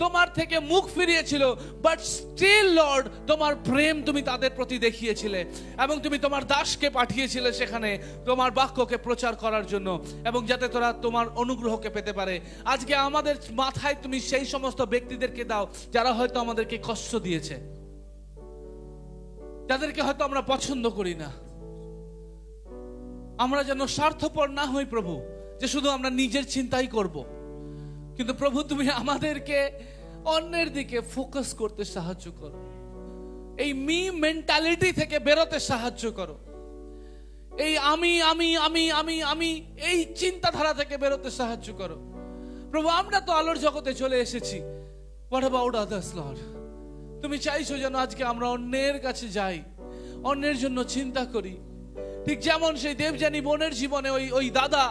তোমার থেকে মুখ ফিরিয়েছিল, বাট স্টিল লর্ড তোমার প্রেম তুমি তাদের প্রতি দেখিয়েছিলে এবং তুমি তোমার দাসকে পাঠিয়েছিলে সেখানে তোমার বাক্যকে প্রচার করার জন্য এবং যাতে তোরা তোমার অনুগ্রহকে পেতে পারে। আজকে আমাদের মাথায় তুমি সেই সমস্ত ব্যক্তিদেরকে দাও যারা হয়তো আমাদেরকে কষ্ট দিয়েছে, যাদেরকে হয়তো আমরা পছন্দ করি না। আমরা যেন স্বার্থপর না হই প্রভু, যে শুধু আমরা নিজের চিন্তাই করব, কিন্তু প্রভু তুমি আমাদেরকে অন্যের দিকে ফোকাস করতে সাহায্য করো, এই মি মেন্টালিটি থেকে বেরোতে সাহায্য করো, এই আমি আমি আমি আমি আমি এই চিন্তাধারা থেকে বেরোতে সাহায্য করো। প্রভু আমরা তো আলোর জগতে চলে এসেছি, হোয়াট অ্যাবাউট আদার্স লর্ড? তুমি চাইছো যেন আজকে আমরা অন্যের কাছে যাই, অন্যের জন্য চিন্তা করি। ঠিক যেমন সেই দেবযানী বোনের জীবনে ওই দাদা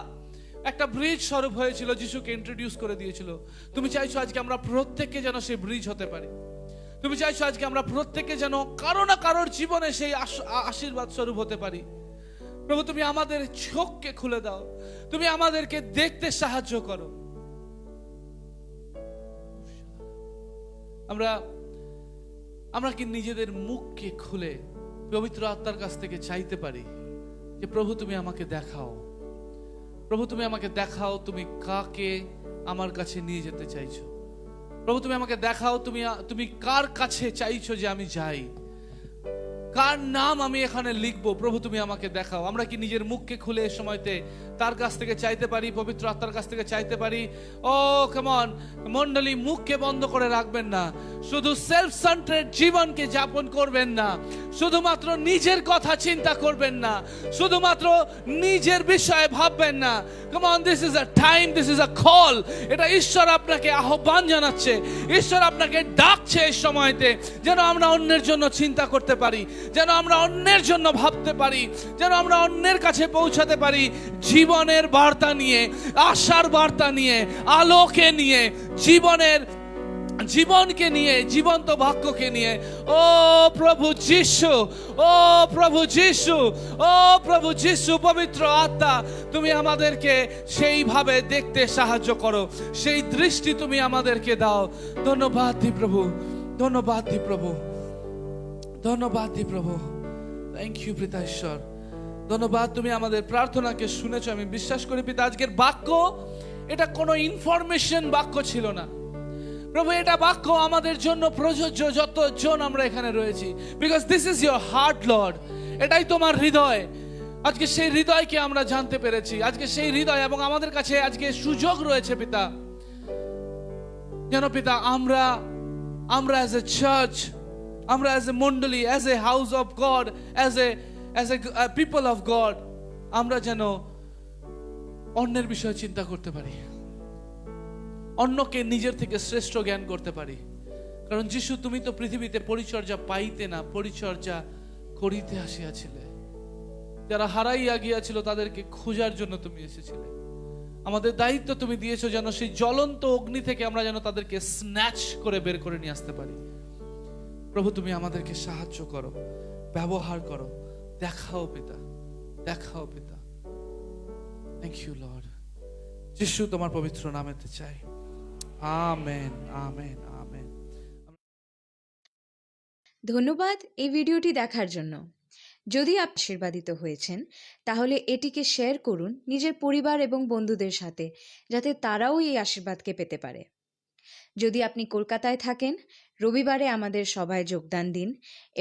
একটা ব্রিজ স্বরূপ হয়েছিল, যিশুকে ইন্ট্রোডিউস করে দিয়েছিল। তুমি চাইছো আজকে আমরা প্রত্যেককে যেন সেই ব্রিজ হতে পারি। তুমি চাইছো আজকে আমরা প্রত্যেককে যেন কারো না কারোর জীবনে সেই আশীর্বাদ স্বরূপ হতে পারি। প্রভু তুমি আমাদের চোখকে খুলে দাও, তুমি আমাদেরকে দেখতে সাহায্য করো। আমরা কি নিজেদের মুখকে খুলে পবিত্র আত্মার কাছ থেকে চাইতে পারি যে প্রভু তুমি আমাকে দেখাও, প্রভু তুমি আমাকে দেখাও তুমি কাকে আমার কাছে নিয়ে যেতে চাইছো। প্রভু তুমি আমাকে দেখাও তুমি কার কাছে চাইছো যে আমি যাই, কার নাম আমি এখানে লিখবো প্রভু তুমি আমাকে দেখাও। আমরা কি নিজের মুখকে খুলে এই সময়তে তার কাছ থেকে চাইতে পারি, পবিত্র আত্মার কাছ থেকে চাইতে পারি? ও কেমন মন্ডলী, মুখকে বন্ধ করে রাখবেন না, শুধু সেলফ সেন্টারেড জীবনকে যাপন করবেন না, শুধুমাত্র নিজের কথা চিন্তা করবেন না, শুধুমাত্র নিজের বিষয়ে ভাববেন না। Come on, this is a time, this is a call. এটা ঈশ্বর আপনাকে আহ্বান জানাচ্ছে, ঈশ্বর আপনাকে ডাকছে এই সময়তে, যেন আমরা অন্যের জন্য চিন্তা করতে পারি, যেন আমরা অন্যের জন্য ভাবতে পারি, যেন আমরা অন্যের কাছে পৌঁছাতে পারি জীবনের বার্তা নিয়ে, আশার বার্তা নিয়ে, আলোকে নিয়ে, জীবনকে নিয়ে, জীবন্ত বাক্যকে নিয়ে। ও প্রভু যিশু, ও প্রভু যিশু, ও প্রভু যিশু, পবিত্র আত্মা তুমি আমাদেরকে সেইভাবে দেখতে সাহায্য করো, সেই দৃষ্টি তুমি আমাদেরকে দাও। ধন্যবাদ দি প্রভু, ধন্যবাদ দি প্রভু, ধন্যবাদ দি প্রভু। থ্যাংক ইউ পিতা ঈশ্বর, ধন্যবাদ তুমি আমাদের প্রার্থনাকে শুনেছো। আমি বিশ্বাস করি পিতা আজকের বাক্য এটা কোনো ইনফরমেশন বাক্য ছিল না প্রভু, এটা বাক্য আমাদের জন্য প্রযোজ্য যতজন আমরা এখানে রয়েছি। Because this is your heart Lord, এটাই তোমার হৃদয়। আজকে সেই হৃদয়কে আমরা জানতে পেরেছি, আজকে সেই হৃদয় এবং আমাদের কাছে আজকে সুযোগ রয়েছে পিতা, যেন পিতা আমরা অ্যাজ এ চার্চ, আমরা অ্যাজ এ মন্ডলী, as a house of god, as a people of god, আমরা যেন অন্যের বিষয়ে চিন্তা করতে পারি, অন্যকে নিজের থেকে শ্রেষ্ঠ জ্ঞান করতে পারি। কারণ যিশু তুমি তো পৃথিবীতে পরিচর্যা পাইতে না, পরিচর্যা করিতে আসিয়াছিলে। যারা হারাইয়া গিয়াছিল তাদেরকে খোঁজার জন্য তুমি এসেছিলে। আমাদের দায়িত্ব তুমি দিয়েছো যেন সেই জ্বলন্ত অগ্নি থেকে আমরা যেন তাদেরকে স্ন্যাচ করে বের করে নিয়ে আসতে পারি। প্রভু তুমি আমাদেরকে সাহায্য করো, ব্যবহার করো, দেখাও পিতা, দেখাও পিতা। Thank you lord. যিশু তোমার পবিত্র নামেতে চাই, আমেন, আমেন, আমেন। ধন্যবাদ এই ভিডিওটি দেখার জন্য। যদি আপনি আশীর্বাদিত হয়েছেন তাহলে এটিকে শেয়ার করুন নিজের পরিবার এবং বন্ধুদের সাথে, যাতে তারাও এই আশীর্বাদকে পেতে পারে। যদি আপনি কলকাতায় থাকেন, রবিবারে আমাদের সভায় যোগদান দিন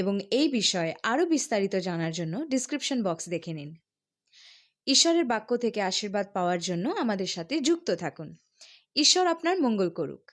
এবং এই বিষয়ে আরও বিস্তারিত জানার জন্য ডিসক্রিপশন বক্স দেখে নিন। ঈশ্বরের বাক্য থেকে আশীর্বাদ পাওয়ার জন্য আমাদের সাথে যুক্ত থাকুন। ঈশ্বর আপনার মঙ্গল করুক।